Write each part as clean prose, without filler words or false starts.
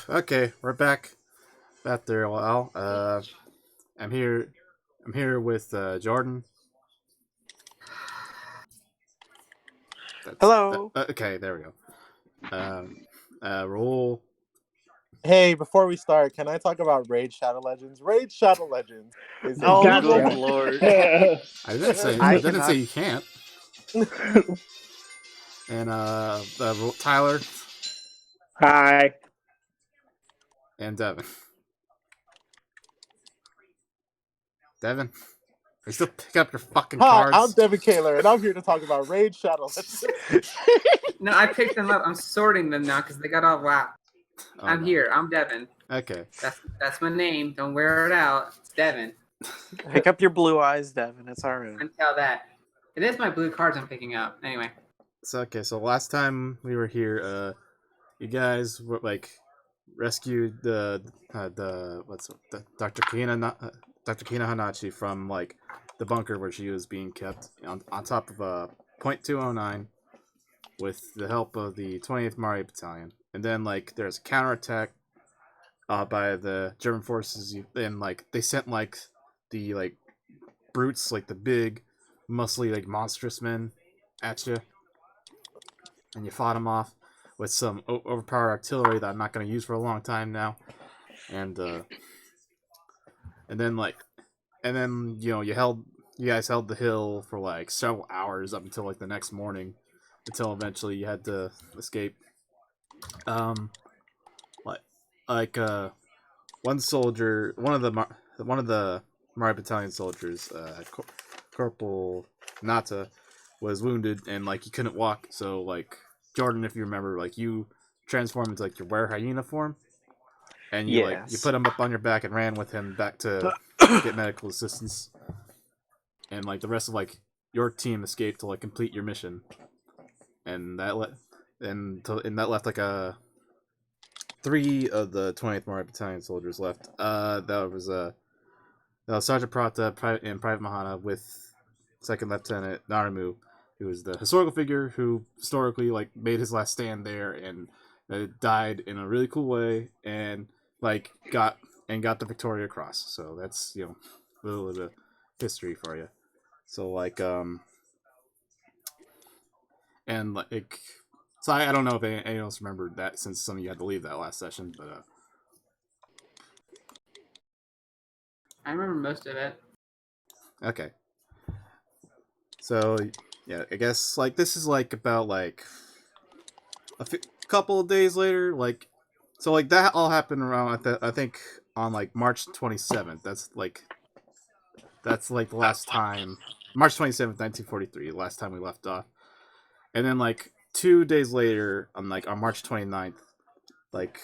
Okay, we're back after a while. I'm here. I'm here with Jordan. That's Hello. okay. There we go. Roll. Hey, before we start, can I talk about Raid Shadow Legends? Raid Shadow Legends is a Oh, beautiful. good Gotcha. lord. I didn't say. I I didn't say cannot. you can't. And Tyler Hi. and Devin. Devin, you still pick up your fucking Hi, cards. I'm Devin Kaler, and I'm here to talk about Raid Shadow Legends. No, I picked them up. I'm sorting them now because they got all wrapped. Oh, I'm no. here. I'm Devin. Okay. That's my name. Don't wear it out. It's Devin. Pick up your blue eyes, Devin. It's all right. Until that. It is my blue cards I'm picking up. Anyway. So last time we were here, you guys were like rescued the Dr. Dr. Kina Hanachi from like the bunker where she was being kept on top of a .209 with the help of the 20th Mari Battalion. And then like there's a counterattack by the German forces, and like they sent like the like brutes, like the big, muscly, like monstrous men at you, and you fought them off with some overpowered artillery that I'm not going to use for a long time now, and then like, and then you guys held the hill for like several hours up until like the next morning, until eventually you had to escape. Um, like one soldier, one of the Mari Battalion soldiers, Corporal Nata, was wounded and like he couldn't walk. So like Jordan, if you remember, like you transformed into like your were hyena form, and you Yes. put him up on your back and ran with him back to get medical assistance. And like the rest of like your team escaped to like complete your mission, and that that left like a 3 of the 20th Mari Battalion soldiers left. That was Sergeant Prata and Private Mahana with Second Lieutenant Naramu, who was the historical figure who historically like made his last stand there and died in a really cool way and like got the Victoria Cross. So that's a little of the history for you. So like and like so I don't know if anyone else remembered that since some of you had to leave that last session, but I remember most of it. okay. So yeah, I guess like this is like about like couple of days later, like so like that all happened around I think on like March 27th. That's like the last time, March 27th, 1943, the last time we left off. And then like 2 days later, on March 29th, like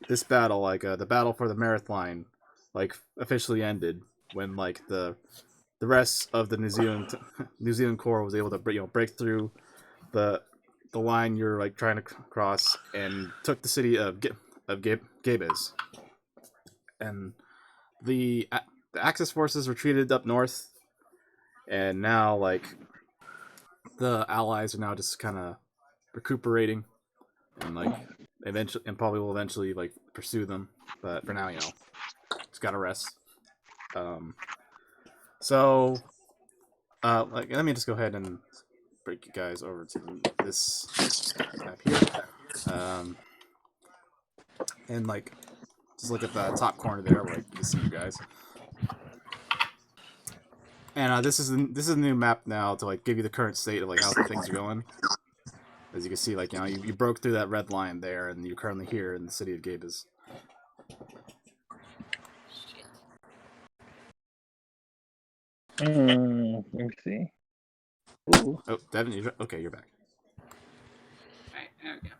this battle, like the battle for the Meredith line, like officially ended when like the rest of the New Zealand Corps was able to break through the line you're like trying to cross and took the city of Gabes. And the Axis forces retreated up north, and now like the Allies are now just kind of recuperating and like eventually and probably will eventually like pursue them, but for now just gotta rest. So like let me just go ahead and break you guys over to this map here. And like just look at the top corner there where you can see you guys. And this is a new map now to like give you the current state of like how things are going. As you can see, like you broke through that red line there, and you're currently here in the city of Gabes. Let me see. Ooh. Oh, Devin, you're back. Alright, there we go.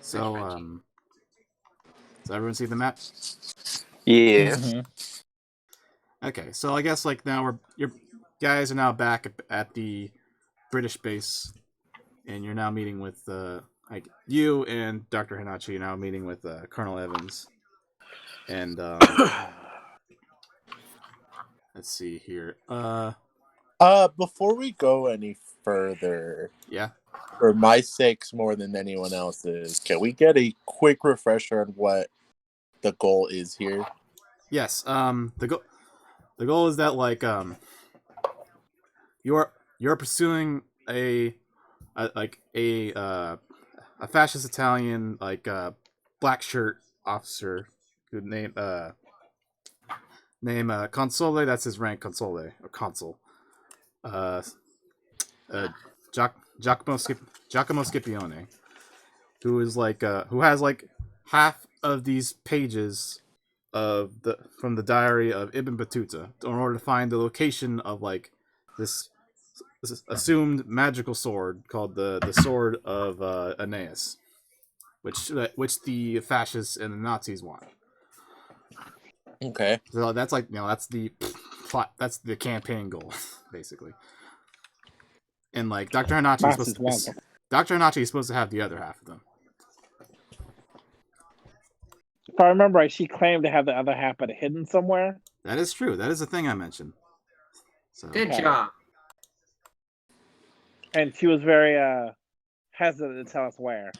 So so everyone see the map? Yes. Mm-hmm. Okay, so I guess like now your guys are now back at the British base, and you're now meeting with like you and Dr. Hinachi are now meeting with Colonel Evans, and let's see here. Before we go any further, Yeah. for my sakes more than anyone else's, can we get a quick refresher on what the goal is here? Yes. The goal is that like you're pursuing a fascist Italian black shirt officer who name Console. That's his rank, Console or Consul. Uh, uh, Giacomo Scipione, who is who has like half of these pages of the from the diary of Ibn Battuta in order to find the location of this, this assumed magical sword called the sword of Aeneas, which the fascists and the Nazis want. Okay. So that's that's the plot. That's the campaign goal, basically. And like Nazis want them. Dr. Hanachi is supposed to have the other half of them. If I remember right, she claimed to have the other half, but hidden somewhere. That is true. That is the thing I mentioned. So Good Okay. job. And she was very hesitant to tell us where.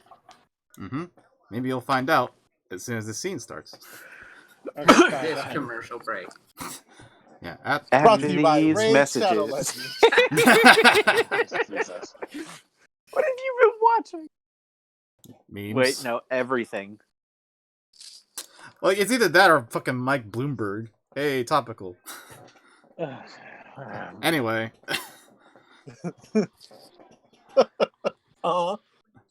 maybe you'll find out as soon as the scene starts. Okay, sorry, This go ahead. commercial break. Yeah. After Brought to you by these Raid Shadow messages. Legends. Jesus. What have you been watching? Memes. Wait, no, everything. Well, it's either that or fucking Mike Bloomberg. Hey, topical. Anyway, Uh-huh.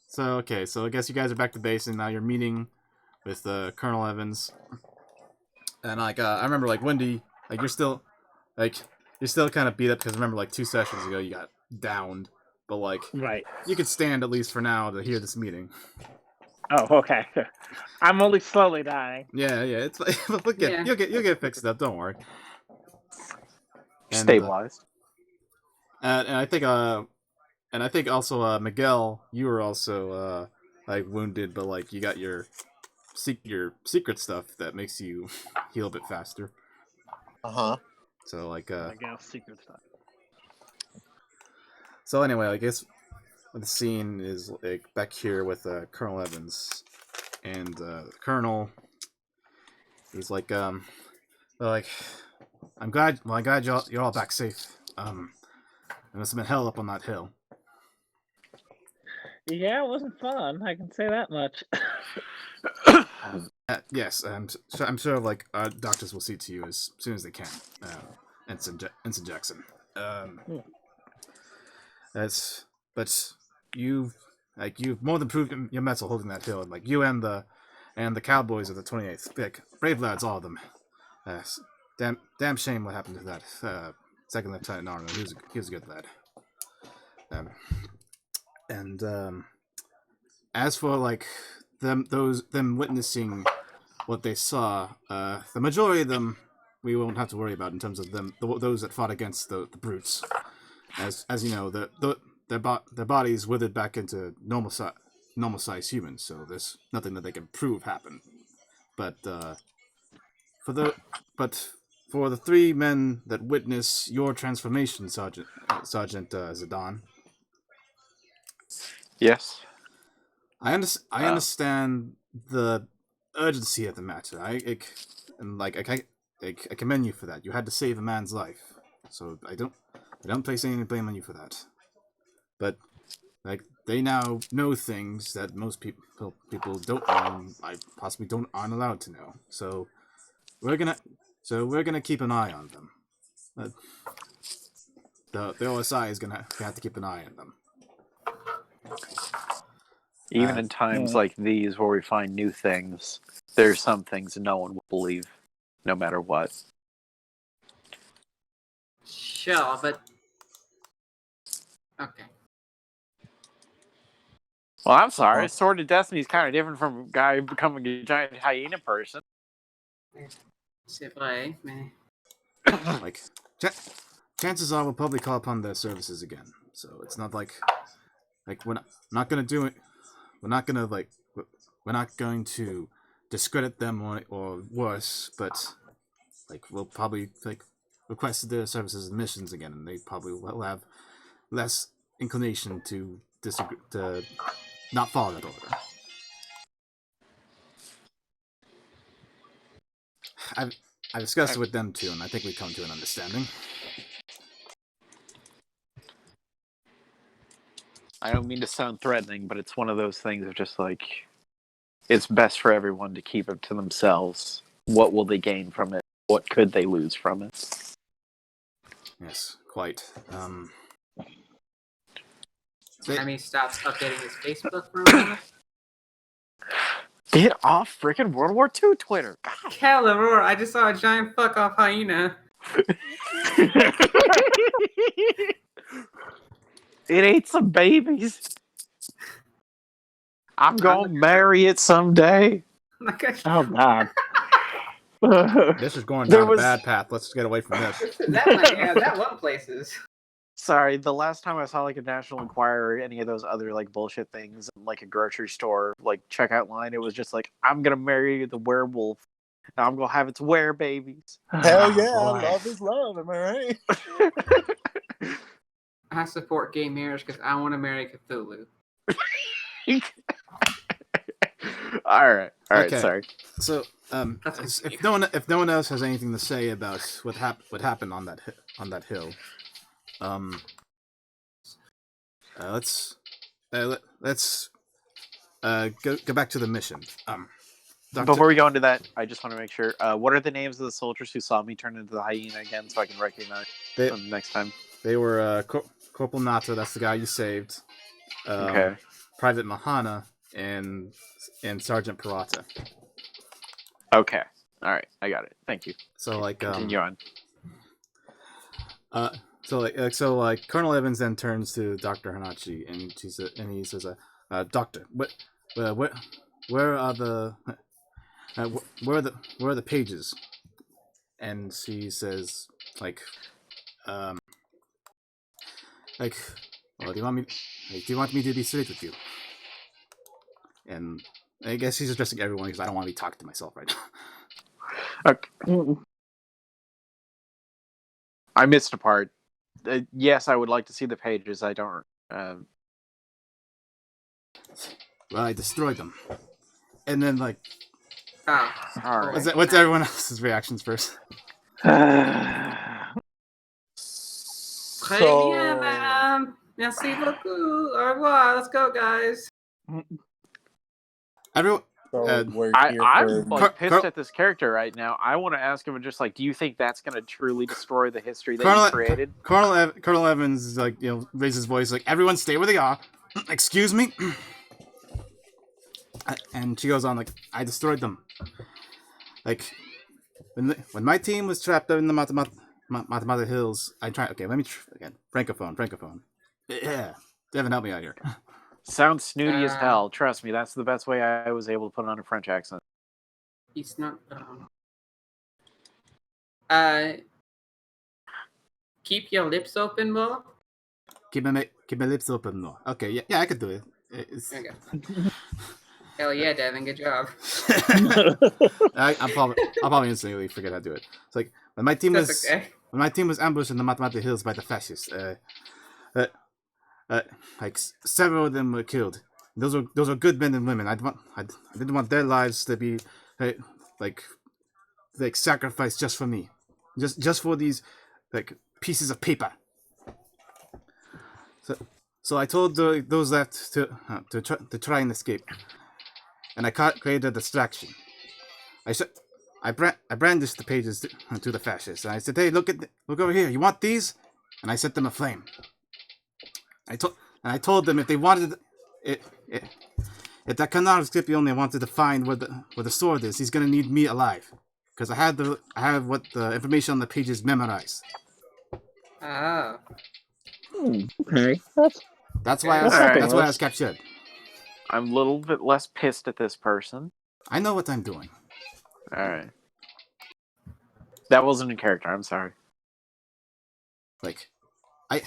so I guess you guys are back to base, and now you're meeting with Colonel Evans. And I remember Wendy, you're still kind of beat up because remember 2 sessions ago you got downed, but Right. you could stand at least for now to hear this meeting. Oh, okay. I'm only slowly dying. Yeah, it's Yeah. you'll get fixed up. Don't worry. And, Stabilized. and I think also Miguel, you were also wounded, but you got your secret stuff that makes you heal a bit faster. Uh-huh. So I guess secret stuff. so anyway, I guess the scene is back here with Colonel Evans, and Colonel, he's like I'm glad you're all back safe. It must have been hell up on that hill. Yeah, it wasn't fun. I can say that much. Yes, I'm sure our doctors will see to you as soon as they can. Ensign Jackson. But you've more than proved your mettle holding that hill, and you and the cowboys of the 28th. Brave lads, all of them. Damn shame what happened to that second lieutenant Arnold. He was a good lad. As for them witnessing what they saw, the majority of them we won't have to worry about in terms of those that fought against the brutes. As you know, their bodies withered back into normal size humans, so there's nothing that they can prove happened. But for the 3 men that witness your transformation, Sergeant Zidane, Yes. I understand the urgency of the matter. I commend you for that. You had to save a man's life, so I don't place any blame on you for that. But they now know things that most people don't know. I possibly aren't allowed to know. So we're gonna keep an eye on them. The OSI is gonna have to keep an eye on them. Even in times like these where we find new things, there's some things no one will believe, no matter what. Sure, but okay. Well, I'm sorry. Sword of Destiny is kind of different from a guy becoming a giant hyena person. C'est vrai, mais Chances are we'll probably call upon their services again. So it's not we're not gonna do it. We're not going to discredit them or worse, but we'll probably request their services and missions again, and they probably will have less inclination to disagree, to not follow that order. I've discussed it with them too, and I think we come to an understanding. I don't mean to sound threatening, but it's one of those things of just like, it's best for everyone to keep it to themselves. What will they gain from it? What could they lose from it? Yes, quite. I mean, stops updating his Facebook for a moment. Get off freaking World War II Twitter. God. Caloror, I just saw a giant fuck off hyena. It ate some babies. I'm gonna marry it someday. Like a, Oh God. This is going There down was- a bad path. Let's get away from this. that went places. Sorry, the last time I saw like a National Enquirer or any of those other like bullshit things, like a grocery store like checkout line, it was just like, I'm gonna marry the werewolf. And I'm gonna have its were babies. Hell yeah, Oh, boy. love is love. Am I right? I support gay marriage because I want to marry Cthulhu. All right, Okay. sorry. So, That's if no one else has anything to say about what happened on that hill, let's go back to the mission. Doctor, Before we go into that, I just want to make sure. What are the names of the soldiers who saw me turn into the hyena again, so I can recognize they them next time? they were Corporal Nato, that's the guy you saved. Okay. Private Mahana and Sergeant Parata. Okay. All right. I got it. Thank you. So like Continue on. So Colonel Evans then turns to Dr. Hanachi and he says, Doctor, where are the where are the pages? And she says well, do you want me to be straight with you? And I guess he's addressing everyone because I don't want to be talking to myself right now. Okay. I missed a part. Yes, I would like to see the pages. I don't. Well, I destroyed them. And then Oh. All right. what's everyone else's reactions first? Très bien, madame. Merci beaucoup. Au revoir. Let's go, guys. Everyone, So we're here I'm for. like pissed at this character right now. I want to ask him just like, do you think that's going to truly destroy the history that he created? Colonel Evans is raises his voice everyone stay where they are. Excuse me. And she goes on I destroyed them. When my team was trapped in the Matamata Hills, I tried. Okay, let me again. Francophone. Yeah, Devin, help me out here. Sounds snooty as hell. Trust me, that's the best way I was able to put on a French accent. He's not. Keep your lips open, Mo. Keep my lips open more. Okay, yeah, I could do it. Okay. Hell yeah, Devin. Good job. I'll probably instantly forget how to do it. It's when my team That's okay. when my team was ambushed in the Matamata Hills by the fascists. Several of them were killed. Those were good men and women. I didn't want their lives to be sacrificed just for me, just for these pieces of paper. So I told those left to try and escape, and I created a distraction. I brandished the pages to the fascists, and I said, "Hey, look over here. You want these?" And I set them aflame. I told them if they wanted it, if that Canard Scipione wanted to find where the sword is, he's gonna need me alive, because I have what the information on the pages memorized. Oh. Okay. That's why Alright. I was captured. I'm a little bit less pissed at this person. I know what I'm doing. Alright. That wasn't in character, I'm sorry. I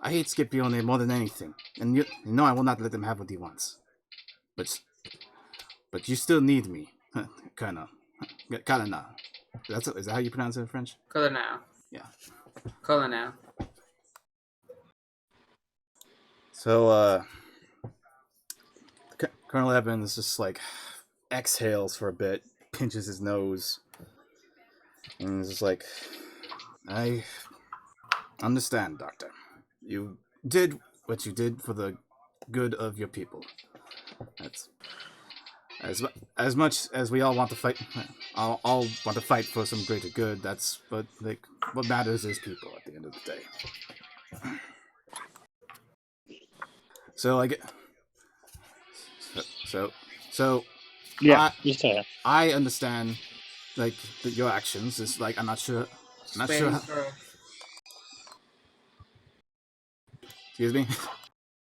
hate Scipione more than anything, and you know I will not let him have what he wants. But you still need me, Colonel. Is that how you pronounce it in French? Colonel. Color now. So, Colonel Evans just like exhales for a bit, pinches his nose, and is just like, I understand, Doctor. You did what you did for the good of your people. That's as much as we all want to fight. All want to fight for some greater good. That's what matters is people at the end of the day. So I get so Yeah, you say it. I understand like your actions. Is like I'm not sure. Just Not sure. waiting How, for excuse me.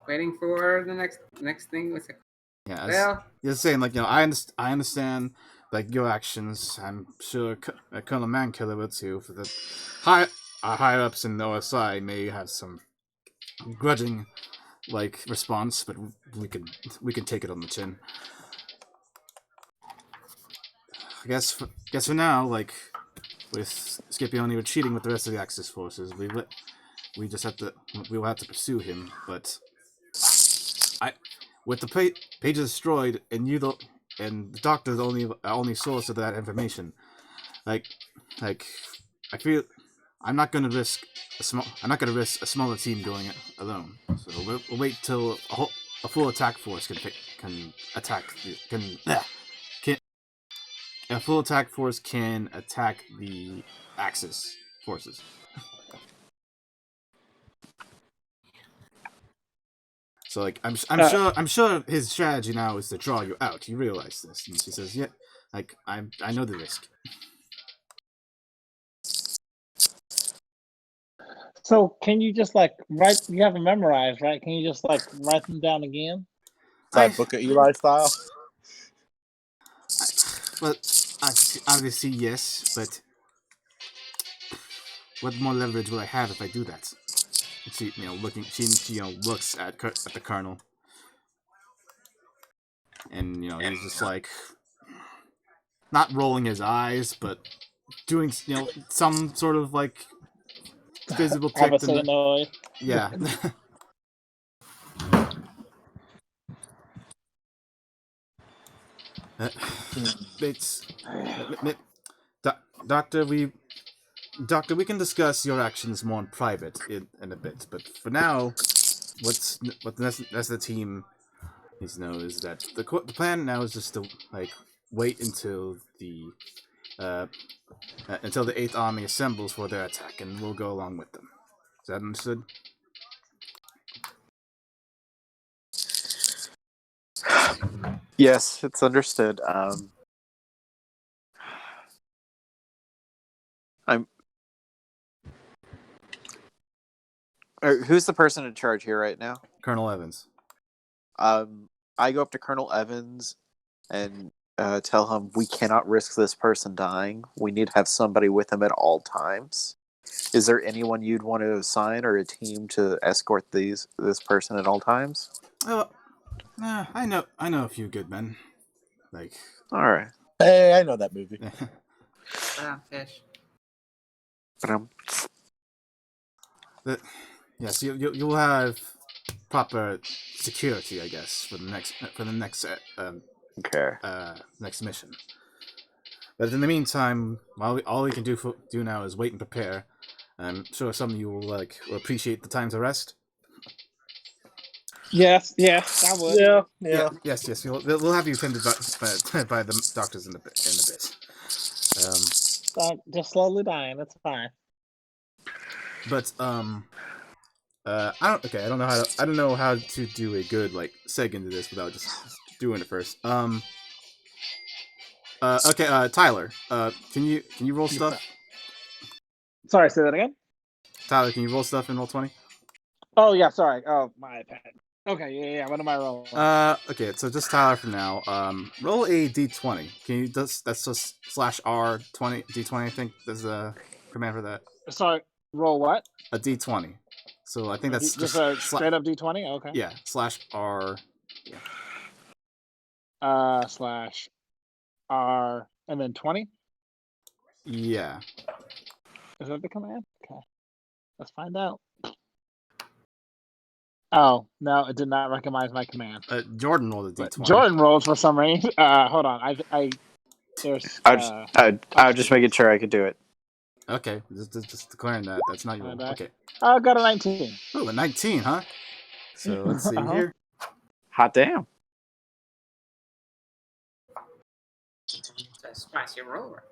waiting for the next thing. What's it? Yeah, Well, you're saying like I understand like your actions. I'm sure Colonel Mankiller will too. For the high higher ups in the OSI may have some grudging like response, but we can take it on the chin. I guess for now, like with Scipione retreating with the rest of the Axis forces, we just have to we will have to pursue him. But I with the pages destroyed and and the doctor's only source of that information. Like like I feel I'm not gonna risk a smaller team going it alone. So we'll wait till a full attack force can attack can a full attack force can attack the Axis forces. So like I'm sure his strategy now is to draw you out. You realize this, and she says, "Yeah, like I know the risk." So can you just like write? You have them memorized, right? Can you just like write them down again? It's like Book of Eli style. Well, obviously yes, but what more leverage will I have if I do that? She looks at the colonel, and he's just like not rolling his eyes, but doing some sort of like visible tick. Obviously, no. Yeah. It's Doctor. Doctor, we can discuss your actions more in private in a bit, but for now, what the rest of the team needs to know is that the plan now is just to like wait uh, until the Eighth Army assembles for their attack, and we'll go along with them. Is that understood? Yes, it's understood. I'm. Who's the person in charge here right now? Colonel Evans. I go up to Colonel Evans and tell him we cannot risk this person dying. We need to have somebody with him at all times. Is there anyone you'd want to assign or a team to escort this person at all times? Oh, I know a few good men. Like, All right. Hey, I know that movie. fish. Yes, you'll have proper security, I guess, for the next Okay. next mission. But in the meantime, all we can do now is wait and prepare. I'm sure some of you will appreciate the time to rest. Yes, I would. Yeah. Yes. We'll have you tended by the doctors in a bit. Just slowly dying. That's fine. But I don't know how to do a good like seg into this without just doing it first. Okay, Tyler. Can you roll stuff? Sorry, say that again. Tyler, can you roll stuff in Roll20? Oh yeah, sorry. Oh my iPad. Okay, yeah. What am I rolling? Okay, so just Tyler for now. Roll a d20. Can you that's just /R20 d20? I think there's a command for that. Sorry, roll what? A d20. So I think that's just a straight up d20. Okay. Yeah, /R. /R and then 20. Yeah. Is that the command? Okay. Let's find out. Oh, no, it did not recognize my command. Jordan rolled a But d20. Jordan rolls for some reason. Hold on. There's. I was just making sure I could do it. Okay, just declaring that. That's not your roll. Okay. I got a 19. Oh, a 19, huh? So let's see Uh-huh. here. Hot damn. It's a spicy roller.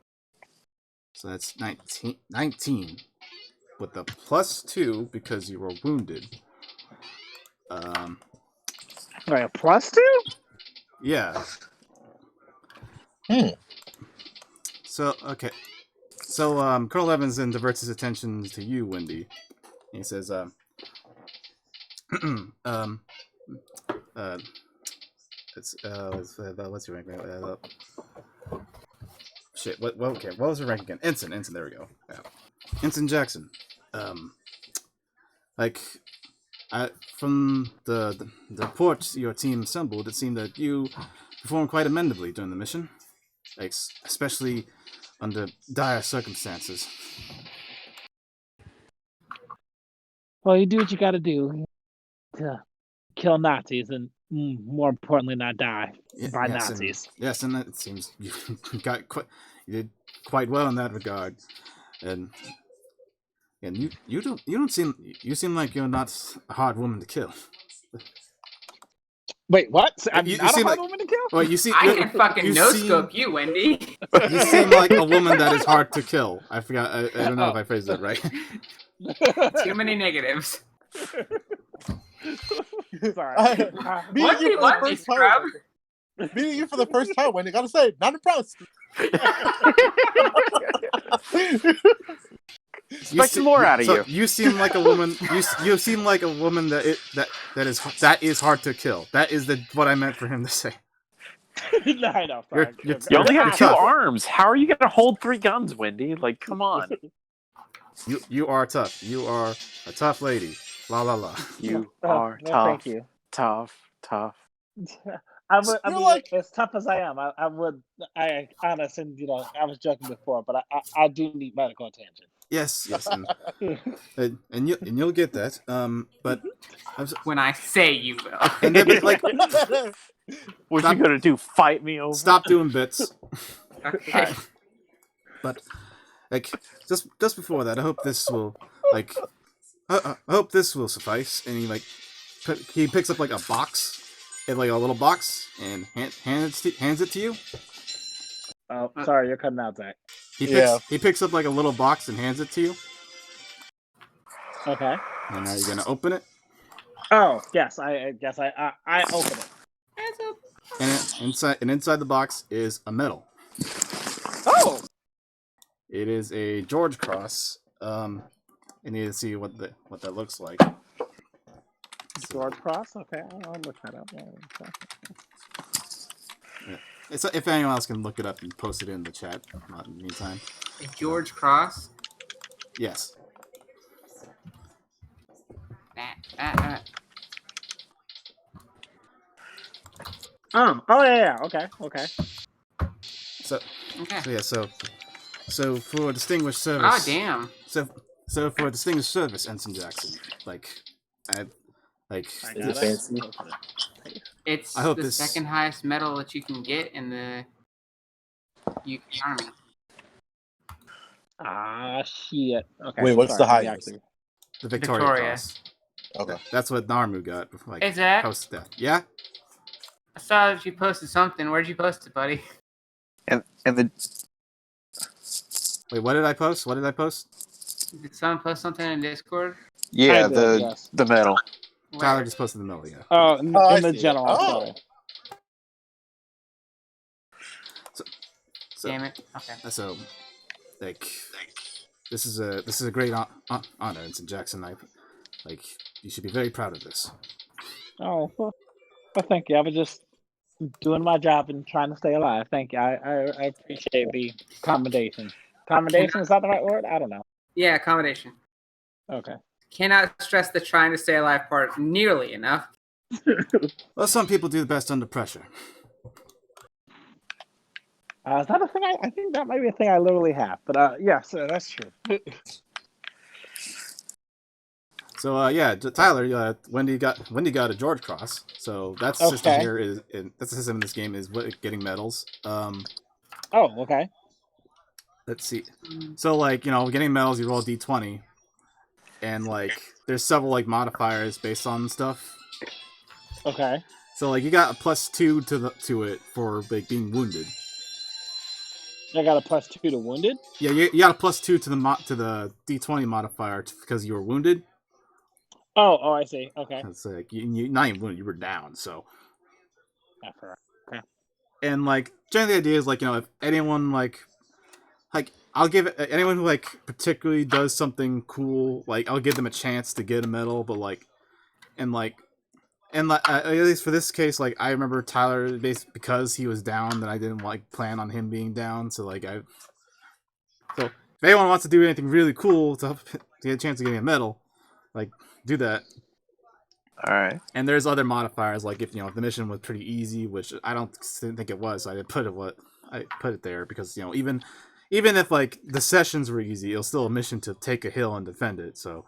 So that's 19 with the +2 because you were wounded. Wait, a +2? Yeah. So okay. So Colonel Evans then diverts his attention to you, Wendy. He says, what's your rank? Shit. What? Okay. What was your rank again? Ensign. There we go. Yeah. Ensign Jackson. Like, from the reports your team assembled, it seemed that you performed quite amendably during the mission, like, especially under dire circumstances. Well, you do what you gotta do to kill Nazis and, more importantly, not die by Nazis. Yes, and it seems you you did quite well in that regard, and you seem like you're not a hard woman to kill. Wait, what? I'm You not a seem hard like- woman to kill? Well, you see, I can fucking you no-scope you, Wendy. You seem like a woman that is hard to kill. I forgot. I don't know if I phrased that right. Too many negatives. Sorry. What do you want me, scrub? Meeting you for the first time, Wendy. Gotta say, not impressed. Expecting more out of you. You seem like a woman. You seem like a woman that is hard to kill. That is what I meant for him to say. No, I know. Sorry. You're You only have two tough. arms. How are you gonna hold 3 guns, Wendy? Like, come on. You are tough. You are a tough lady. La la la. You Oh, are well, tough. Thank you. Tough. I would. I You're mean, like- as tough as I am, I would. I honest, and I was joking before, but I do need medical attention. Yes, and you'll get that. But When I say you will. and then, like, What Stop- you gonna do? Fight me over? stop doing bits. Okay. But like just before that, I hope this will I hope this will suffice. And he picks up like a box, and like a little box, and hands it to you. Oh, sorry, you're cutting out, Zach. He picks up like a little box and hands it to you. Okay. And are you gonna open it? Oh, yes. I guess I open it. And inside the box is a medal. Oh. It is a George Cross. I need to see what that looks like. George Cross. Okay, I'll look that up. If anyone else can look it up and post it in the chat, not in the meantime. George Cross. Yes. Oh yeah. Okay. So Okay. so for distinguished service. Oh damn. So for distinguished service, Ensign Jackson, I got fancy? it. It's I hope the this- second highest medal that you can get in the UK Army. Ah, shit. Okay. Wait, what's the sorry, highest? actually- the Victoria, Victoria. Cross. Okay. That's what Narmu got. Like, Is that? post death. Yeah. I saw that you posted something. Where'd you post it, buddy? And the Wait, what did I post? Did someone post something in Discord? yeah, I did, yes. the medal. Tyler Where? just posted the middle. Yeah. Oh, in I the see it. general. Oh. Sorry. So, Damn it. Okay. So, like, this is a great honor, Ensign Jackson. You should be very proud of this. Oh, well, thank you. I was just doing my job and trying to stay alive. Thank you. I appreciate the commendation. Commendation, is that the right word? I don't know. Yeah, accommodation. Okay. Cannot stress the trying to stay alive part nearly enough. Well, some people do the best under pressure. Is that a thing? I think that might be a thing I literally have. But yes, that's true. So yeah, Tyler, Wendy got a George Cross. So that's the system Okay. here that's the system in this game is getting medals. Oh, okay. Let's see. So like getting medals, you roll a d20, and like there's several like modifiers based on stuff. Okay. So like you got a +2 to it for like being wounded. I got a +2 to wounded. Yeah, you got a +2 to the d20 modifier because you were wounded. Oh, I see. Okay. It's like you not even wounded, you were down. So Okay. and like generally the idea is like if anyone like I'll give it anyone who like particularly does something cool, like I'll give them a chance to get a medal, but like and like at least for this case, like I remember Tyler because he was down, that I didn't like plan on him being down. So if anyone wants to do anything really cool to get a chance of getting a medal, like do that. All right. And there's other modifiers, like if the mission was pretty easy, which I didn't think it was, so I put it there because even if like the sessions were easy, it was still a mission to take a hill and defend it. So,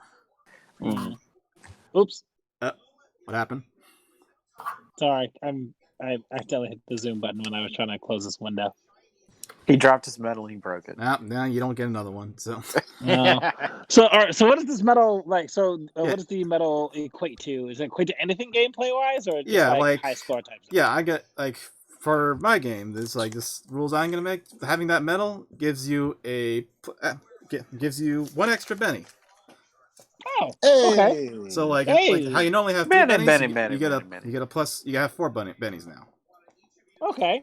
Oops. What happened? Sorry, I accidentally hit the zoom button when I was trying to close this window. He dropped his medal and he broke it. Now you don't get another one. So. No. So, all right, so what is this medal like? So, Yeah. what does the medal equate to? Is it equate to anything gameplay wise, or just like high score types? Yeah, I get like for my game. This rules I'm gonna make. Having that medal gives you gives you 1 extra Benny. Oh, okay. So like how you normally have 2 Benny, bennies, Benny, you Benny, get Benny. you get a plus. You have 4 bennies now. Okay.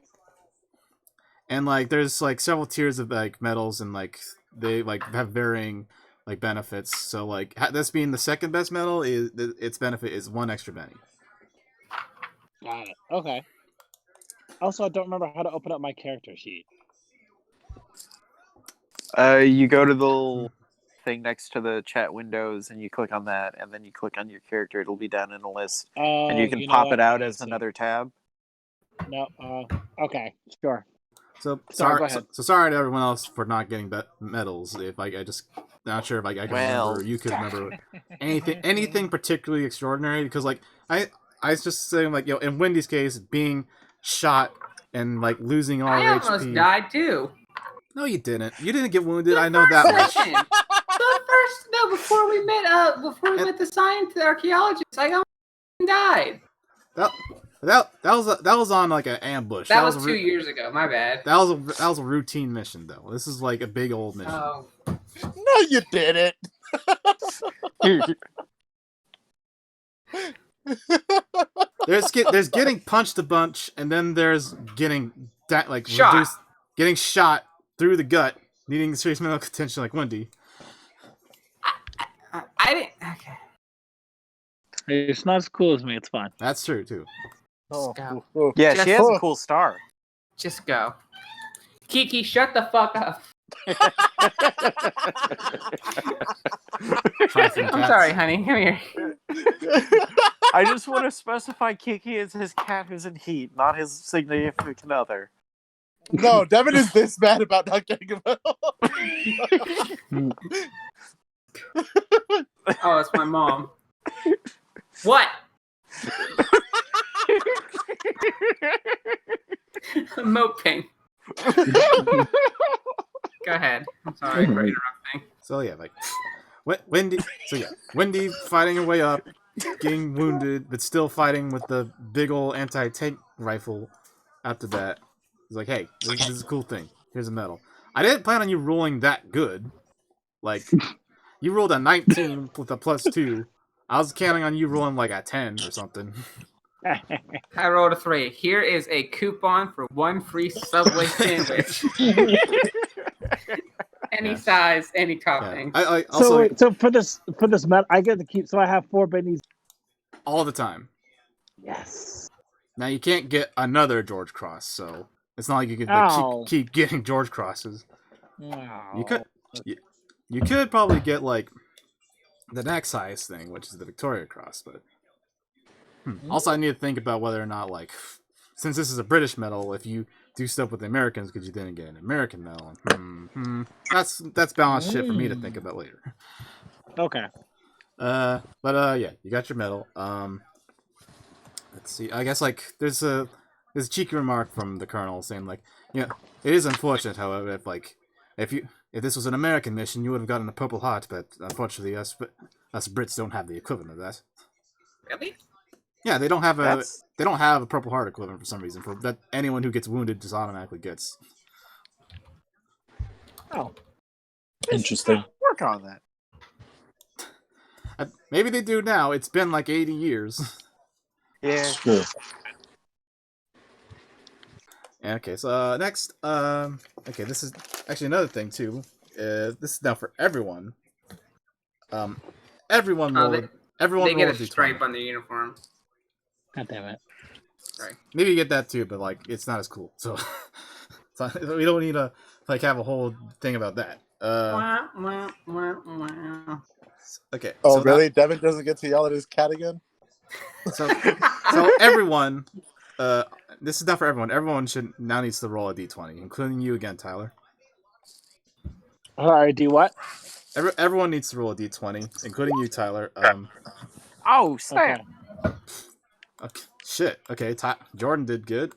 And like there's like several tiers of like medals, and like they like have varying like benefits. So like this being the second best medal, is its benefit is 1 extra Benny. Got it. Okay. Also, I don't remember how to open up my character sheet. You go to the little thing next to the chat windows, and you click on that, and then you click on your character. It'll be down in a list, and you can pop it out as another tab. No. Okay. Sure. So Sorry, go ahead. So sorry to everyone else for not getting medals. If I just not sure if I can remember. You could remember anything particularly extraordinary, because like I was just saying like in Wendy's case, being shot and like losing all I her HP. almost died too. No, you didn't. You didn't get wounded. I know that much. Before we met the science, the archaeologist, I almost died. That was on like an ambush. That was 2 years ago. My bad. That was a routine mission though. This is like a big old mission. Oh. No, you didn't. There's getting punched a bunch, and then there's getting Shot. getting shot through the gut, needing serious medical attention like Wendy. I didn't. Okay. It's not as cool as me. It's fine. That's true too. Go. Yeah, Just- she has a cool star. Just go. Kiki, shut the fuck up. I'm sorry, honey. Come here. I just want to specify Kiki is his cat who's in heat, not his significant other. No, Devin is this mad about not getting a medal. Oh, it's my mom. What? I'm moping. Go ahead. I'm sorry for interrupting. So yeah, like Wendy. Wendy fighting her way up, getting wounded, but still fighting with the big old anti-tank rifle. After that, he's like, "Hey, this is a cool thing. Here's a medal." I didn't plan on you rolling that good. Like, you rolled a 19 with a +2. I was counting on you rolling like a 10 or something. I rolled a 3. Here is a coupon for 1 free Subway sandwich. Any size, any topping. Yeah. I also So for this medal, I get to keep. So I have 4 bennies all the time. Yes. Now you can't get another George Cross, so it's not like you could keep getting George Crosses. Wow. You could probably get like the next highest thing, which is the Victoria Cross, but also I need to think about whether or not, like, since this is a British medal, if you do stuff with the Americans because you didn't get an American medal. That's balanced shit for me to think about later. Okay. Yeah, you got your medal. Let's see. I guess like there's a cheeky remark from the colonel saying like, it is unfortunate, however, if this was an American mission, you would have gotten a Purple Heart, but unfortunately, us Brits don't have the equivalent of that. Really? Yeah, they don't have That's a Purple Heart equivalent for some reason. For that, anyone who gets wounded just automatically gets. Oh, Interesting. work on that. Maybe they do now. It's been like 80 years. Yeah. True. Okay, so next, okay, this is actually another thing too. This is now for everyone. Everyone Oh, roll. Everyone They roll get a a d20. stripe on their uniform. God damn it. Sorry. Maybe you get that too, but like it's not as cool. So, so we don't need to like have a whole thing about that. Wah, wah, wah, wah. Okay. Oh, so really? Devin doesn't get to yell at his cat again? So everyone, this is not for everyone. Everyone should now needs to roll a d20, including you again, Tyler. All right, do what? Everyone needs to roll a d20, including you, Tyler. Oh snap! Okay. Okay, shit. Okay, Jordan did good.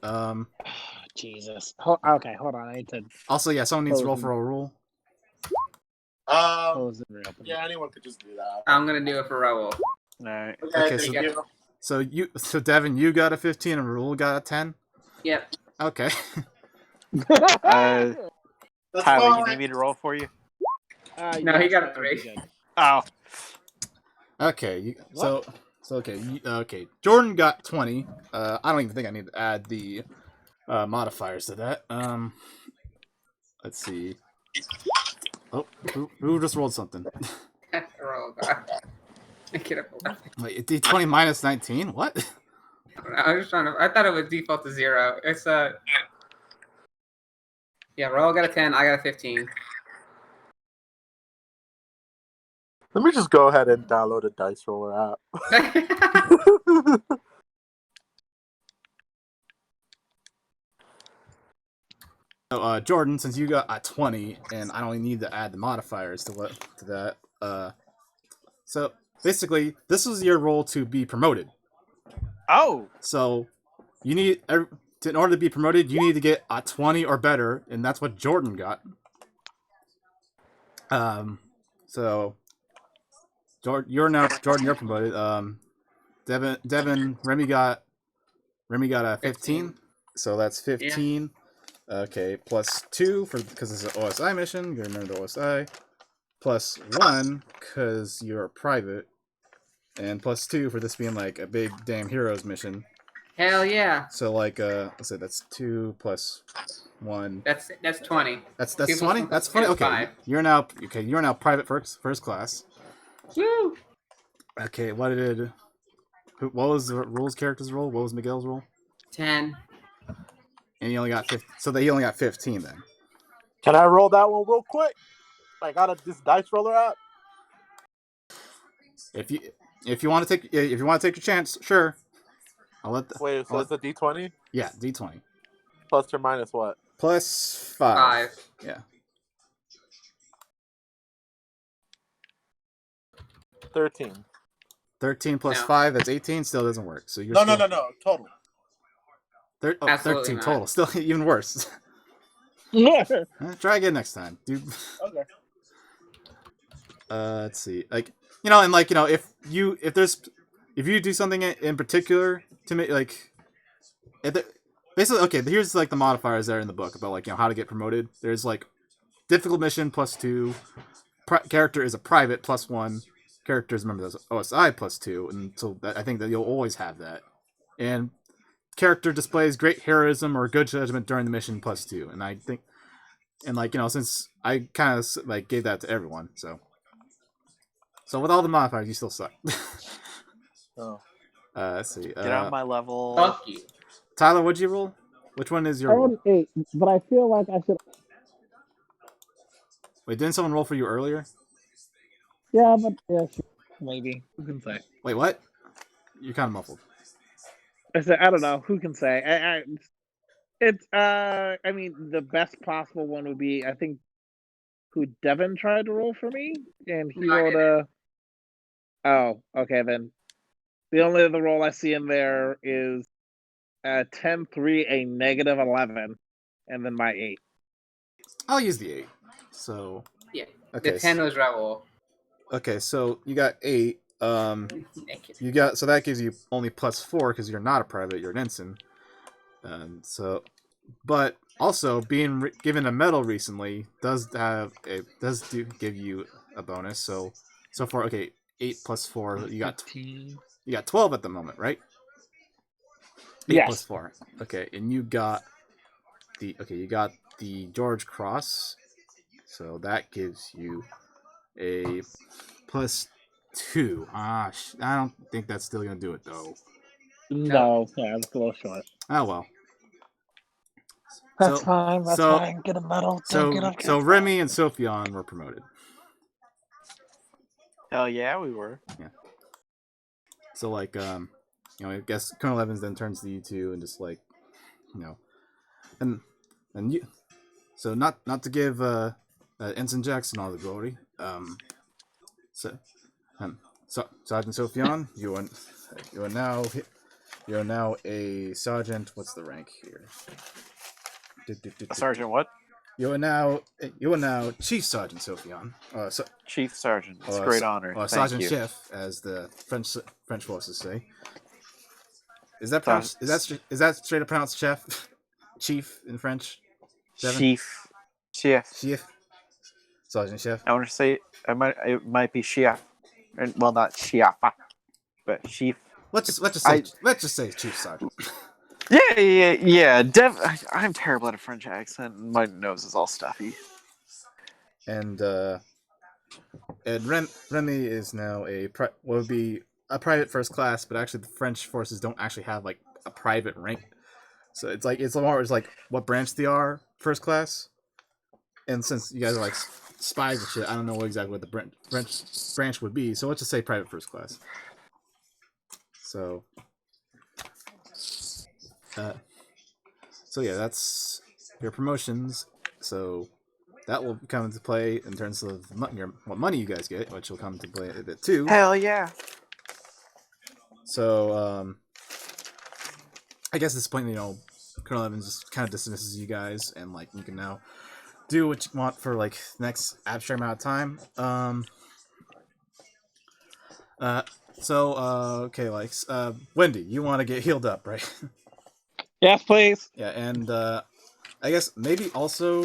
Jesus. Okay, hold on. I need to Also, yeah, someone needs to roll Closing. for a rule. close the real. Yeah, anyone could just do that. I'm gonna do it for Raul. No. Okay, thank so you. so Devin, you got a 15 and Rule got a 10. Yep. Okay. Uh, That's Tyler, you fine. need me to roll for you? No, he got a that would be 3. good. Oh, Okay. Okay. Jordan got 20. I don't even think I need to add the modifiers to that. Let's see. Oh, who just rolled something? Raul got. I get up 11. Wait, d20 minus 19? What? I don't know. I was just trying to. I thought it would default to 0. It's Yeah, Raul got a 10. I got a 15. Let me just go ahead and download a dice roller app. So, Jordan, since you got a 20, and I only need to add the modifiers to that. So basically, this was your role to be promoted. oh, So you need in order to be promoted, you need to get a 20 or better, and that's what Jordan got. So Jordan, you're promoted. Devin, Remy got a 15. So that's 15. Okay, plus 2 because it's an OSI mission. You remember the OSI. Plus 1 because you're private, and plus 2 for this being like a big damn heroes mission. Hell yeah. So like let's say that's 2 plus 1. That's 20. That's 2 plus 20. 1 That's plus 2 funny. is Okay, 5. you're now private first class. Woo! Okay, what was the rules character's role? What was Miguel's role? 10. And he only got 15. So he only got 15 then. Can I roll that one real quick? I got this dice roller app. If you want to take your chance, sure. I'll let the Wait, so it's a D20? yeah, d20 Plus or minus what? plus 5. 5. Yeah. 13. 13 plus No. 5, that's 18. Still doesn't work. So you're No, still, Total. Absolutely 13 not. total. Still even worse. Yeah. Try again next time, dude. Okay. Let's see. Like, and like, if you do something in particular to make like basically, okay, here's like the modifiers there in the book about like, how to get promoted. There's like difficult mission plus 2, character is a private plus 1, characters remember those OSI plus 2, and so I think that you'll always have that. And character displays great heroism or good judgment during the mission plus 2, and I think, and like, since I kind of like gave that to everyone, so with all the modifiers, you still suck. Oh. Let's see. get on my level. Fuck you. Tyler, what'd you roll? Which one is your I roll? rolled 8, but I feel like I should. Wait, didn't someone roll for you earlier? Yeah, but yeah, sure. Maybe. Who can say? Wait, what? You're kind of muffled. I said I don't know. Who can say? It's I mean the best possible one would be I think who Devin tried to roll for me and he No, I rolled didn't. a oh okay then the only other roll I see in there is a 10-3, a -11, and then my 8. I'll use the 8. So Yeah. okay, The 10 was Raul. okay. So you got 8. Naked. You got so that gives you only +4 because you're not a private. You're an ensign. So, but also being given a medal recently does give you a bonus. So far, okay, 8 + 4. You got 12 at the moment, right? 8 + Yes. 4. Okay, and you got the George Cross. So that gives you a +2. I don't think that's still gonna do it though. No. No, yeah, it's a little short. Oh well. That's So fine. That's so fine. Get a medal. Don't get so a so gift Remy and Sophion were promoted. Hell yeah, we were. Yeah. So like I guess Colonel Evans then turns to you two and just like you know and you so not to give Ensign Jackson all the glory. So so Sergeant Sophion, you are now a sergeant. What's the rank here? Sergeant what? You are now Chief Sergeant Sophion. Chief Sergeant. It's a great honor. Or Thank Sergeant you. Chef, as the French forces say. Is that Sar- pronounced? Is that straight up pronounced chef? Chief in French. Devin? Chief. Chef. Chef. Sergeant Chef. I want to say it might be chef. Well, not chef, but chief. Let's just say Chief Sergeant. Yeah. I'm terrible at a French accent, and my nose is all stuffy. And Remy is now would be a private first class, but actually the French forces don't actually have like a private rank. So it's more like what branch they are first class. And since you guys are like spies and shit, I don't know exactly what the branch would be. So let's just say private first class. So, so yeah, that's your promotions. So that will come into play in terms of what money you guys get, which will come into play a bit too. Hell yeah. So I guess at this point, Colonel Evans just kind of dismisses you guys, and like you can now do what you want for like the next abstract amount of time. Okay, like Wendy, you want to get healed up, right? Yes, please. Yeah, and I guess maybe also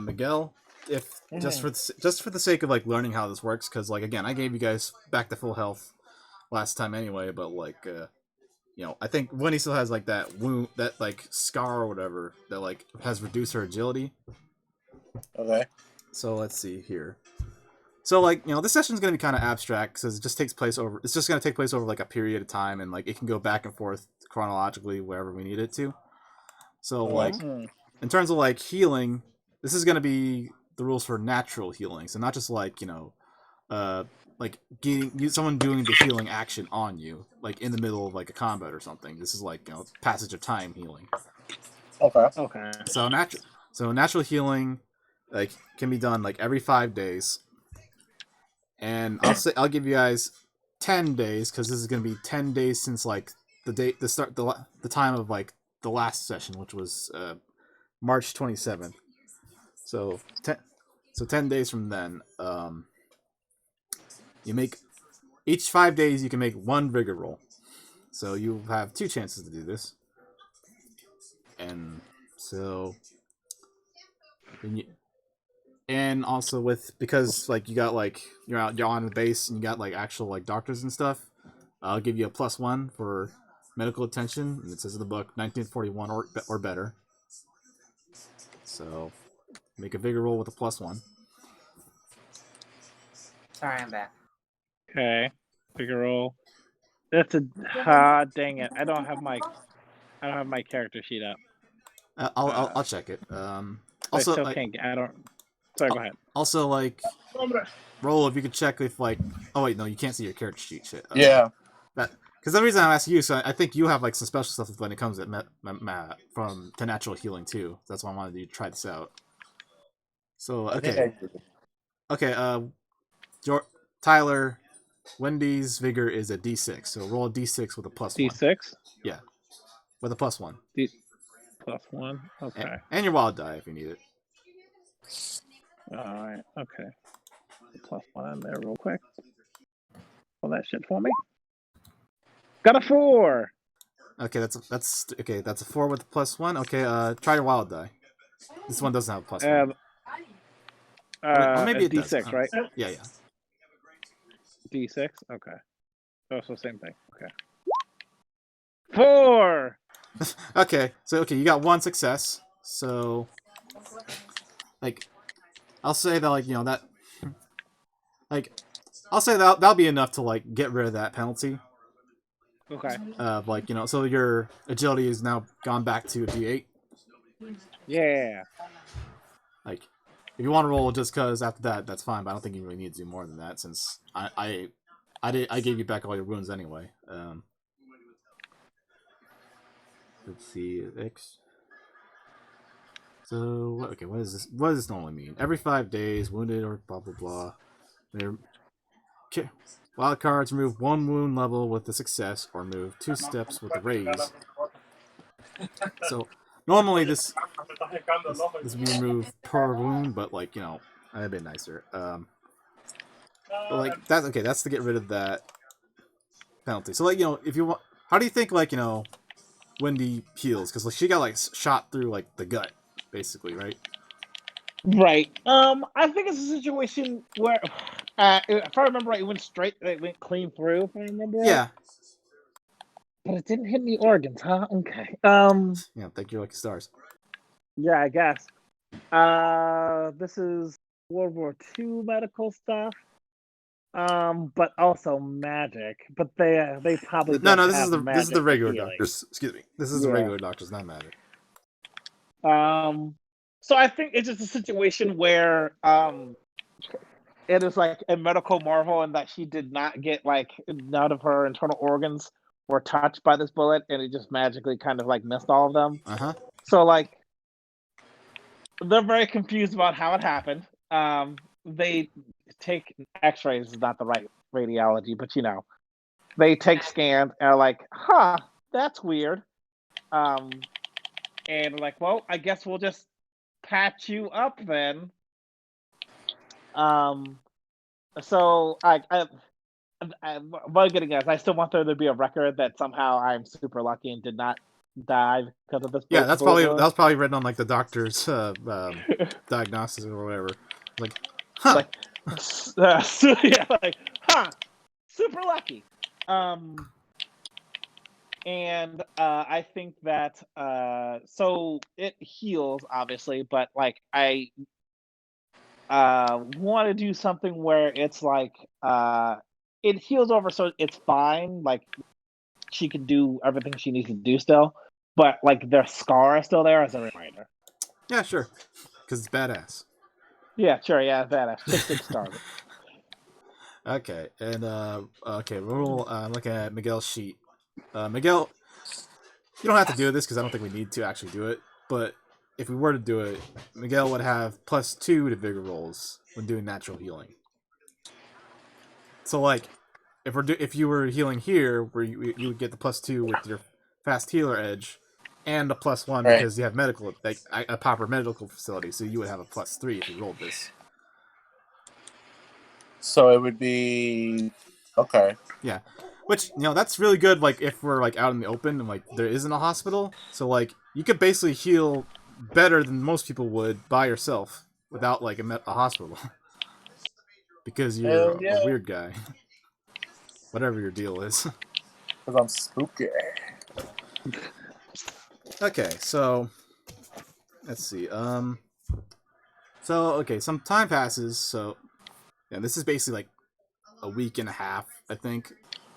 Miguel, if just for the sake of like learning how this works, because like again, I gave you guys back to full health last time anyway, but like I think Wendy still has like that wound, that like scar or whatever that like has reduced her agility. Okay. So let's see here. So like this session's gonna be kind of abstract because it just takes place over. It's just gonna take place over like a period of time, and like it can go back and forth chronologically wherever we need it to. So like in terms of like healing, this is gonna be the rules for natural healing, so not just like like getting someone doing the healing action on you, like in the middle of like a combat or something. This is like passage of time healing. Okay. Okay. So natural healing like can be done like every 5 days. And I'll give you guys 10 days because this is gonna be 10 days since like the time of like the last session, which was March 27th. So 10 days from then, you make each 5 days you can make one vigor roll. So you have 2 chances to do this, and so and also because like you got like you're on the base and you got like actual like doctors and stuff, I'll give you a +1 for medical attention, and it says in the book 1941 or better. So make a vigor roll with a +1. Sorry, I'm back. Okay. Figure roll. That's a dang it. I don't have my character sheet up. I'll check it. I Also, still like, can't get. I don't. Sorry. Go ahead. also like roll if you could check if like. Oh wait, no, you can't see your character sheet. Shit. Yeah. That Because the reason I'm asking you, so I think you have like some special stuff when it comes to natural healing too. That's why I wanted you to try this out. So I think okay, I do. okay. Tyler, Wendy's vigor is a D6. So roll a D6 with a +1. D6. Yeah, with a +1. D +1. Okay. And your wild die if you need it. All right. Okay. +1 in there real quick. Pull that shit for me. Got a 4. Okay, that's okay. That's a 4 with a +1. Okay, try your wild die. This one doesn't have a +1. Or maybe it does. D6, right? Yeah, yeah. D6. Okay. Oh, so same thing. Okay. 4. Okay, so you got one success. So, like, I'll say that I'll say that'll be enough to like get rid of that penalty. Okay. So your agility is now gone back to a D8. Yeah. Like, if you want to roll just because after that, that's fine. But I don't think you really need to do more than that since I gave you back all your wounds anyway. Let's see, X. So okay, what is this? What does this normally mean? Every 5 days, wounded or blah blah blah. Okay. Wild cards remove 1 wound level with the success, or move 2 steps with the raise. So normally this would be removed per wound, but like a bit nicer. But like that's okay. That's to get rid of that penalty. So like if you want, how do you think Wendy heals? Because like she got like shot through like the gut, basically, right? Right. I think it's a situation where, if I remember right, it went clean through. If I remember right. Yeah. But it didn't hit any organs, huh? Okay. Yeah. Thank you, lucky stars. Yeah, I guess. This is World War II medical stuff. But also magic. But they probably No, don't this have is the regular healing. doctors. Excuse me. This is the regular doctors, not magic. So I think it's just a situation where it is like a medical marvel in that she did not get like none of her internal organs were touched by this bullet, and it just magically kind of like missed all of them. So like they're very confused about how it happened. They take X-rays is not the right radiology, but they take scans and are like, huh, that's weird. And like, well, I guess we'll just patch you up then. So what I'm getting at is I still want there to be a record that somehow I'm super lucky and did not die because of this. Yeah, that was probably written on like the doctor's diagnosis or whatever. Like, huh? Like, yeah, like, huh? Super lucky. And I think that so it heals obviously, but like I want to do something where it's like it heals over, so it's fine. Like she can do everything she needs to do still, but like their scar is still there as a reminder. Yeah, sure, because it's badass. Yeah, sure. Yeah, badass. Chick scar. Okay, and we'll look at Miguel's sheet. Miguel, you don't have to do this because I don't think we need to actually do it. But if we were to do it, Miguel would have +2 to vigor rolls when doing natural healing. So like, if you were healing here, where you would get the +2 with your fast healer edge, and a +1 because you have medical, like a proper medical facility. So you would have a +3 if you rolled this. So it would be okay. Yeah, which that's really good. Like if we're like out in the open and like there isn't a hospital, so like you could basically heal better than most people would by yourself without like a hospital, because you're a weird guy. Whatever your deal is. Because I'm spooky. Okay, so let's see. So some time passes. So yeah, this is basically like a week and a half, I think,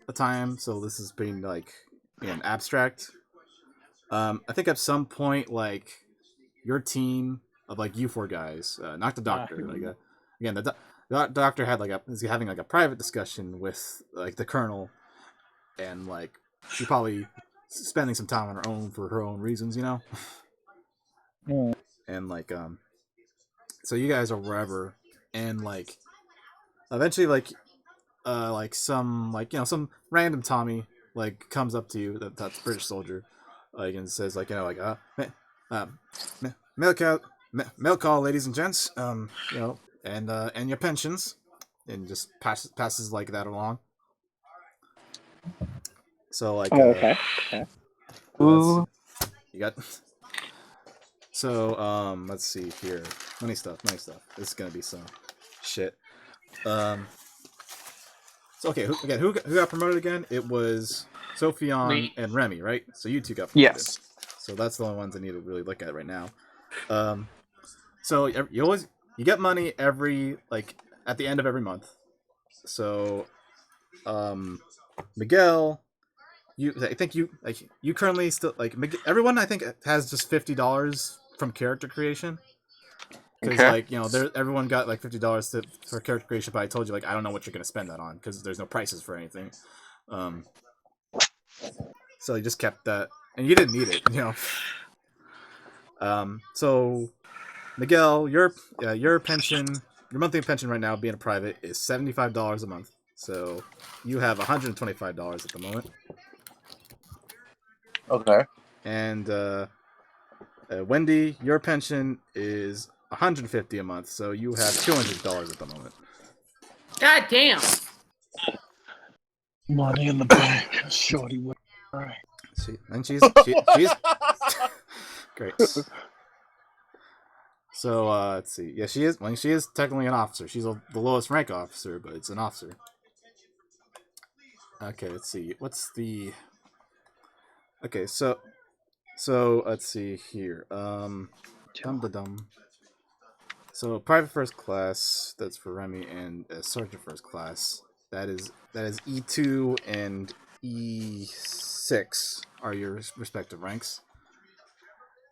the time. So this is being like again abstract. I think at some point like your team of like you four guys, not the doctor. Again, the doctor had is having like a private discussion with like the colonel, and like she probably spending some time on her own for her own reasons, you know. Mm. And like so you guys are wherever, and like eventually like some like some random Tommy like comes up to you that's British soldier, like and says like like milk call, ladies and gents, and your pensions, and just passes like that along. So like Oh, okay. Okay. let's you got so let's see here, money stuff. This is gonna be some shit. um So okay, who got promoted again? It was Sophion Me. and Remy, right? So you two got promoted. Yes. So that's the only ones I need to really look at right now. Um, so you get money every like at the end of every month. So Miguel, I think you currently still like everyone I think has just $50 from character creation. Because Okay. like everyone got like $50 for character creation, but I told you like I don't know what you're gonna spend that on because there's no prices for anything. Um, so you just kept that, and you didn't need it. So Miguel, your pension, your monthly pension right now, being a private, is $75 a month. So you have $125 at the moment, Okay. and Wendy, your pension is $150 a month. So you have $200 at the moment. God damn. Money in the bank. Shorty. All right. She's great. So let's see. Yeah, she is. Well, she is technically an officer. She's the lowest rank officer, but it's an officer. Okay, let's see. What's the? Okay, so let's see here. Dum da dum. So private first class. That's for Remy, and sergeant first class. That is E2 and E6 are your respective ranks.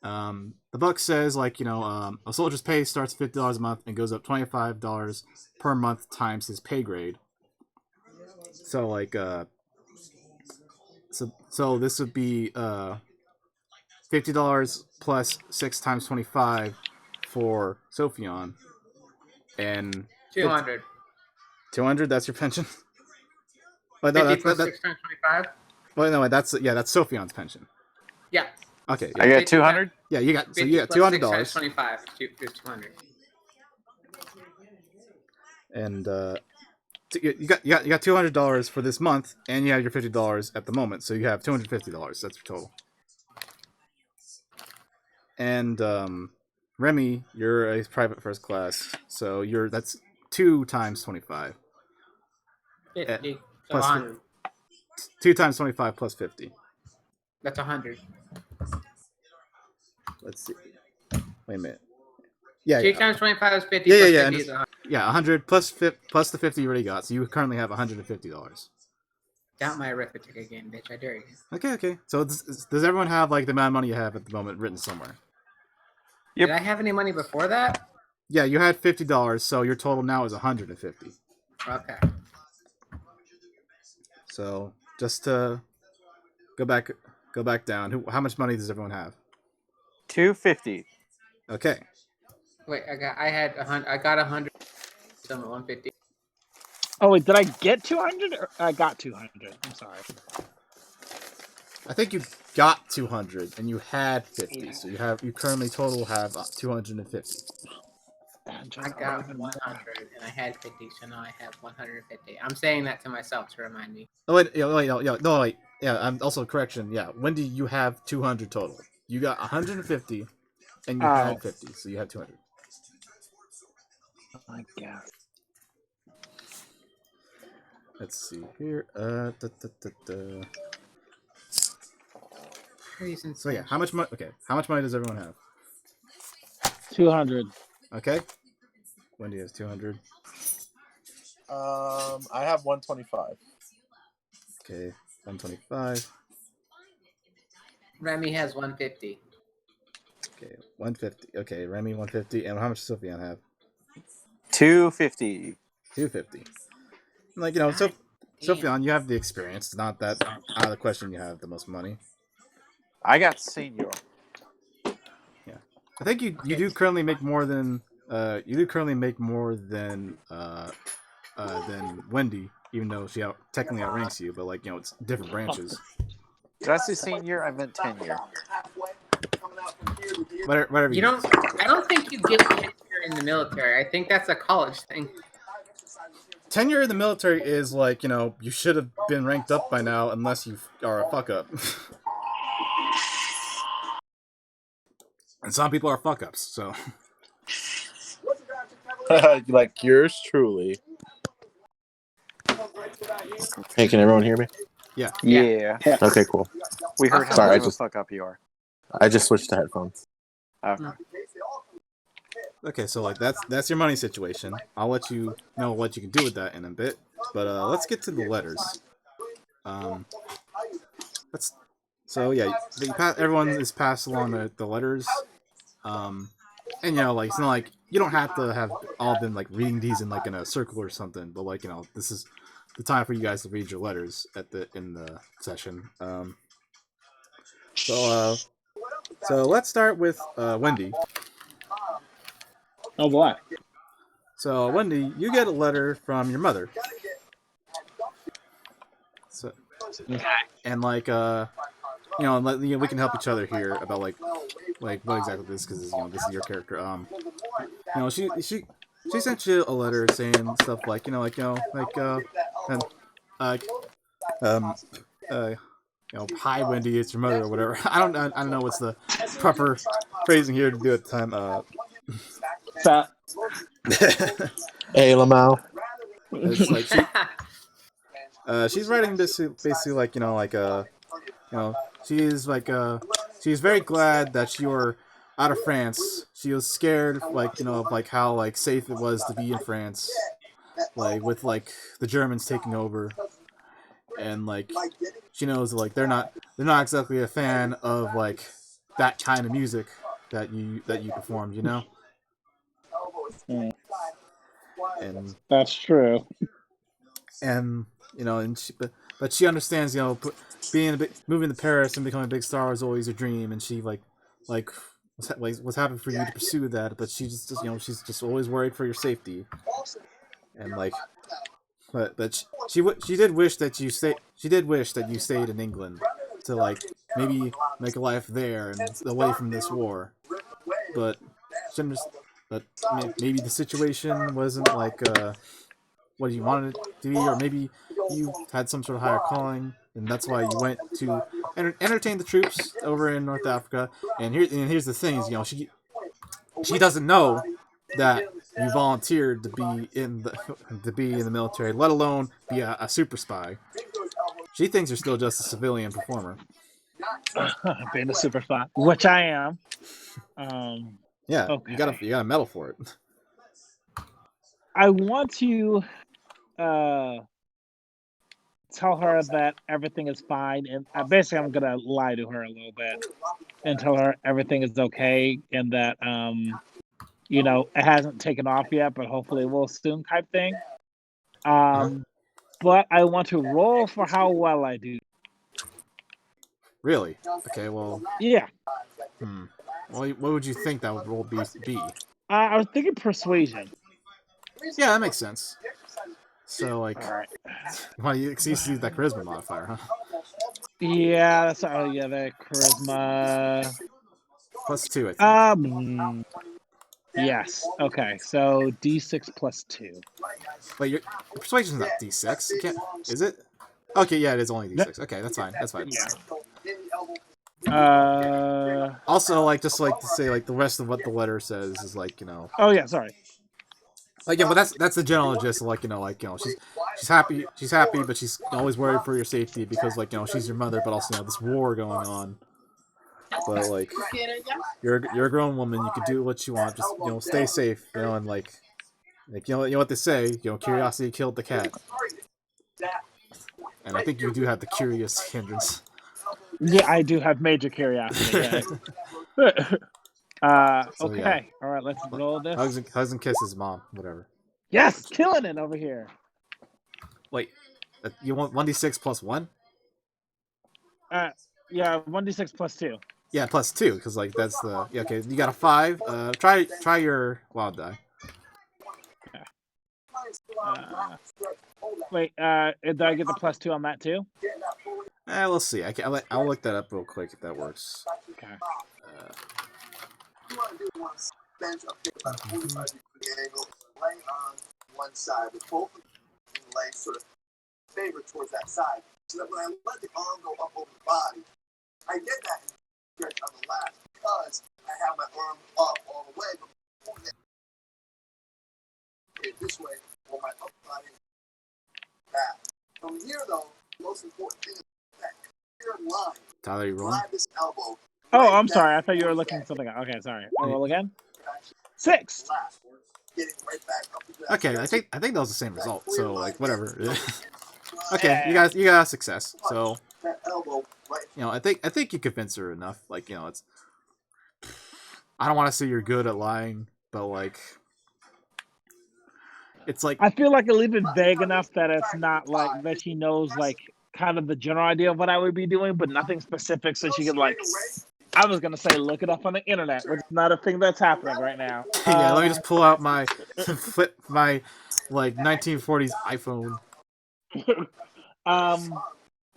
The book says like a soldier's pay starts $50 a month and goes up $25 per month times his pay grade. So like so this would be $50 plus 6 times 25 for Sophion, and 200. 200. That's your pension. But no, 50 that's plus 6 times 25? well, no, that's Sophion's pension. Yeah. Okay, I yeah, get 200. yeah, you got 50 $200, plus 6 times 25 is 200. and you got $200 for this month, and you have your $50 at the moment, so you have $250. That's your total. And Remy, you're a private first class, so that's 2 times 25. 50. So Plus 100. 2 times 25 plus 50. That's 100. Let's see. Wait a minute. Yeah, 2 yeah. times 25 is 50 Yeah, plus yeah, 50 is 100. Yeah, 100 plus the 50 you already got, so you currently have $150. Doubt my arithmetic again, bitch. I dare you. Okay. So does everyone have like the amount of money you have at the moment written somewhere? Yep. Did I have any money before that? Yeah, you had $50, so your total now is $150. Okay. So just to go back down. How much money does everyone have? 250. Okay. Wait, I got 100. So I'm at 150. Oh wait, did I get 200? Or I got 200. I'm sorry. I think you got 200 and you had 50, so you currently total have 250. I got 100 and I had 50, so now I have 150. I'm saying that to myself to remind me. Oh wait, no, wait. Yeah, I'm also correction. Yeah, Wendy, you have 200 total. You got 150, and you had 50, so you have 200. I guess. Let's see here. So yeah, how much money? Okay, how much money does everyone have? 200. Okay, Wendy has 200. I have 125. Okay, 125. Remy has 150. Okay, 150. Okay, Remy 150, and how much does Sophion have? 250. 250. Like so Sophion, you have the experience. It's not that out of the question you have the most money. I got senior. Yeah, I think you do currently make more than than Wendy, even though she technically outranks you. But like it's different branches. Did I say senior? I meant tenure. Whatever You you don't. I don't think you get tenure in the military. I think that's a college thing. Tenure in the military is like you should have been ranked up by now unless you are a fuck up. And some people are fuck ups, so. Like yours truly. Hey, can everyone hear me? Yeah. Yeah. Okay, cool. We heard how Sorry, much I of a just- fuck up you are. I just switched to headphones. Okay. Okay, so like that's your money situation. I'll let you know what you can do with that in a bit. But let's get to the letters. Let's. So yeah, everyone is passed along the letters. And like it's not like you don't have to have all of them like reading these in like in a circle or something. But like this is the time for you guys to read your letters in the session. So let's start with Wendy. Oh boy. So Wendy, you get a letter from your mother. So, and like we can help each other here about like what exactly this because this is your character. She sent you a letter saying stuff like and like um uh hi Wendy, it's your mother or whatever. I don't know what's the proper phrasing here to do at the time. So, Hey, Lamau. It's like she's writing basically like she is like she's very glad that you're out of France. She was scared like of like how like safe it was to be in France, like with like the Germans taking over, and like she knows like they're not exactly a fan of like that kind of music that you performed, and that's true. and and but she understands moving to Paris and becoming a big star is always a dream, and she like was happy for you to pursue that, but she just she's just always worried for your safety, and like but she did wish that you stayed in England to like maybe make a life there and away from this war, but she but maybe the situation wasn't like what you wanted it to be, or maybe you had some sort of higher calling, and that's why you went to entertain the troops over in North Africa. And here's the thing: is she doesn't know that you volunteered to be in the military, let alone be a super spy. She thinks you're still just a civilian performer. Being a super spy, which I am. Yeah, Okay. you got a medal for it. I want to tell her that everything is fine, and basically I'm gonna lie to her a little bit and tell her everything is okay, and that it hasn't taken off yet, but hopefully it will soon, type thing. But I want to roll for how well I do. Really? Okay. Well. Yeah. Well, what would you think that would roll be? I was thinking persuasion. Yeah, that makes sense. So like, All right. why you see that charisma modifier, huh? Yeah, that's the charisma. +2, I think. Yes. Okay. So D6 +2. Wait, your persuasion's not D6. It can't. Is it? Okay, yeah, it is only D6. Okay, that's fine. That's fine. Yeah. Also, like, just like to say, like, the rest of what the letter says is like, Oh yeah, sorry. Like, yeah, but that's the general gist. Like, she's happy, but she's always worried for your safety because, like, she's your mother, but also this war going on. But like, you're a grown woman. You can do what you want. Just stay safe. And like you know what they say. Curiosity killed the cat. And I think you do have the curious hindrance. Yeah, I do have major curiosity. So, okay. yeah. All right, let's roll this. Hugs and kisses, mom. Whatever. Yes, killing it over here. Wait. You want 1d6 plus 1? Yeah, 1d6 plus 2. Yeah, plus 2, because like that's the okay. You got a 5. Try your wild die. Wait, did I get the plus 2 on that too? We'll see. I'll look that up real quick if that works. Okay. Tyler, you rolling? Oh, I'm sorry. I thought you were looking something up. Okay, sorry. I'll roll again. 6. Okay, I think that was the same result. So like whatever. Okay, you got a success. So I think you convinced her enough. Like it's. I don't want to say you're good at lying, but like. It's like I feel like I leave it vague enough that it's not like that she knows like kind of the general idea of what I would be doing, but nothing specific, so she could like. I was gonna say look it up on the internet, which is not a thing that's happening right now. yeah, let me just pull out my my like 1940s iPhone.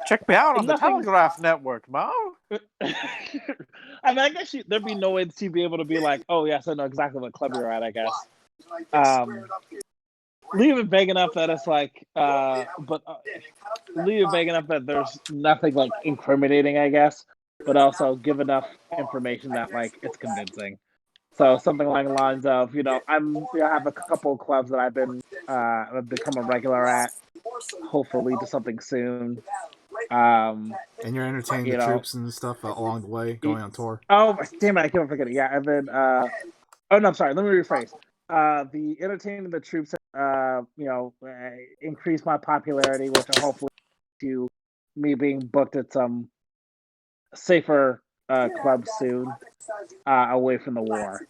Check me out on the Nothing- Telegraph Network, Mo. I mean, I guess there'd be no way she'd be able to be like, oh yes, I know exactly what club you're at. I guess. Leave it vague enough that it's like, leave it vague enough that there's nothing like incriminating, I guess, but also give enough information that like it's convincing. So something along the lines of, I have a couple of clubs that I've become a regular at. Hopefully to something soon. And you're entertaining the troops and stuff along the way, going on tour. Oh damn it! I keep on forgetting. Yeah, and then oh no, I'm sorry. Let me rephrase. The entertaining the troops, increase my popularity, which will hopefully to me being booked at some safer clubs soon, away from the war.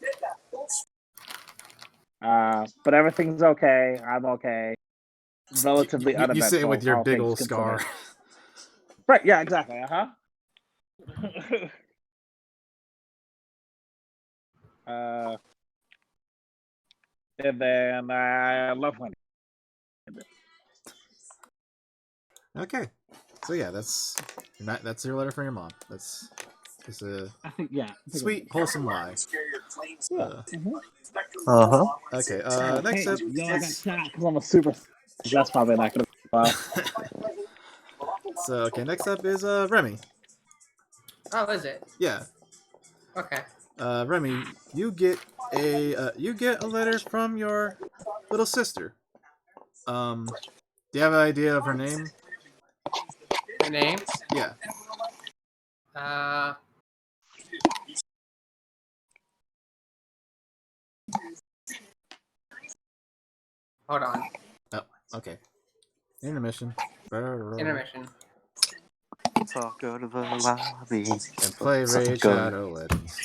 But everything's okay. I'm okay. Relatively uneventful. You sit with your all big things old considered. scar. Right? Yeah, exactly. And then I love Wendy. Okay, so yeah, that's your letter from your mom. That's just a sweet, wholesome lie. Okay. Next up, I got shot because I'm a super. That's probably not gonna. So okay, next up is Remy. Oh, is it? Yeah. Okay. Remy, you get a letter from your little sister. Do you have an idea of her name? Her name? Yeah. Hold on. Oh, okay. Intermission. Intermission. So go to the lobby And play Raid Shadow Legends.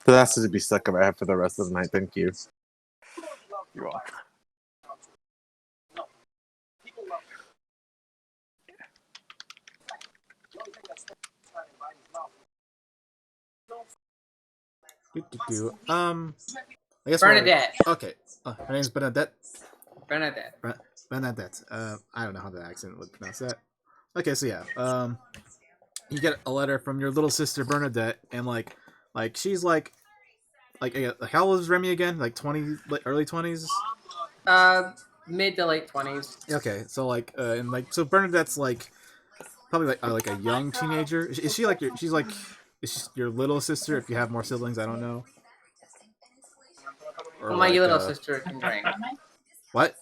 So that's to be stuck in my head for the rest of the night. Thank you. You're welcome. I guess Bernadette. Okay. Her name's Bernadette. Bernadette. Bernadette. I don't know how the accent would pronounce that. Okay, so yeah. You get a letter from your little sister Bernadette, and like she's like how old is Remy again? Like 20, early 20s. Mid to late 20s. Okay, so and so Bernadette's like probably like a young teenager. Is she like is she your little sister? If you have more siblings, I don't know. Or well, my little sister can drink. What?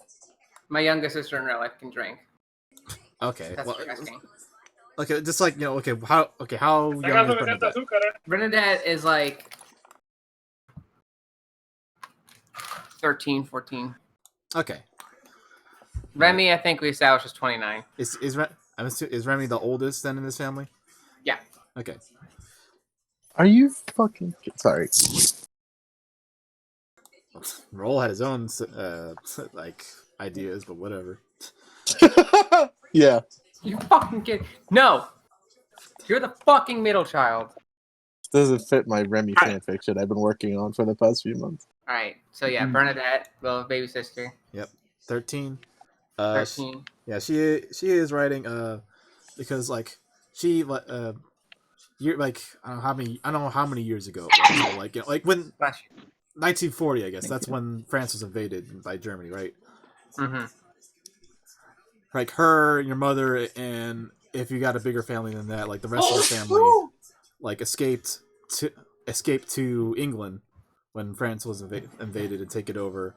My younger sister in real life can drink. Okay. That's what you're asking. Okay, just like how young is Bernadette? Bernadette is like 13, 14. Okay. Remy, I think we established is 29. Is Remy the oldest then in this family? Yeah. Okay. Are you fucking sorry? Roll had his own like ideas, but whatever. Yeah, You fucking kid. No! You're the fucking middle child. doesn't fit my Remy Alright. fanfiction I've been working on for the past few months. Alright, so yeah, Bernadette, little baby sister, 13. 13. Yeah, she is writing because like she year like I don't know how many years ago it was. So, like like when Bless you. 1940, I guess that's when France was invaded by Germany, right? Mm-hmm. Like her, your mother, and if you got a bigger family than that, like the rest of the family, like escaped to England when France was invaded and take it over,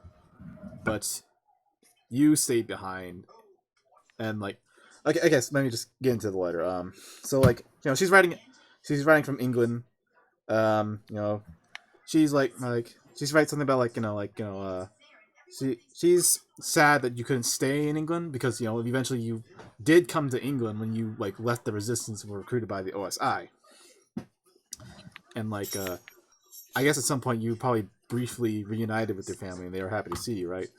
but you stayed behind. And like I guess let me just get into the letter. So like she's writing from England. You know, she's she's writes something about she's sad that you couldn't stay in England because eventually you did come to England when you like left the resistance and were recruited by the OSI. And I guess at some point you probably briefly reunited with your family and they were happy to see you, right?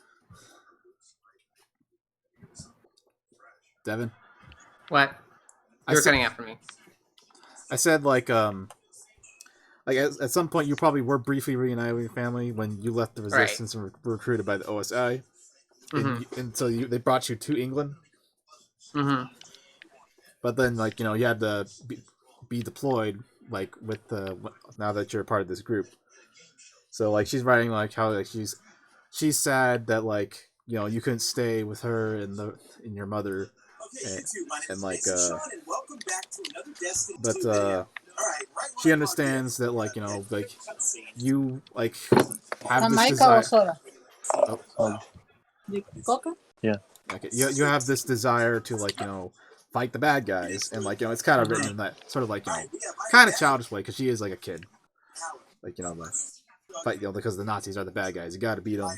Devin? What? You were cutting out for me. I said at some point you probably were briefly reunited with your family when you left the resistance and were recruited by the OSI. And so they brought you to England. Mm-hmm. But then you had to be deployed with now that you're a part of this group. So she's writing how she's sad that you couldn't stay with her and your mother and but she understands that you have this desire. Oh, Yeah. okay. You have this desire to fight the bad guys, and it's kind of written in that sort of kind of childish way because she is like a kid, fight because the Nazis are the bad guys. You got to beat them.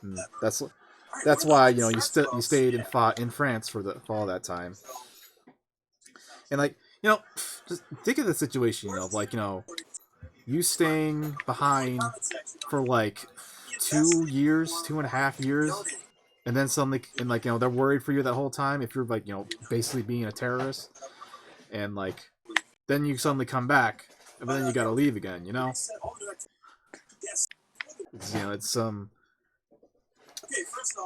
And that's why you stayed and fought in France for all that time. And just think of the situation of you staying behind for 2 years, 2.5 years, and then suddenly and they're worried for you that whole time if you're basically being a terrorist, and then you suddenly come back, but then you gotta leave again. It's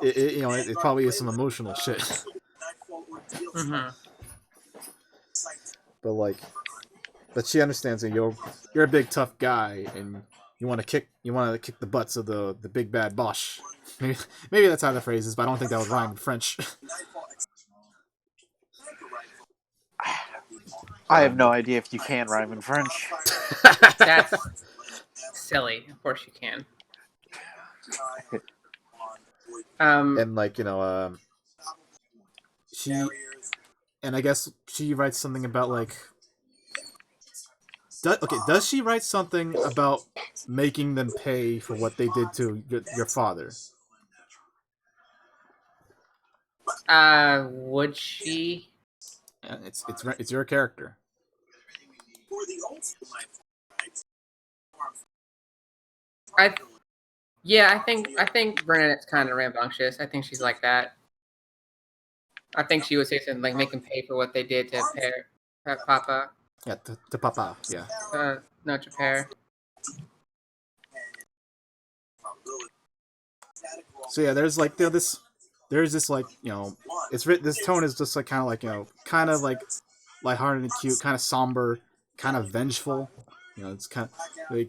it probably is some emotional shit. Mm-hmm. But she understands that you're a big tough guy and you want to kick the butts of the big bad Bosch. Maybe that's how the phrase is, but I don't think that would rhyme in French. I have no idea if you can rhyme in French. That's silly. Of course you can. And she and I guess she writes something about does she write something about making them pay for what they did to your father? Would she? Yeah, it's your character. I think Bernadette's kind of rambunctious. I think she's like that. I think she would say something like make them pay for what they did to Papa. Yeah, to Papa. Yeah. No, to Pere. So yeah, there's this it's written. This tone is just kind of lighthearted and cute, kind of somber, kind of vengeful. It's kind of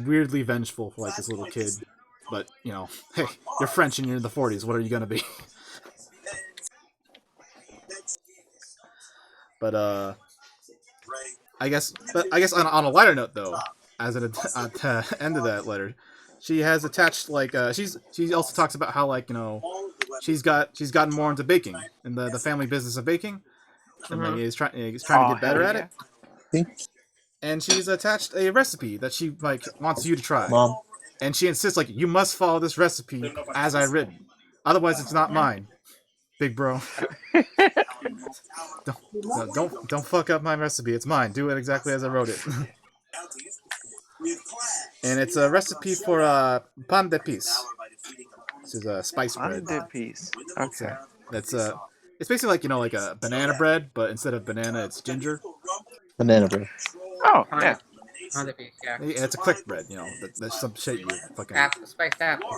weirdly vengeful for this little kid. But hey, you're French and you're in the 40s. What are you gonna be? But I guess on a lighter note though, at the end of that letter, she has attached she also talks about how she's gotten more into baking and the family business of baking, and is trying to get better at it. And she's attached a recipe that she wants you to try. Mom. And she insists you must follow this recipe as I written, otherwise it's not mine, big bro. Don't fuck up my recipe. It's mine. Do it exactly as I wrote it. and it's a recipe for pan de pis. This is a spice bread. piece. It's Okay. it's basically like like a banana bread, but instead of banana, it's ginger. Banana bread. Oh, On yeah. the beef, yeah. It's a quick bread. That's some shit you fucking. Spiced apple.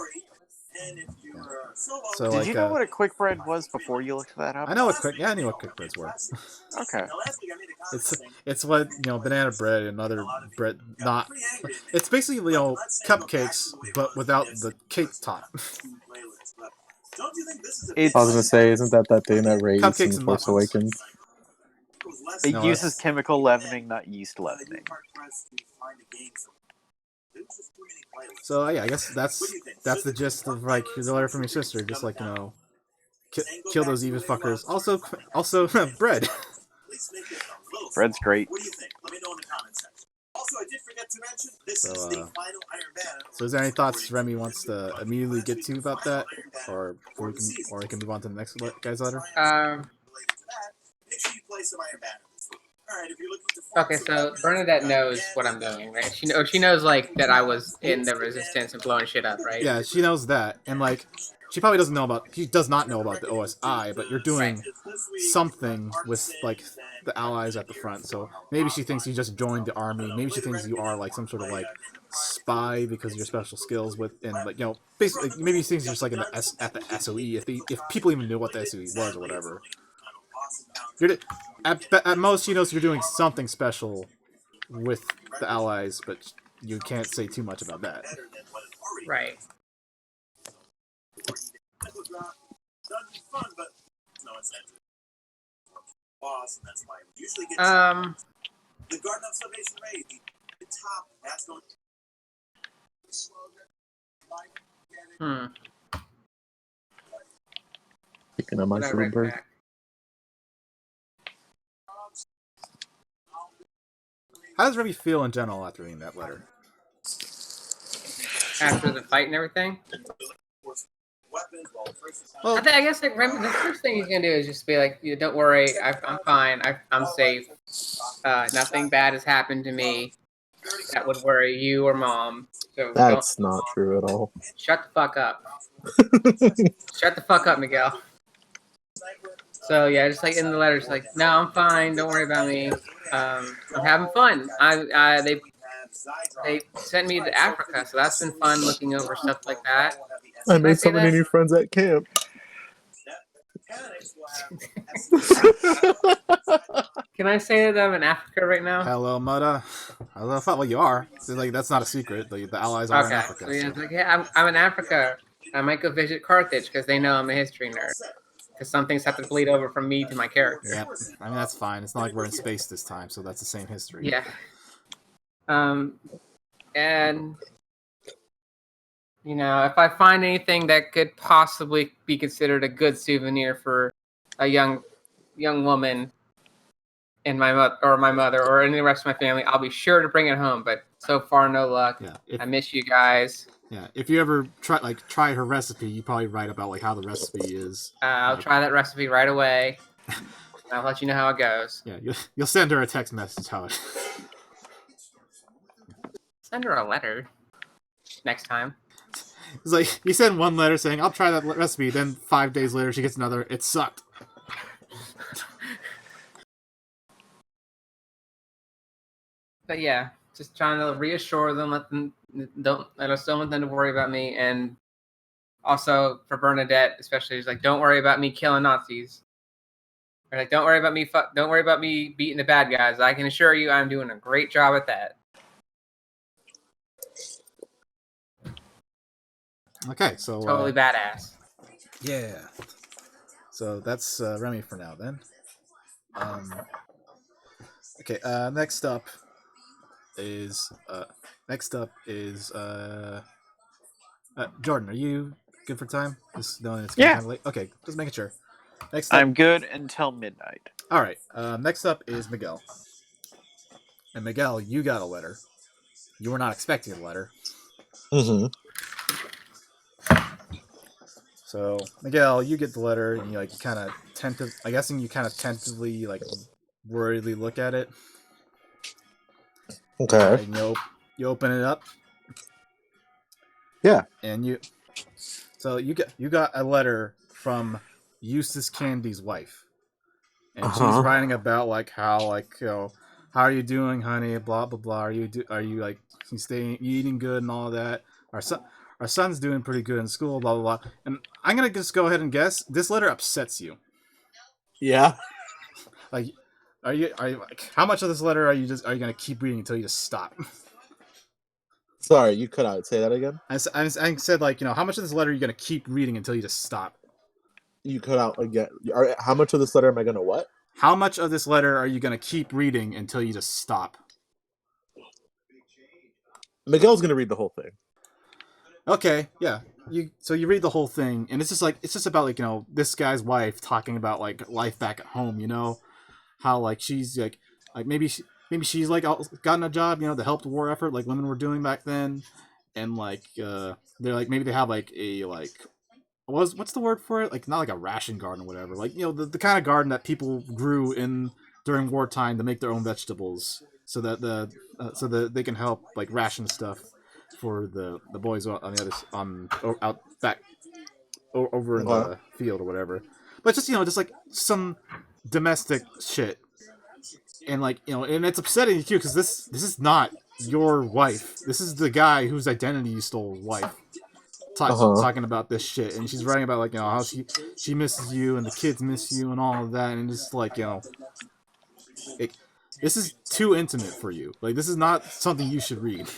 So Did like, you know what a quick bread was before you looked that up? I know what quick. Yeah, I knew what quick breads were. Okay. It's what banana bread and other bread not. It's basically cupcakes, but without the cake top. It's, I was gonna say, isn't that thing that Ray eats in Cupcakes and Force muffins. Awakens? it No, uses that's- chemical leavening, not yeast leavening. So yeah, I guess that's the gist of like the letter from your sister. Just like kill those evil fuckers. Also bread. Bread's great. So is there any thoughts Remy wants to immediately get to about that, or we can move on to the next guy's letter? Okay, so Bernadette knows what I'm doing, right? She knows like that I was in the resistance and blowing shit up, right? Yeah, she knows that, and like she probably does not know about the OSI, but you're doing something with like the allies at the front. So maybe she thinks you just joined the army. Maybe she thinks you are like some sort of like spy because of your special skills and like basically maybe she thinks you're just like at the SOE if people even knew what the SOE was or whatever. At most she knows you're doing something special with the allies, but you can't say too much about that. Right. Hmm. Speaking of my What I write bird. back. How does Remy feel in general after reading that letter? After the fight and everything. Well, I guess like the first thing he's gonna do is just be like, "Don't worry, I'm fine. I'm safe. Nothing bad has happened to me that would worry you or mom. So That's not true at all. shut the fuck up. Shut the fuck up, Miguel." So yeah, just like in the letter, it's like, "No, I'm fine. Don't worry about me. I'm having fun. They sent me to Africa, so that's been fun looking over stuff like that." I I made say so many that? new friends at camp. Can I say that I'm in Africa right now? hello, Mudda. Hello, well, you are. So, like, that's not a secret. The allies are in Okay, Africa. so yeah, it's like, yeah, I'm in Africa. I might go visit Carthage because they know I'm a history nerd. Because some things have to bleed over from me to my character. Yeah, I mean that's fine. It's not like we're in space this time, so that's the same history. Yeah. And if I find anything that could possibly be considered a good souvenir for a young woman and my mother or any of the rest of my family, I'll be sure to bring it home. But so far, no luck. Yeah. I miss you guys. Yeah. If you ever try her recipe, you probably write about like how the recipe is. I'll try that recipe right away. I'll let you know how it goes. Yeah. You'll send her a text message how it. Send her a letter next time. It's like you send one letter saying I'll try that recipe, then 5 days later she gets another. It sucked. But yeah, just trying to reassure them, I still want them to worry about me, and also for Bernadette, especially, is like, don't worry about me killing Nazis. Or like, don't worry about me beating the bad guys. I can assure you, I'm doing a great job at that. Okay, so Totally badass. Yeah. So that's Remy for now then. Okay. Next up is Jordan. Are you good for time? Just knowing it's getting kind of late. Okay, just making sure. Next up, I'm good until midnight. all right. Next up is Miguel. And Miguel, you got a letter. You were not expecting a letter. Mm-hmm. So Miguel, you get the letter, and you kind of tentatively, like, worriedly look at it. Okay. And you open it up, Yeah. And you got a letter from Eustace Candy's wife, and she's Uh-huh. writing about like how like how are you doing, honey? Blah blah blah. Are you like you eating good and all that? Our son our son's doing pretty good in school. Blah blah blah. And I'm gonna just go ahead and guess this letter upsets you. Yeah. Like, are you like how much of this letter are you gonna keep reading until you just stop? Sorry, you cut out. Say that again. I said like how much of this letter are you gonna keep reading until you just stop? You cut out again. How much of this letter am I gonna what? How much of this letter are you gonna keep reading until you just stop? Miguel's gonna read the whole thing. Okay, yeah. You read the whole thing, and it's just about like this guy's wife talking about like life back at home. How like she's like maybe she's like gotten a job to help the war effort like women were doing back then, and like they're like maybe they have like a like what's the word for it, like not like a ration garden or whatever, like the kind of garden that people grew in during wartime to make their own vegetables so that so that they can help like ration stuff for the boys on the other out back over in Okay. the field or whatever. But just just like some domestic shit, and like and it's upsetting too because this is not your wife. This is the guy whose identity you stole's wife Uh-huh. talking about this shit, and she's writing about like how she misses you and the kids miss you and all of that, and it's like it, this is too intimate for you. Like this is not something you should read.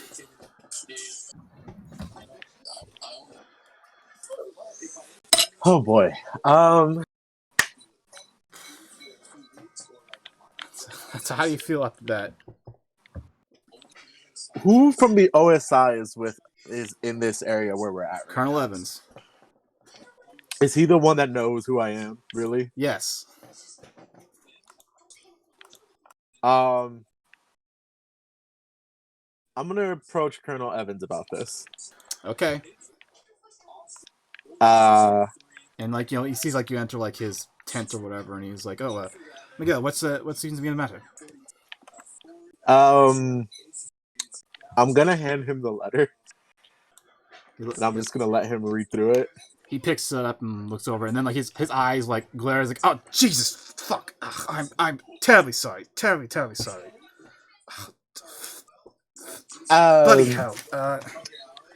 Oh boy. So how do you feel after that? Who from the OSI is in this area where we're at right Colonel now? Evans. Is he the one that knows who I am? Really? Yes. Um, I'm gonna approach Colonel Evans about this. Okay. Uh, And like he sees like you enter like his tent or whatever, and he's like, "Oh, Miguel, what seems to be the matter?" um, I'm gonna hand him the letter, and I'm He, just gonna let him read through it. he picks it up and looks over, and then like his eyes like glares like, "Oh Jesus, fuck! Ugh, I'm terribly sorry, terribly sorry. Bloody Um, hell!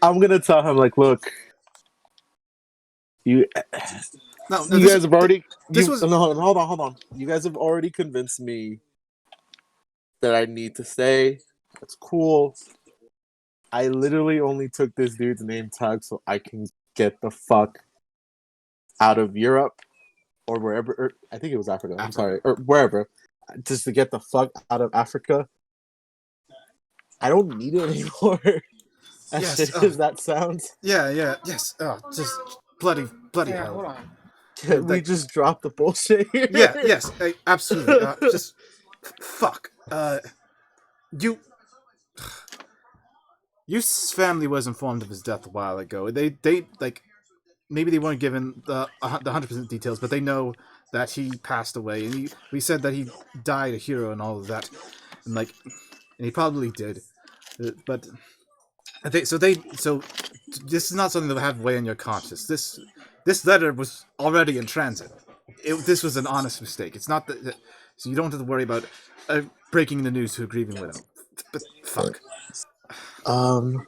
I'm gonna tell him like, look, you No, you guys have already this you was no hold on. You guys have already convinced me that I need to stay. That's cool. I literally only took this dude's name tag so I can get the fuck out of Europe or wherever. Or I think it was Africa. I'm Africa. sorry, or wherever, just to get the fuck out of Africa. I don't need it anymore. As Yes. shitty as that sounds, Yeah. Yes. Oh, just bloody Yeah, hell! hold on. can we Like, just drop the bullshit here? yeah. Yes. Absolutely. Just fuck. You. Eustace's family was informed of his death a while ago. They like maybe they weren't given the 100% details, but they know that he passed away, and we said that he died a hero and all of that, and like, and he probably did, but so this is not something that will have weigh on your conscience. This letter was already in transit. This was an honest mistake. It's not that so you don't have to worry about breaking the news to a grieving widow. But fuck. um,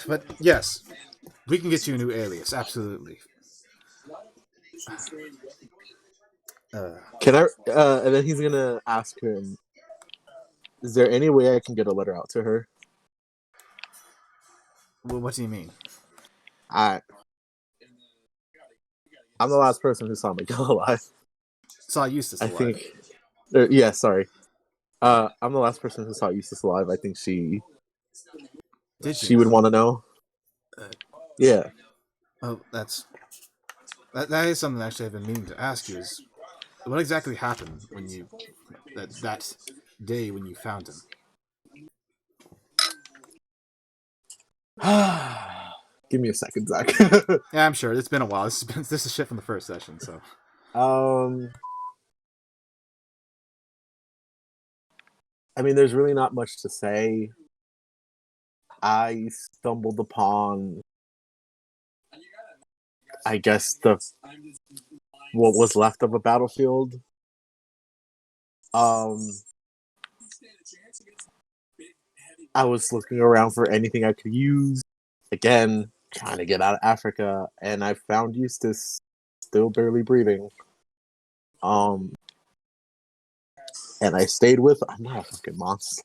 But yes, we can get you a new alias. Absolutely. Uh, can I? And then he's gonna ask him, "Is there any way I can get a letter out to her?" well, what do you mean? I I'm the last person who saw Miguel alive. Saw Eustace I alive. think. Yeah, sorry. I'm the last person who saw Eustace alive. I think Did you she would know? want to know. Uh, Yeah. oh, that is something actually I've been meaning to ask you. Is what exactly happened when you that day when you found him? Give me a second, Zach. Yeah, I'm sure it's been a while. This is shit from the first session. So um, I mean, there's really not much to say. I stumbled upon, I guess, the what was left of a battlefield. Um, I was looking around for anything I could use. Again, trying to get out of Africa, and I found Eustace still barely breathing. Um, and I stayed with. I'm not a fucking monster.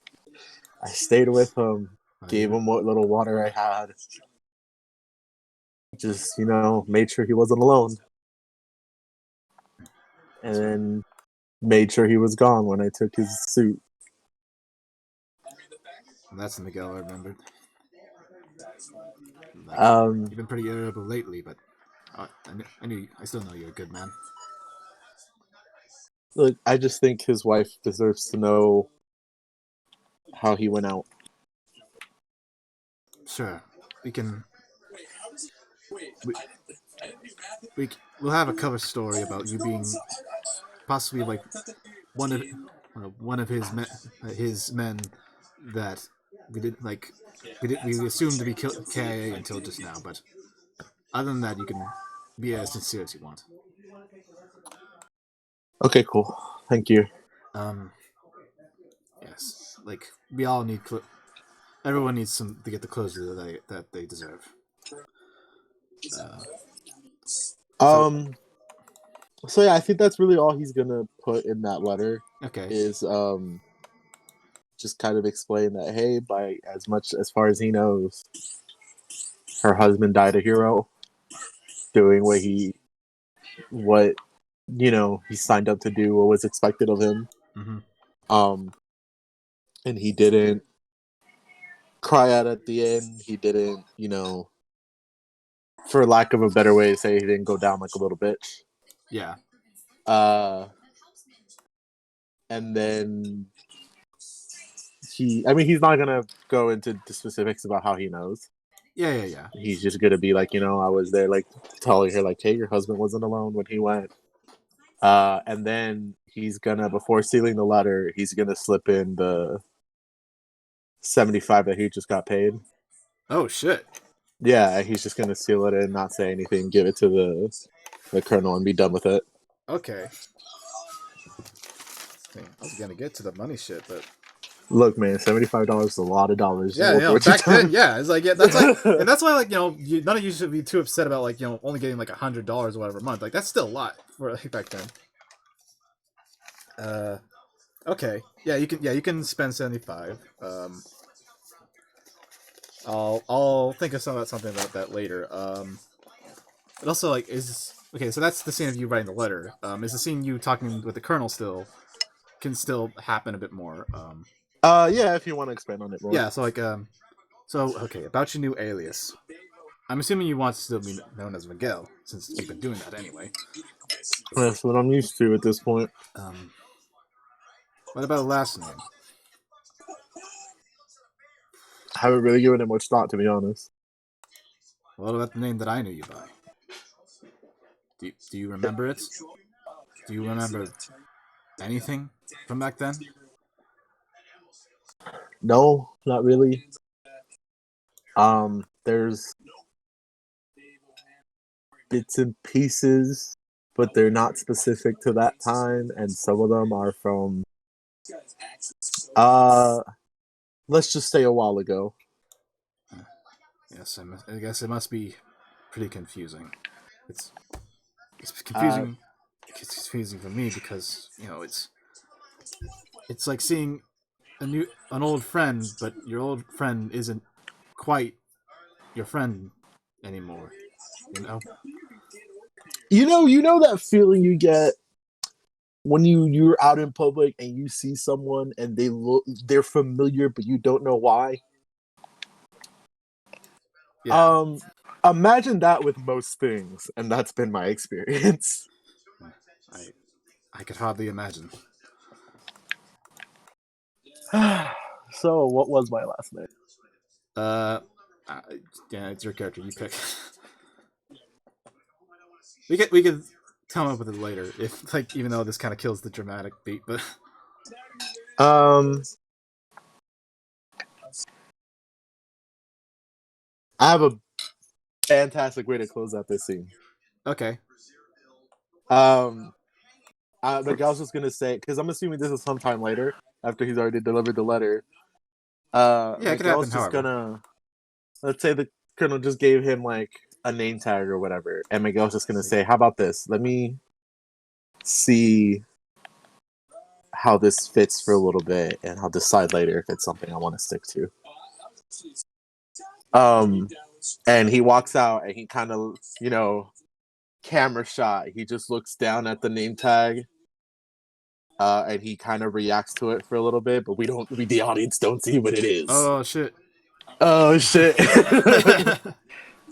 I stayed with him, gave him what little water I had. Just made sure he wasn't alone, and then made sure he was gone when I took his suit. That's the Miguel I remembered. Like, Um, you've been pretty irritable lately, but I still know you're a good man. look, I just think his wife deserves to know how he went out. Sure, we can. We, we'll have a cover story about you being possibly like one of one of his men that we didn't like. We assumed to be KIA until just now, but other than that, you can be as sincere as you want. Okay, cool. Thank you. Um, yes, like we all need. Everyone needs some to get the closure that they deserve. Uh, so Um, so yeah, I think that's really all he's gonna put in that letter okay, is just kind of explain that, hey, by as far as he knows, her husband died a hero, doing what he signed up to do, what was expected of him. mm-hmm. Um, and he didn't cry out at the end. He didn't, for lack of a better way to say, he didn't go down like a little bitch. Yeah, And then he's not gonna go into the specifics about how he knows. yeah. He's just gonna be like, I was there, like telling her, like, hey, your husband wasn't alone when he went. And then he's gonna, before sealing the letter, he's gonna slip in the 75 that he just got paid. Oh shit. Yeah, he's just gonna seal it in, not say anything, give it to the colonel, and be done with it. Okay. I was gonna get to the money shit, but Look, man, $75 is a lot of dollars. yeah, Work what back then, done. yeah, it's like that's like, and that's why like none of you should be too upset about like only getting like $100 or whatever a month. Like that's still a lot for like back then. Okay, you can spend 75. I'll think of something about that later. But also like is okay. So that's the scene of you writing the letter. Is the scene you talking with the colonel can still happen a bit more. Yeah, if you want to expand on it more. Yeah. So like so okay, about your new alias. I'm assuming you want to still be known as Miguel, since you've been doing that anyway. That's what I'm used to at this point. What about a last name? I haven't really given it much thought, to be honest. What about the name that I knew you by? Do you remember it? Do you remember anything from back then? No, not really. There's bits and pieces, but they're not specific to that time, and some of them are from uh let's just say a while ago. Yes, I guess it must be pretty confusing. It's it's Uh confusing. It's confusing for me because it's like seeing an old friend, but your old friend isn't quite your friend anymore. You know? you know that feeling you get when you're out in public and you see someone and they're familiar but you don't know why. Yeah. Imagine that with most things, and that's been my experience. I I could hardly imagine. So, what was my last name? Uh, uh yeah, it's your character. You pick. We could come up with it later if like even though this kind of kills the dramatic beat, but Um, I have a fantastic way to close out this scene. Okay. Miguel's just gonna say, because I'm assuming this is sometime later after he's already delivered the letter. Yeah, it could Miguel's happen. just However. gonna, let's say the colonel just gave him like a name tag or whatever, and Miguel's just gonna say, "How about this? Let me see how this fits for a little bit, and I'll decide later if it's something I want to stick to." Um, and he walks out, and he kind of, camera shot. He just looks down at the name tag, and he kind of reacts to it for a little bit, but the audience don't see what it is. Oh shit. Oh shit!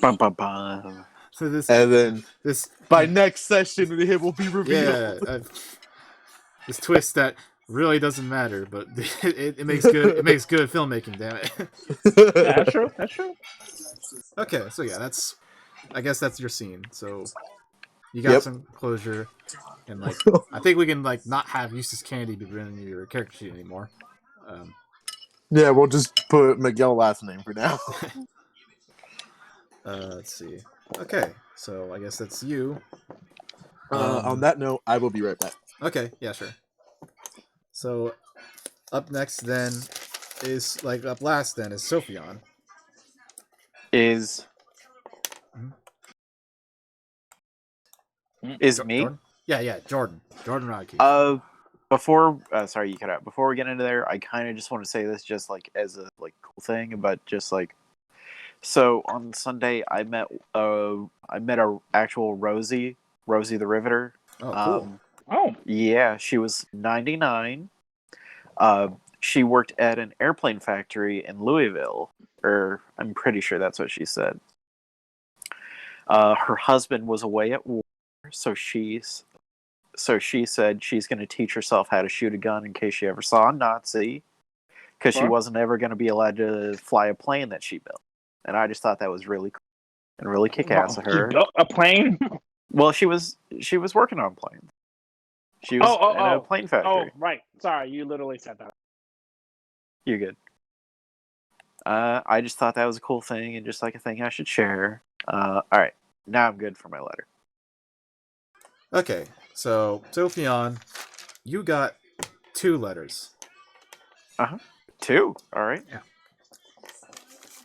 Bum, bum, bum. So And then this by next session, it will be revealed. yeah, this twist that really doesn't matter, but it makes good. It makes good filmmaking. Damn it. Yeah, that's true. That's true. Okay, so yeah, I guess that's your scene. So you got Yep. some closure, and like I think we can like not have Eustace Candy be running your character sheet anymore. Yeah, we'll just put Miguel last name for now. Let's see. Okay, so I guess that's you. On that note, I will be right back. Okay, yeah, sure. So up next then is like up last then is Sophion. Is me? Jordan? Yeah, Jordan. Jordan Rodkey. Before sorry, you cut out. Before we get into there, I kind of just want to say this just like as a like cool thing, but just like so on Sunday I met a actual Rosie the Riveter. Oh, cool. Oh, Yeah, she was 99. She worked at an airplane factory in Louisville, or I'm pretty sure that's what she said. Her husband was away at war, so she said she's going to teach herself how to shoot a gun in case she ever saw a Nazi, because she Huh? wasn't ever going to be allowed to fly a plane that she built. And I just thought that was really cool and really kick ass of She her. built a plane. Well, she was working on planes. She was in a plane Oh, factory. right. Sorry, you literally said that. You're good. I just thought that was a cool thing and just like a thing I should share. All right, now I'm good for my letter. Okay, so Sophion, you got 2 letters. 2. All right.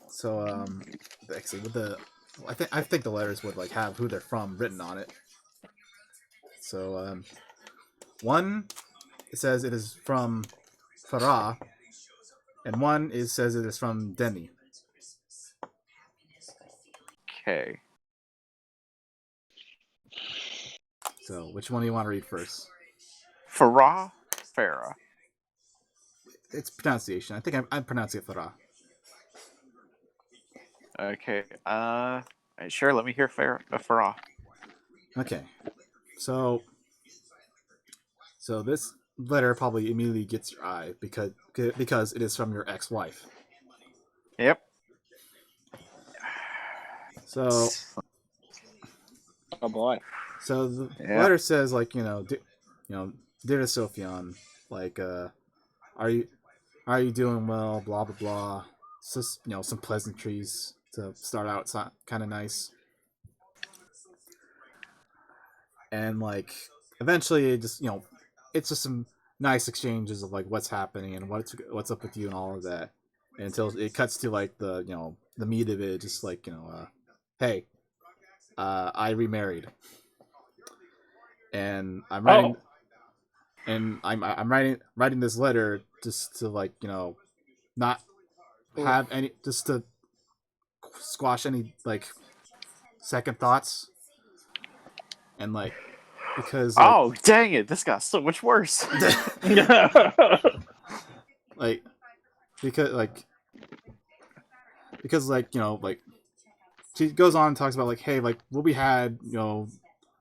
So actually with the I think the letters would like have who they're from written on it. So one it says it is from Farah, and one says it is from Denny. Okay. So which one do you want to read first? Farah. It's pronunciation. I think I'm pronouncing it Farah. Okay. Sure. Let me hear Farah. Okay. So this letter probably immediately gets your eye because it is from your ex-wife. Yep. So Oh boy. So the letter says, like, dear Sophion, like, are you doing well? Blah blah blah. Just some pleasantries to start out. It's not kind of nice, and like eventually, it just it's just some nice exchanges of like what's happening and what's up with you and all of that, and until it cuts to like the meat of it, just like hey, I remarried. And I'm writing, I'm writing this letter just to like not have any, just to squash any like second thoughts, and like because like Oh dang it! This got so much worse. like because like like she goes on and talks about like, hey, like what we had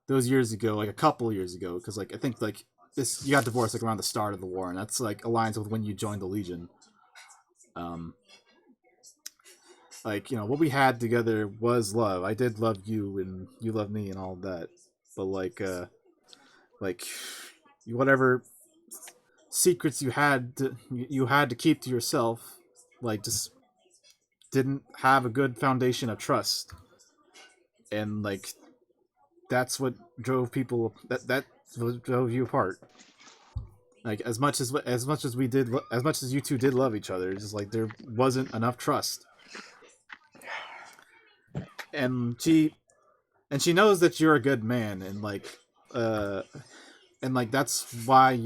those years ago, like a couple years ago, because like I think like this you got divorced like around the start of the war, and that's like aligns with when you joined the Legion. Like what we had together was love. I did love you, and you loved me, and all that. But like whatever secrets you had to keep to yourself, like just didn't have a good foundation of trust, and like that's what drove people that what drove you apart. Like as much as we did as much as you two did love each other, it's just like there wasn't enough trust. And she knows that you're a good man, uh and like that's why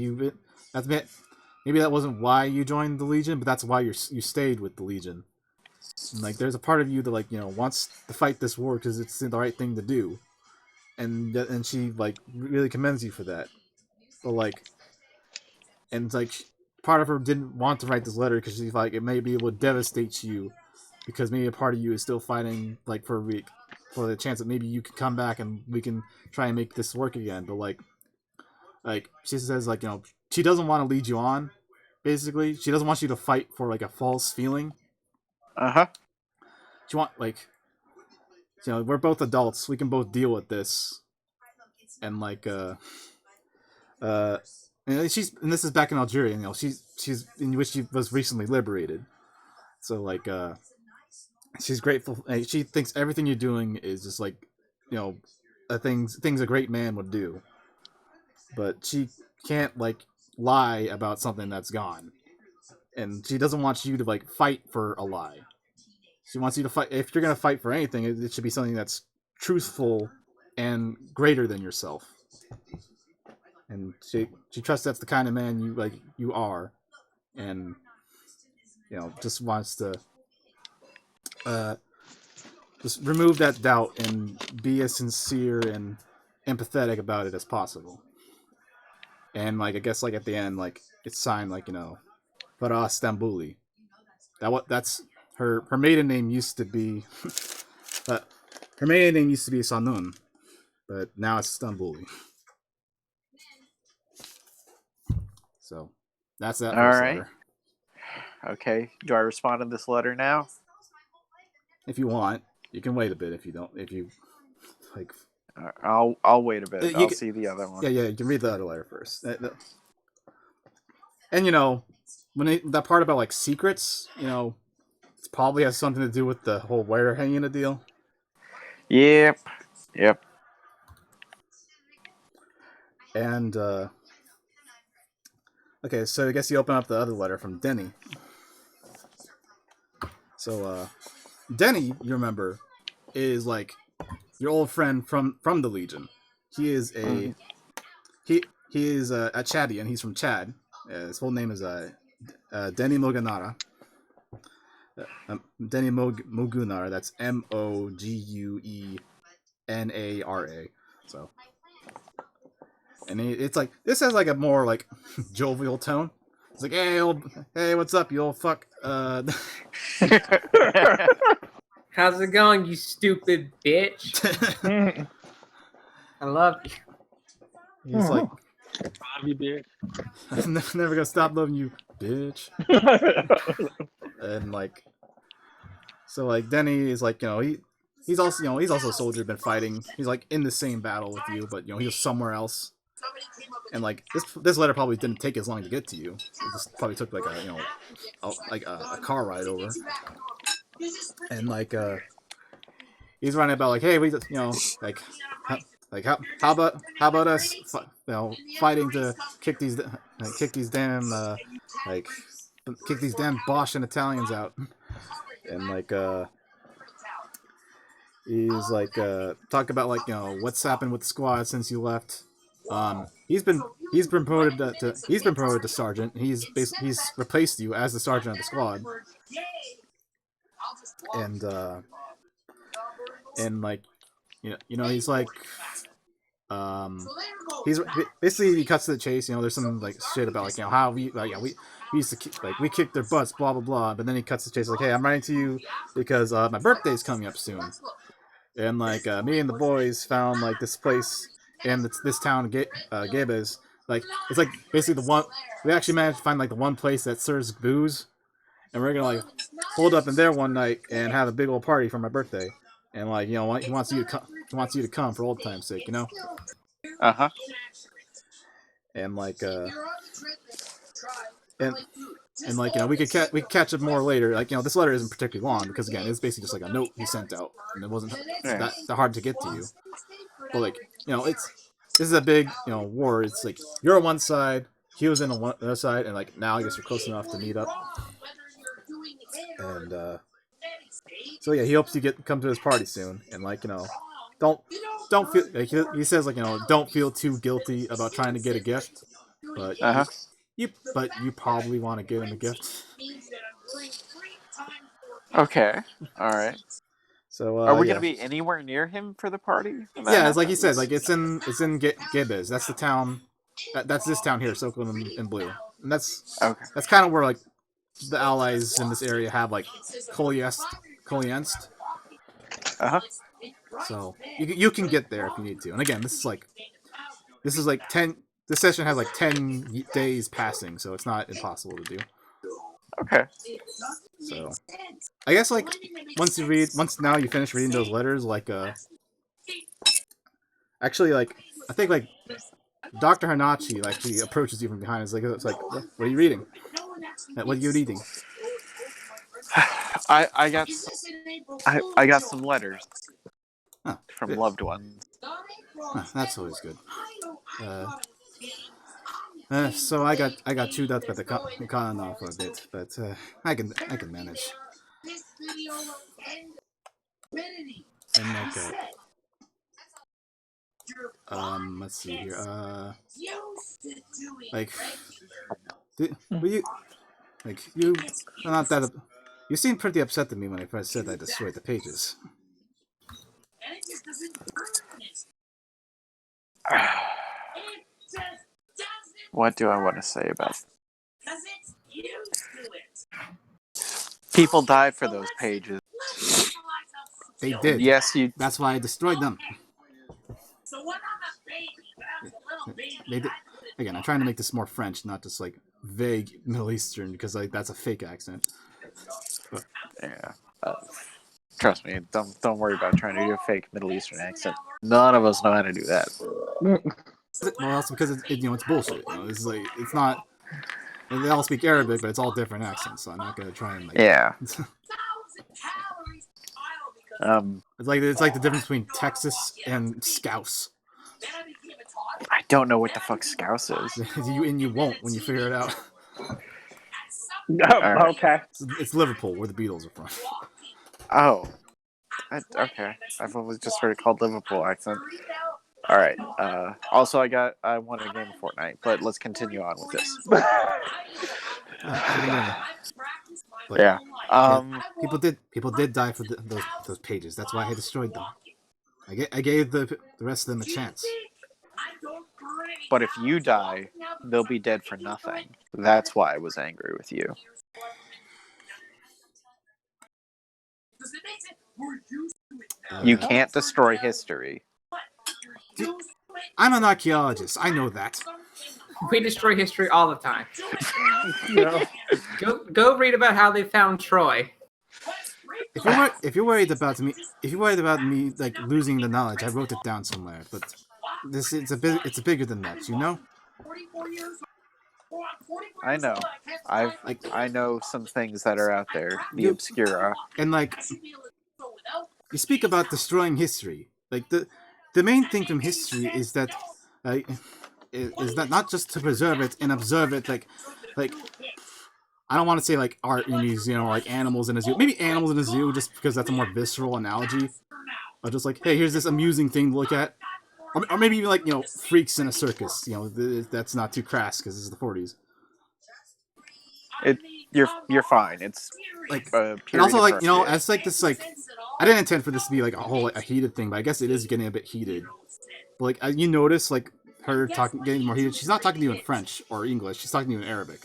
that's maybe that wasn't why you joined the Legion, but that's why you stayed with the Legion. And like there's a part of you that like wants to fight this war because it's the right thing to do, and she like really commends you for that. But like, and like part of her didn't want to write this letter because she's like maybe it would devastate you because maybe a part of you is still fighting like for a week for the chance that maybe you could come back and we can try and make this work again. But like she says like she doesn't want to lead you on. Basically, she doesn't want you to fight for like a false feeling. Uh-huh. She want like we're both adults. We can both deal with this. And like uh and this is back in Algeria. She's in which she was recently liberated. So like she's grateful. She thinks everything you're doing is just like things a great man would do. But she can't like lie about something that's gone, and she doesn't want you to like fight for a lie. She wants you to fight. If you're gonna fight for anything, it should be something that's truthful and greater than yourself. And she trusts that's the kind of man you are, and just wants to uh, just remove that doubt and be as sincere and empathetic about it as possible. And like I guess like at the end, like it's signed like Farah Stambuli. That's her maiden name used to be uh, her maiden name used to be Sanun, but now it's Stambuli. So that's that All first right. letter. Okay. Do I respond to this letter now? If you want, you can wait a bit. If you don't, if you like, I'll wait a bit. I'll can, see the other one. yeah, you can read the other letter first. And when that part about like secrets, it probably has something to do with the whole wire hanging deal. Yep. And okay, so I guess you open up the other letter from Denny. So Denny, you remember, is like your old friend from the Legion. He is a he is a Chadian. He's from Chad. His full name is Denny Moganara. Denny Mogunara. That's Moguenara. So, and it's like this has like a more like jovial tone. It's like, hey, what's up, you old fuck? How's it going, you stupid bitch? I love you. He's like, Love you, bitch. I'm never gonna stop loving you, bitch. And like, so like Denny is like, he's also a soldier, been fighting. He's like in the same battle with you, but he was somewhere else. And like this letter probably didn't take as long to get to you. It just probably took like a car ride over. And like he's writing about like, hey, we just how about us fighting to kick these damn kick these damn Bosch and Italians out. And like he's like talk about like what's happened with the squad since you left. He's been promoted to sergeant. He's replaced you as the sergeant of the squad. And like he's like he's basically he cuts to the chase. There's some like shit about like how we used to we kicked their butts, blah blah blah. But then he cuts the chase like, hey, I'm writing to you because my birthday's coming up soon. And like me and the boys found like this place in this town, Gebes. Like it's like basically the one we actually managed to find like the one place that serves booze, and we're gonna like hold up in there one night and have a big old party for my birthday. And like he wants you to come. He wants you to come for old time's sake, Uh-huh. And like And like we could catch up more later. Like this letter isn't particularly long because again it's basically just like a note he sent out, and it wasn't Yeah. that hard to get to you. But like it's this is a big war. It's like you're on one side, he was on the other side, and like now I guess we're close enough to meet up. And so yeah, he hopes you come to his party soon, and like don't feel like he says like don't feel too guilty about trying to get a gift, but Uh-huh. you probably want to get him a gift. Okay. All right. So Are we yeah. gonna be anywhere near him for the party? when that Yeah, it's like he said, happens? like it's in Gebez. That's the town. That's this town here, circled in blue, and that's Okay. kind of where like the allies in this area have like Kolienst. Uh-huh. So you can get there if you need to. And again, this is like 10. This session has like 10 days passing, so it's not impossible to do. Okay. So I guess like once now you finish reading those letters, like actually like I think like Dr. Hanachi actually approaches you from behind. It's like what are you reading? What are you reading? I got I got some letters Huh, from good. loved ones. That's always good. So I got chewed up by the Kana for a bit, but I can manage. And like let's see here. Like, were you like you? Not that. You seemed pretty upset to me when I first said I destroyed the pages. What do I want to say about people died for those pages? They did. Yes, you. That's why I destroyed them. They did. Again, I'm trying to make this more French, not just like vague Middle Eastern, because like that's a fake accent. But, Yeah. Trust me. Don't worry about trying to do a fake Middle Eastern accent. None of us know how to do that. well, also because it's bullshit. It's like it's not. They all speak Arabic, but it's all different accents. So I'm not gonna try and like. Yeah. It's like the difference between Texas and Scouse. I don't know what the fuck Scouse is. you won't when you figure it out. Oh, okay. It's Liverpool, where the Beatles are from. Oh. Okay. I've always just heard it called Liverpool accent. All right. Also, I won a game of Fortnite, but let's continue on with this. But, yeah. People did die for those pages. That's why I destroyed them. I gave the rest of them a chance. But if you die, they'll be dead for nothing. That's why I was angry with you. You can't destroy history. I'm an archaeologist. I know that. We destroy history all the time. No. Go read about how they found Troy. If you're worried about me like losing the knowledge, I wrote it down somewhere. But it's bigger than that, you know. I know. I know some things that are out there. The obscura. And like you speak about destroying history. Like the main thing from history is that is that not just to preserve it and observe it like I don't want to say like art in a museum or like animals in a zoo. Maybe animals in a zoo just because that's a more visceral analogy. Or just like, hey, here's this amusing thing to look at. Or maybe even like, freaks in a circus. That's not too crass because this is the 40s. You're fine. It's like and also like as like this like I didn't intend for this to be like a whole like, a heated thing, but I guess it is getting a bit heated. But like you notice like her getting more heated. She's not talking to you in French or English. She's talking to you in Arabic.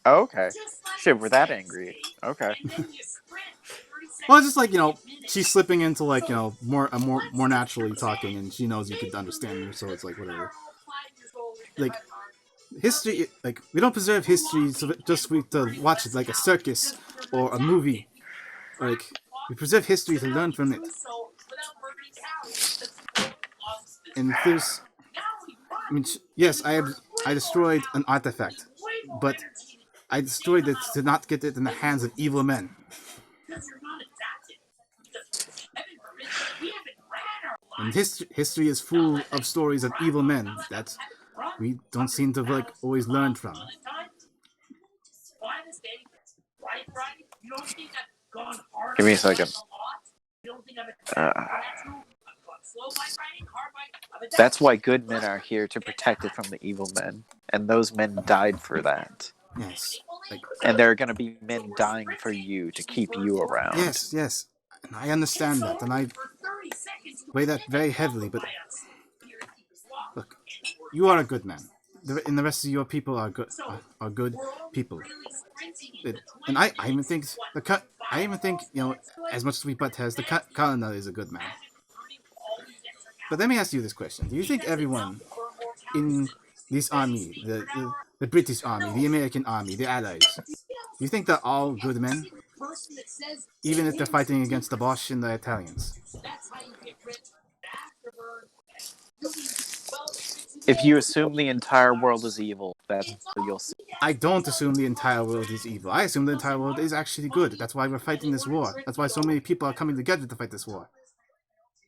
Oh, okay. Shit, we're that angry. Okay. Well, it's just like she's slipping into like more naturally talking, and she knows you could understand her, so it's like whatever. Like history, like we don't preserve history just to watch it like a circus or a movie. Like we preserve history to learn from it. And there's, I mean, yes, I destroyed an artifact, but I destroyed it to not get it in the hands of evil men. And history is full of stories of evil men that we don't seem to like always learn from. Give me a second. That's why good men are here, to protect it from the evil men. And those men died for that. Yes, like And there are going to be men dying for you to keep you around. yes, and I understand that, and I weigh that very heavily. But look, you are a good man, and the rest of your people are good people. And I even think as much as we butt heads, the colonel is a good man. But let me ask you this question: do you think everyone in this army, the British army, the American army, the Allies, do you think they're all good men, even if they're fighting against the Bosch and the Italians? If you assume the entire world is evil, that's what you'll see. I don't assume the entire world is evil. I assume the entire world is actually good. That's why we're fighting this war. That's why so many people are coming together to fight this war.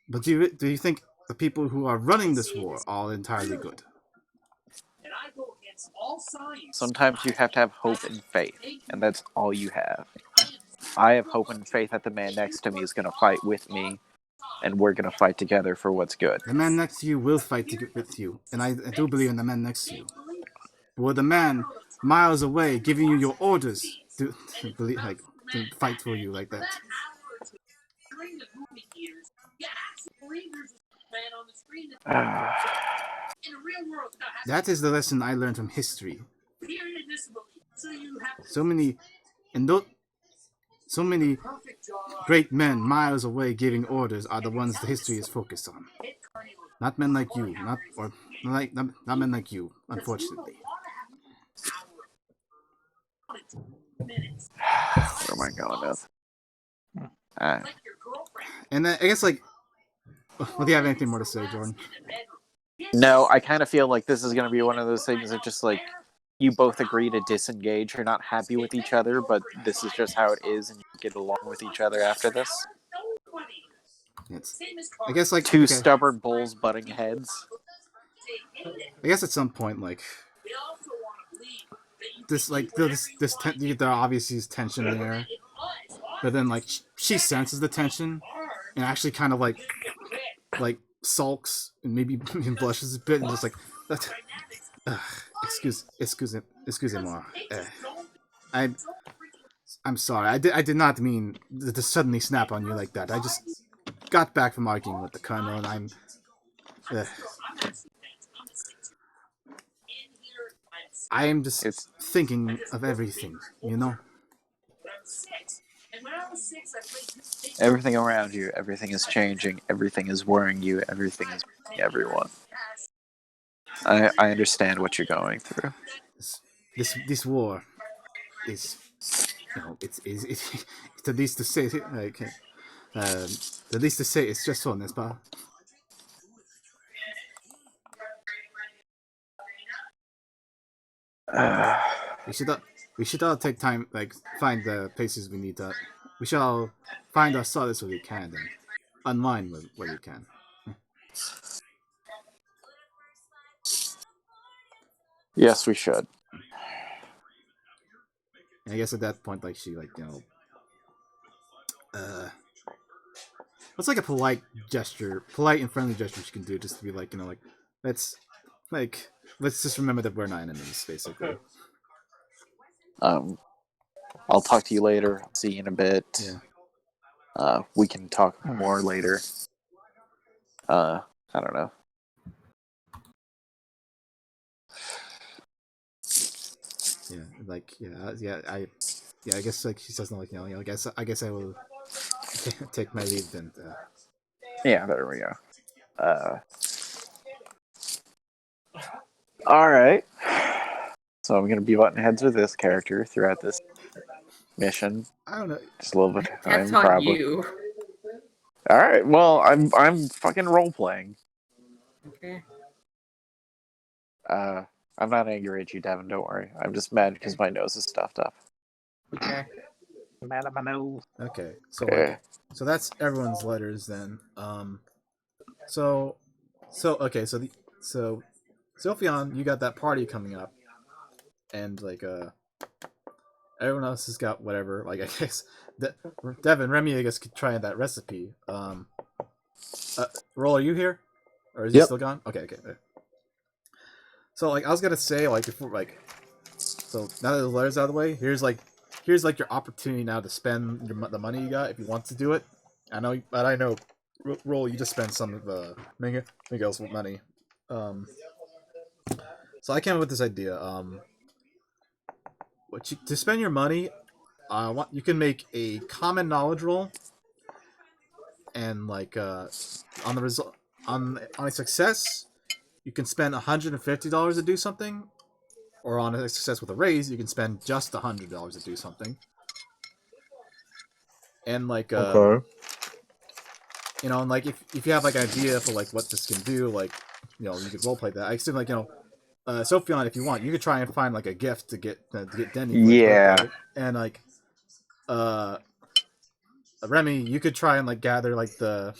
But do you think the people who are running this war are entirely good? Sometimes you have to have hope and faith, and that's all you have. I have hope and faith that the man next to me is going to fight with me, and we're going to fight together for what's good. The man next to you will fight with you, and I do believe in the man next to you. But with the man miles away giving you your orders to fight for you like that. That is the lesson I learned from history. So many, so many great men miles away giving orders are the ones the history is focused on. Not men like you, not men like you, unfortunately. Where am I going with? And then, I guess, like, do you have anything more to say, Jordan? No, I kind of feel like this is going to be one of those things that just like you both agree to disengage. You're not happy with each other, but this is just how it is, and you get along with each other after this. I guess, like, two stubborn bulls butting heads. I guess at some point, like, there obviously is tension there, but then like she senses the tension and actually kind of like sulks and maybe blushes a bit and just like that. Excuse-moi. I'm sorry. I did not mean to suddenly snap on you like that. I just got back from arguing with the colonel, and I'm. I am just thinking of everything, you know? Everything around you, everything is changing, everything is worrying you, everything is worrying everyone. I understand what you're going through. This war is, it's the least to say, like, the least to say it's stressful, n'est-ce pas? We should all take time, like, find the places we need to. We should all find our solace where we can, and unwind where we can. Yes, we should. And I guess at that point, like, she, like, what's like a polite and friendly gesture she can do, just to be like, let's just remember that we're not enemies, basically. I'll talk to you later. I'll see you in a bit. Yeah. We can talk more later. I don't know. I guess like she says, like, I guess I will take my leave then. Yeah, there we go. All right. So I'm gonna be butting heads with this character throughout this mission. I don't know. Just a little bit of time, That's on probably. you. All right. Well, I'm fucking role playing. Okay. All I'm not angry at you, Devin. Don't worry. I'm just mad because my nose is stuffed up. Okay. Man of my nose. Okay, so Eh. so that's everyone's letters then. So okay, so Sophion, you got that party coming up, and like everyone else has got whatever. Like I guess Devin, Remy, I guess could try that recipe. Roll, are you here, or is he Yep. still gone? Okay. So like I was gonna say like before so now that the letters out of the way, here's your opportunity now to spend the money you got if you want to do it. I know, Roll, you just spent some of Miguel's money. So I came up with this idea. To spend your money, you can make a common knowledge roll, and like on the result on a success, you can spend $150 to do something, or on a success with a raise, you can spend just $100 to do something. And like Okay. and like if you have like an idea for like what this can do, like you could roleplay that. I assume like Sophion, if you want, you could try and find like a gift to get Denny for his Yeah. birthday, and like uh Remy, you could try and like gather like the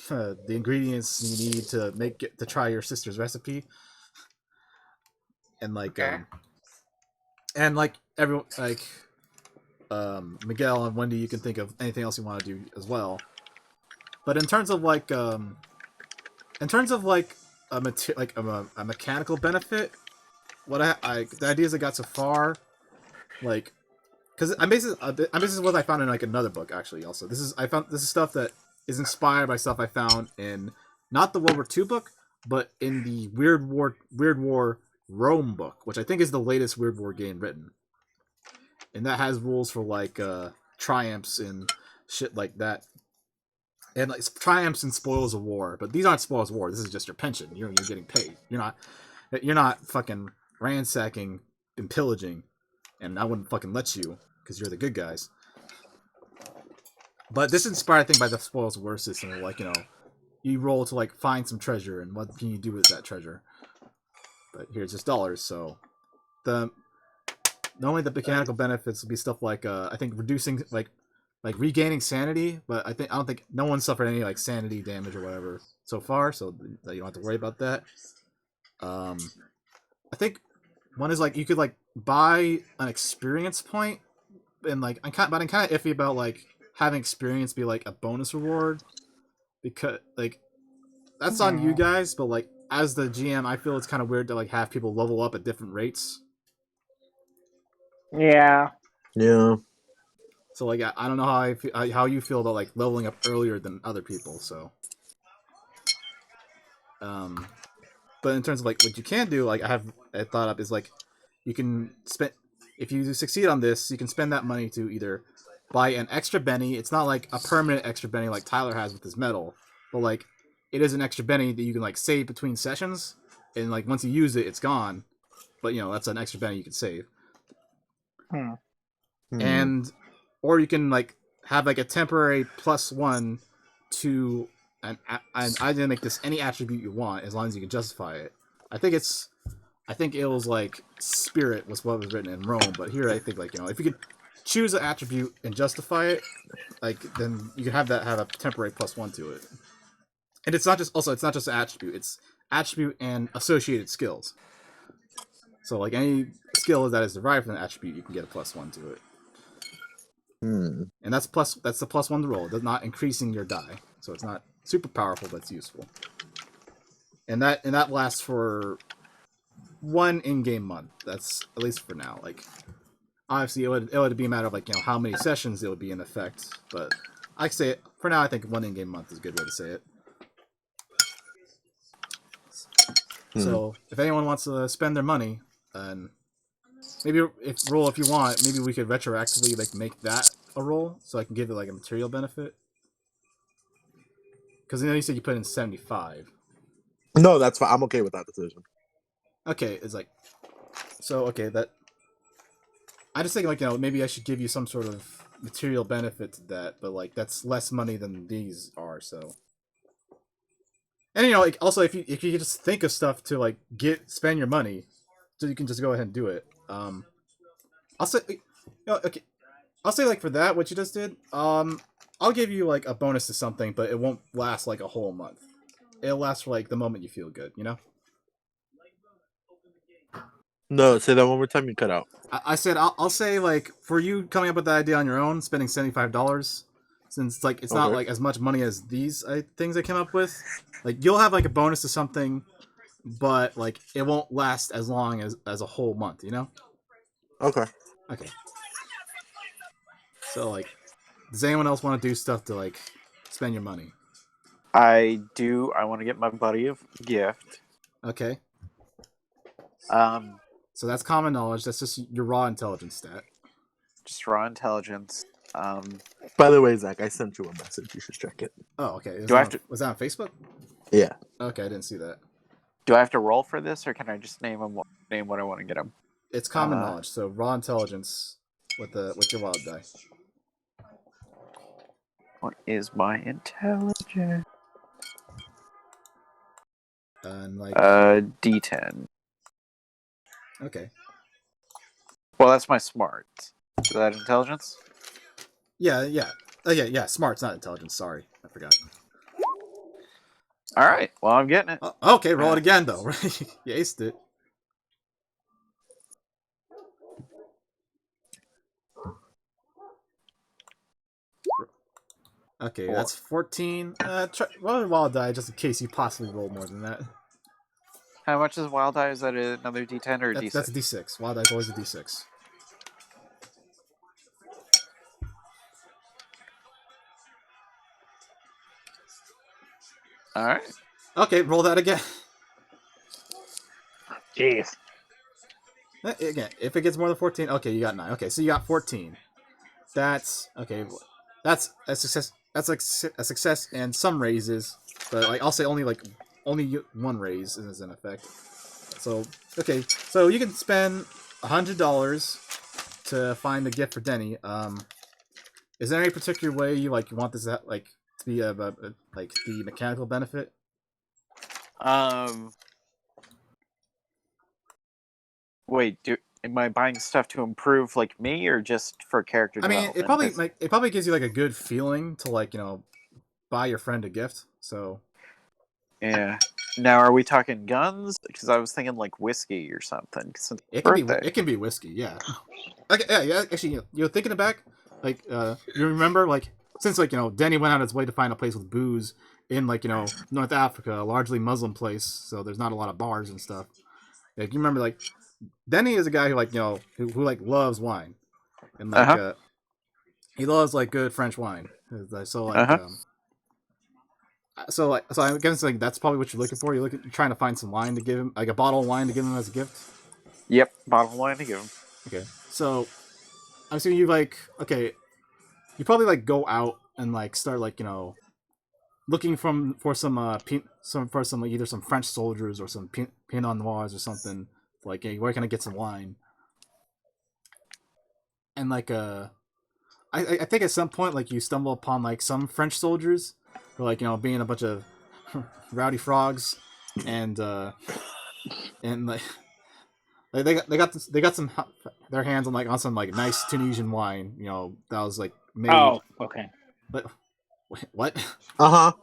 ingredients you need to make it to try your sister's recipe, and like Okay. and like everyone like Miguel and Wendy, you can think of anything else you want to do as well. But in terms of like a mechanical benefit, what the ideas I got so far, like, because I'm basically what I found in like another book actually. Also, this is stuff that is inspired by stuff I found in not the World War II book, but in the Weird War Rome book, which I think is the latest Weird War game written, and that has rules for like triumphs and shit like that, and like triumphs and spoils of war. But these aren't spoils of war. This is just your pension. You're getting paid. You're not fucking ransacking and pillaging, and I wouldn't fucking let you because you're the good guys. But this is inspired, I think, by the spoils of war system. Where, like, you roll to like find some treasure, and what can you do with that treasure? But here's just dollars. So the normally the mechanical benefits will be stuff like I think reducing like regaining sanity, but I don't think no one suffered any like sanity damage or whatever so far, so that you don't have to worry about that. I think one is like you could like buy an experience point, and like I'm kind of iffy about like having experience be like a bonus reward, because like that's on you guys, but like as the GM, I feel it's kind of weird to like have people level up at different rates. Yeah. Yeah. So like I don't know how you feel about like leveling up earlier than other people. So, but in terms of like what you can do, like I thought up is like you can spend, if you succeed on this, you can spend that money to either buy an extra Benny. It's not like a permanent extra Benny like Tyler has with his medal, but like it is an extra Benny that you can like save between sessions, and like once you use it, it's gone. But that's an extra Benny you can save. Hmm. And or you can like have like a temporary +1 to and I didn't make this any attribute you want as long as you can justify it. I think it was like spirit was what was written in Rome, but here I think like if you could choose an attribute and justify it, like then you can have a temporary +1 to it. And it's not just an attribute, it's attribute and associated skills. So like any skill that is derived from an attribute, you can get a +1 to it. And that's the +1 to roll. It's not increasing your die, so it's not super powerful, but it's useful. And that lasts for one in-game month. That's at least for now. Like obviously, it would be a matter of like how many sessions it would be in effect. But I say it for now. I think one in-game month is a good way to say it. So if anyone wants to spend their money, and maybe if you want, maybe we could retroactively like make that a roll, so I can give it like a material benefit. Because you said you put in 75. No, that's fine. I'm okay with that decision. Okay, it's like okay that I just think like maybe I should give you some sort of material benefit to that, but like that's less money than these are. So and like also if you just think of stuff to like spend your money, so you can just go ahead and do it. I'll say, okay. I'll say like for that what you just did. I'll give you like a bonus to something, but it won't last like a whole month. It'll last for like the moment you feel good. You know. No, say that one more time. You cut out. I said I'll say like for you coming up with the idea on your own, spending $75, since like it's not Okay. like as much money as these things I came up with. Like you'll have like a bonus to something, but like it won't last as long as a whole month. You know? Okay. Okay. So like, does anyone else want to do stuff to like spend your money? I do. I want to get my buddy a gift. Okay. Um, So that's common knowledge. That's just your raw intelligence stat. just raw intelligence. By the way, Zach, I sent you a message. You should check it. Oh, okay. Do I have to? Was that on Facebook? Yeah. Okay, I didn't see that. Do I have to roll for this, or can I just name what I want to get him? It's common knowledge. So raw intelligence with your wild die. What is my intelligence? And like D10. okay. Well, that's my smart. Is that intelligence? Yeah. Yeah. Smart's not intelligence. Sorry, I forgot. All right. Well, I'm getting it. Okay, roll it again though. Right? You aced it. Okay, 4. that's 14. Roll a wild die just in case you possibly roll more than that. How much is wild die? Is that another D10 or a D6? That's a D6. Wild die's always a D6. All right. Okay, roll that again. Jeez. Again, if it gets more than 14, okay, you got 9. Okay, so you got 14. That's okay. That's a success. That's like a success and some raises, but like I'll say only one raise is in effect. So okay, so you can spend $100 to find a gift for Denny. Is there any particular way you want this to be like the mechanical benefit? Wait. Am I buying stuff to improve like me, or just for character I mean, development? it probably gives you like a good feeling to buy your friend a gift. So Yeah. Now, are we talking guns? Because I was thinking like whiskey or something. Since it can birthday. it can be whiskey, yeah. Okay, yeah. Actually, you're thinking it back. You remember since Denny went out of his way to find a place with booze in North Africa, a largely Muslim place, so there's not a lot of bars and stuff. Like you remember, Denny is a guy who loves wine and he loves good French wine. So so I guess that's probably what you're looking for. You're trying to find some wine to give him, like a bottle of wine to give him as a gift. Yep, bottle of wine to give him. Okay, so I'm assuming you probably go out and start looking for some either some French soldiers or some Pinot Noirs or something. Hey, where can I get some wine? And I think at some point you stumble upon some French soldiers who being a bunch of rowdy frogs and they got some their hands on some nice Tunisian wine that was made. Oh, okay. But what? No,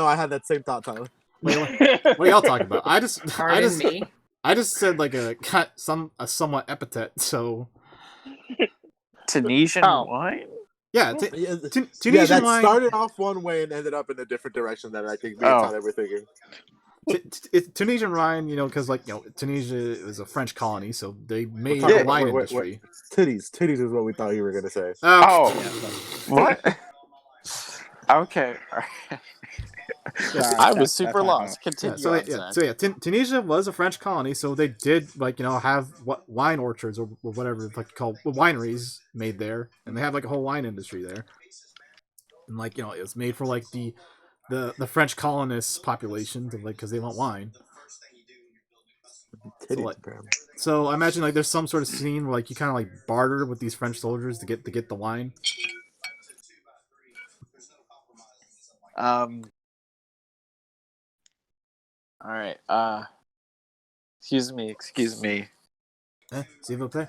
I had that same thought, Tyler. Wait, what are y'all talking about? Pardon me. I just said a somewhat epithet. So Tunisian wine? yeah, Yeah, Tunisian that wine started off one way and ended up in a different direction that I think me and Tyler were thinking. Tunisian wine, because Tunisia is a French colony, so they made Yeah, a wine industry. Titties is what we thought you were gonna say. Oh, what? Okay. I was super lost. Continue. Tunisia was a French colony, so they did have wine orchards or whatever called wineries made there, and they have a whole wine industry there. And it was made for the French colonists population because they want wine. So I imagine there's some sort of scene where you kind of barter with these French soldiers to get the wine. All right. Excuse me. Excuse me. S'il vous plaît.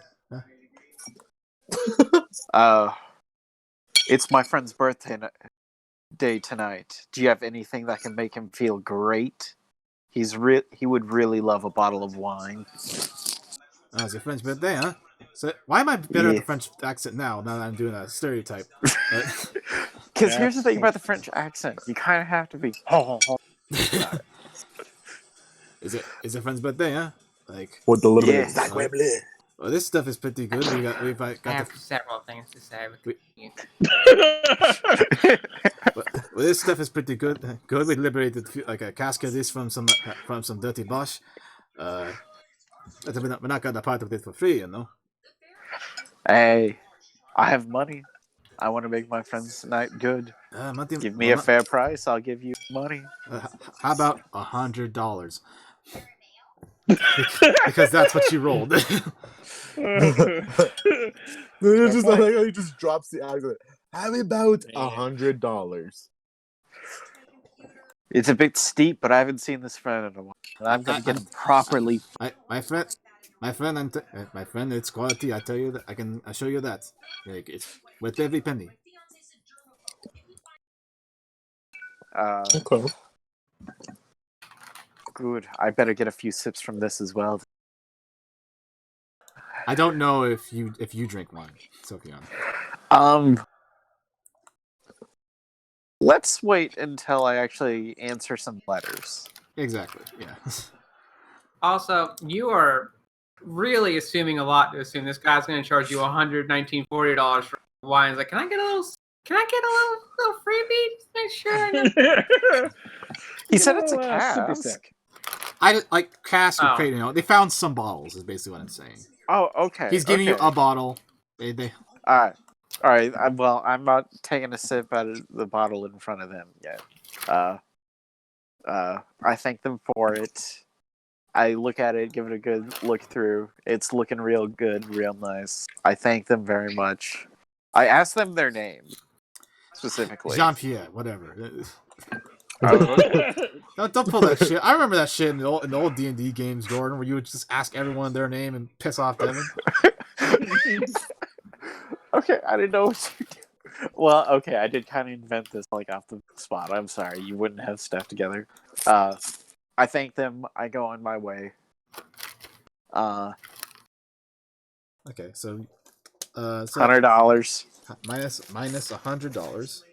It's my friend's birthday day tonight. Do you have anything that can make him feel great? He would really love a bottle of wine. It's your French birthday, huh? So why am I better at the French accent now that I'm doing a stereotype? Because here's the thing about the French accent: you kind of have to be. Is it friend's birthday, huh? Like, With the little Yes. bit of well, this stuff is pretty good. We've I got have several things to say. well, this stuff is pretty good. Good. We liberated like a cask of this from some dirty bosh. We're not got a part of it for free, you know. Hey, I have money. I want to make my friend's night good. Give me a fair price. I'll give you money. How about $100? Because that's what you rolled. It's just like how he just drops the accent. How about $100? It's a bit steep, but I haven't seen this friend in a while. I'm gonna get him properly. My friend, it's quality. I tell you that. I show you that. Like, it's worth every penny. Okay. Good. I better get a few sips from this as well. I don't know if you drink wine, Sophion. Let's wait until I actually answer some letters. Exactly. Yeah. Also, you are really assuming a lot to assume this guy's going to charge you $119.40 for wine. It's like, can I get a little freebie? Just make sure I know. He said it's a cask. I like cask or Oh. crate. You know, they found some bottles. Is basically what I'm saying. Oh, okay. He's giving you a bottle. They All right. Well, I'm not taking a sip out of the bottle in front of them yet. I thank them for it. I look at it, give it a good look through. It's looking real good, real nice. I thank them very much. I asked them their name specifically. Jean-Pierre, whatever. Okay. Don't pull that shit. I remember that shit in the old D&D games, Gordon, where you would just ask everyone their name and piss off Devin. Okay, I didn't know what you do. Well, okay, I did kind of invent this like off the spot. I'm sorry, you wouldn't have stuff together. I thank them. I go on my way. Okay, so $100 minus $100.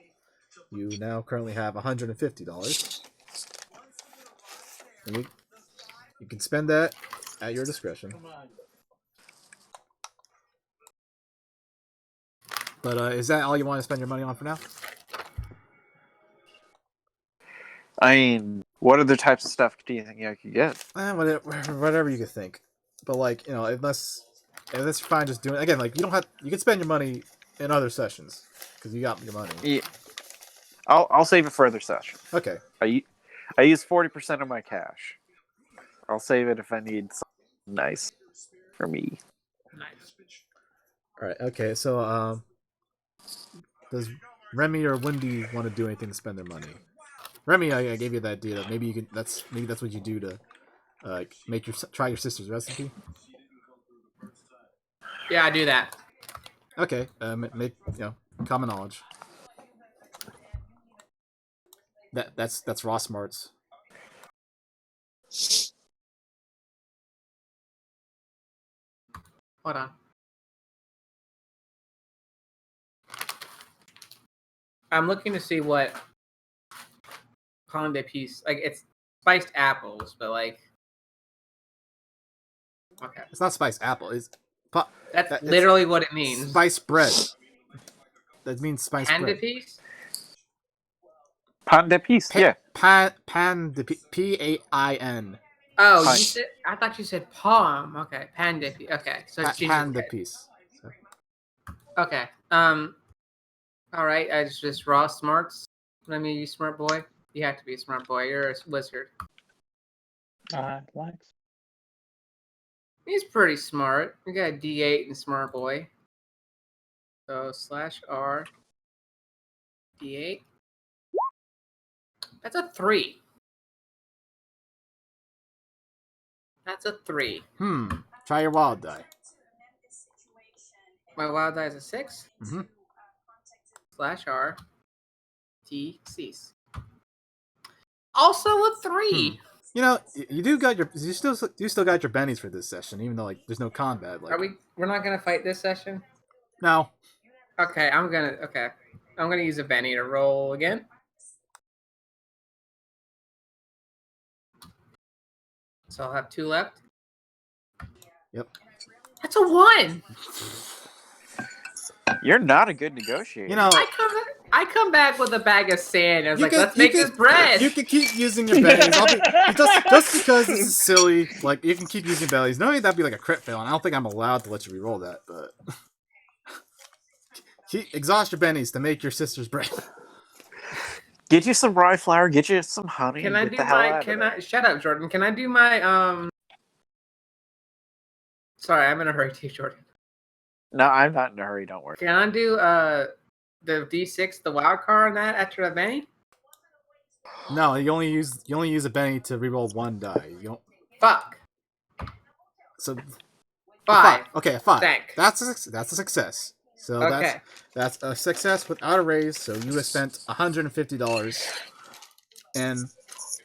You now currently have $150. And you can spend that at your discretion. But is that all you want to spend your money on for now? I mean, what other types of stuff do you think I could get? Whatever you could think. But like, you know, unless you're fine just doing again, like you can spend your money in other sessions because you got your money. Yeah. I'll save it for other session. Okay. I use 40% of my cash. I'll save it if I need something nice for me. Nice. All right. Okay. So, does Remy or Wendy want to do anything to spend their money? Remy, I gave you that idea that maybe you can. That's what you do to try your sister's recipe. Yeah, I do that. Okay. Make common knowledge. That's raw smarts. Hold on. I'm looking to see what Conde piece like. It's spiced apples, but like, okay, It's not spiced apple. that's literally what it means. Spiced bread. That means spiced Panda bread. piece. Pan de piece, yeah. Pan de Pain. Oh, Pine. you said. I thought you said palm. Okay, panda piece. Okay, so it's Pan de gingerbread. piece. So. Okay. All right. I just raw smarts. I mean, you smart boy. You have to be a smart boy. You're a wizard. Relax. He's pretty smart. We got a D8 in smart boy. So /R D8. That's a 3. That's a 3. Try your wild die. My wild die is a 6. Mm-hmm. /R. T cease. Also a 3. You know, you still got your bennies for this session, even though like there's no combat. Like, We're not gonna fight this session? no. Okay, I'm gonna use a Benny to roll again. So I'll have 2 left. Yep. That's a 1. You're not a good negotiator. You know, I come back with a bag of sand. I was like, let's make this You bread. can keep using your bennies. Just because this is silly, like you can keep using bellies. Normally that'd be like a crit fail, and I don't think I'm allowed to let you reroll that. But exhaust your bennies to make your sister's bread. Get you some rye flour. Get you some honey. Can I do my? Shut up, Jordan. Can I do my? Sorry, I'm in a hurry too, Jordan. No, I'm not in a hurry. Don't worry. Can I do the D6, the wild card on that after a Benny? No, you only use a benny to reroll 1 die. You don't. Fuck. So 5. Okay, 5. Thanks. That's a success. So Okay. that's a success without a raise. So you have spent $150, and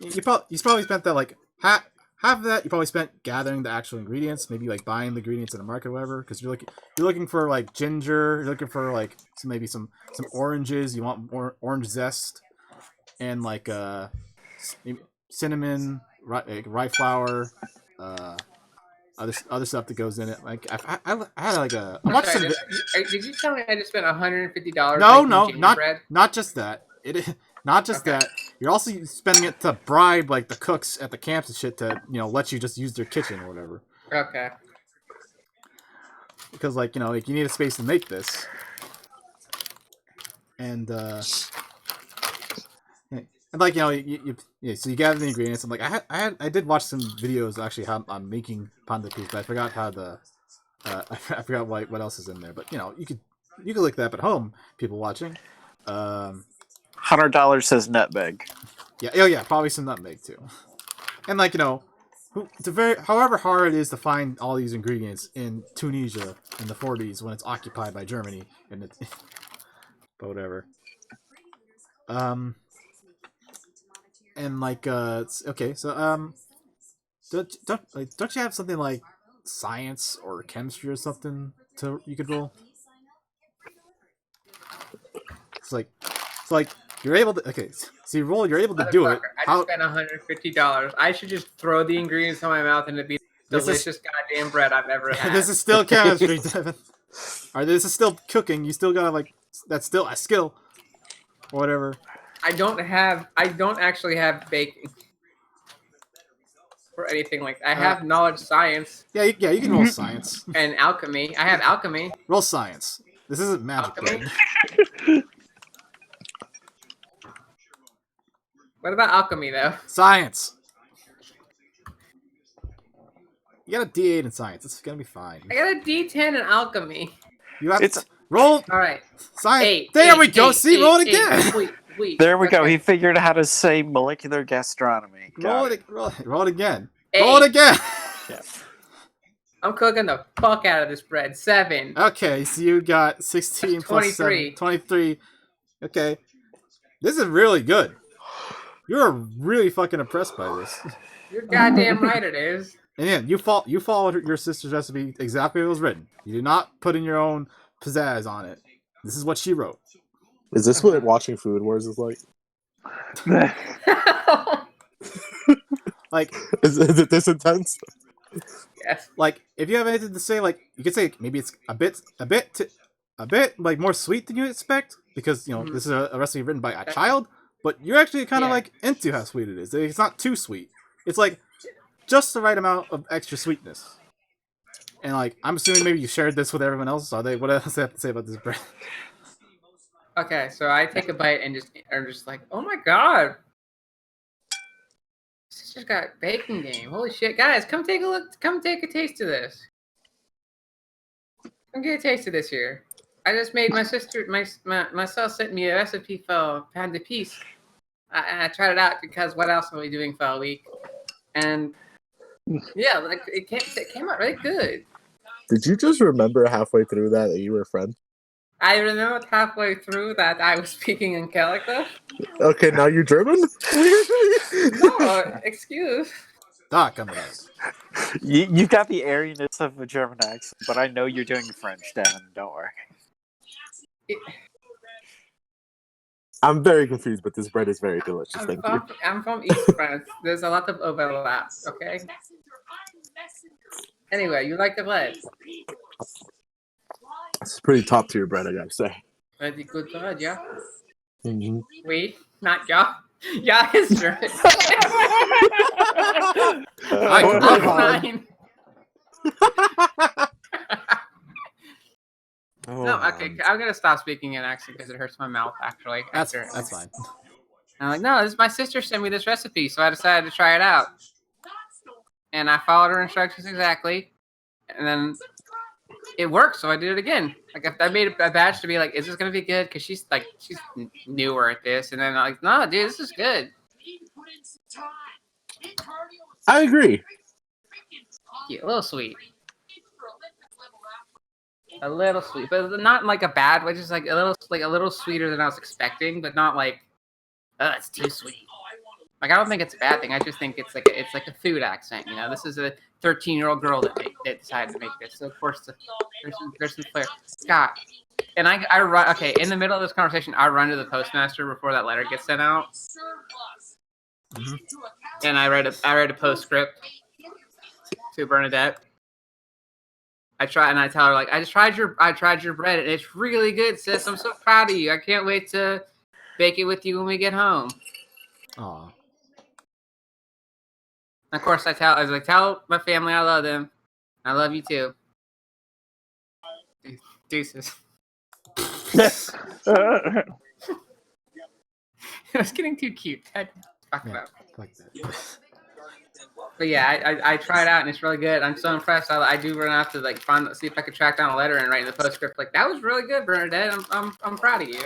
you probably spent that like half of that. You probably spent gathering the actual ingredients, maybe like buying the ingredients in the market, or whatever. Because you're looking for like ginger. You're looking for like maybe some oranges. You want more orange zest, and like maybe cinnamon, rye flour. Other stuff that goes in it. Like I had like a. I watched some. Did you tell me I just spent $150? No, not just that. Not just that. You're also spending it to bribe like the cooks at the camps and shit to let you just use their kitchen or whatever. Okay. Because like like you need a space to make this, and like so you gather the ingredients. I'm like I did watch some videos actually how I'm making panda peas, but I forgot how the I forgot what else is in there. But you could look that up at home, people watching. $100 says nutmeg. Yeah, oh yeah, probably some nutmeg too. And like however hard it is to find all these ingredients in Tunisia in the 40s when it's occupied by Germany, and but whatever. And like okay, so don't you have something like science or chemistry or something you could roll? It's like you're able to so you're able to do it. I just spent $150. I should just throw the ingredients in my mouth and it'd be the delicious goddamn bread I've ever had. This is still chemistry, Devin. Or this is still cooking. You still gotta that's still a skill or whatever. I don't actually have baking or anything like that. I have knowledge science. Yeah, you can roll science. And alchemy. I have alchemy. Roll science. This isn't magic. What about alchemy though? Science. You got a D8 in science. It's gonna be fine. I got a D10 in alchemy. You have to roll. All right. Science. There we go. See, roll it again. There we go. He figured out how to say molecular gastronomy. Roll it again. Roll it again. Yeah. I'm cooking the fuck out of this bread. 7. Okay, so you got 16 plus 7. 23. Okay. This is really good. You're really fucking impressed by this. You're goddamn right it is. And yeah, you followed your sister's recipe exactly as it was written. You did not put in your own pizzazz on it. This is what she wrote. Is this what watching Food Wars is like? Like, is it this intense? Yes. Like, if you have anything to say, like, you could say maybe it's a bit like more sweet than you expect because this is a recipe written by a child. But you're actually kind of like into how sweet it is. It's not too sweet. It's like just the right amount of extra sweetness. And like, I'm assuming maybe you shared this with everyone else. What else do they have to say about this bread? Okay, so I take a bite and I'm just like, oh my god, this just got baking game. Holy shit, guys, come take a look. Come take a taste of this. Come get a taste of this here. I just made my sister, my son sent me a recipe for pan de piece. I tried it out because what else are we doing for a week? And Yeah, like it came out really good. Did you just remember halfway through that you were a friend? I remembered halfway through that I was speaking in character. Okay, now you're German? No, excuse. Doc coming up. You've got the airiness of a German accent, but I know you're doing French, Devin. Don't worry. I'm very confused, but this bread is very delicious. Thank you. I'm from East France. There's a lot of overlap. Okay. Anyway, you like the bread? It's pretty top tier bread, I gotta say. Pretty good bread, yeah. Mm-hmm. Wait, not yeah. Yeah, is German. Come on. Nine. Oh, No, okay, I'm gonna stop speaking in accent because it hurts my mouth. Actually, That's fine. I'm like, no, this my sister sent me this recipe, so I decided to try it out, and I followed her instructions exactly, and then it worked, so I did it again. Like I made a batch to be like, is this gonna be good? Because she's newer at this, and then I'm like, no, dude, this is good. I agree. Yeah, a little sweet. A little sweet, but not like a bad way. Just like a little sweeter than I was expecting, but not like, oh, it's too sweet. Like I don't think it's a bad thing. I just think it's like a food accent. You know, this is a 13-year-old girl that decided to make this. So of course there's some flair. Scott, and I run. Okay, in the middle of this conversation, I run to the postmaster before that letter gets sent out, and I read a postscript to Bernadette. I tell her like I tried your bread and it's really good, sis. I'm so proud of you. I can't wait to bake it with you when we get home. Aw. And of course I was like, tell my family I love them. I love you too. Deuces. It was getting too cute. Fuck Yeah, that. like that. But yeah, I tried it out and it's really good. I'm so impressed. I do run out to like see if I could track down a letter and write in the postscript like that was really good, Bernadette. I'm proud of you.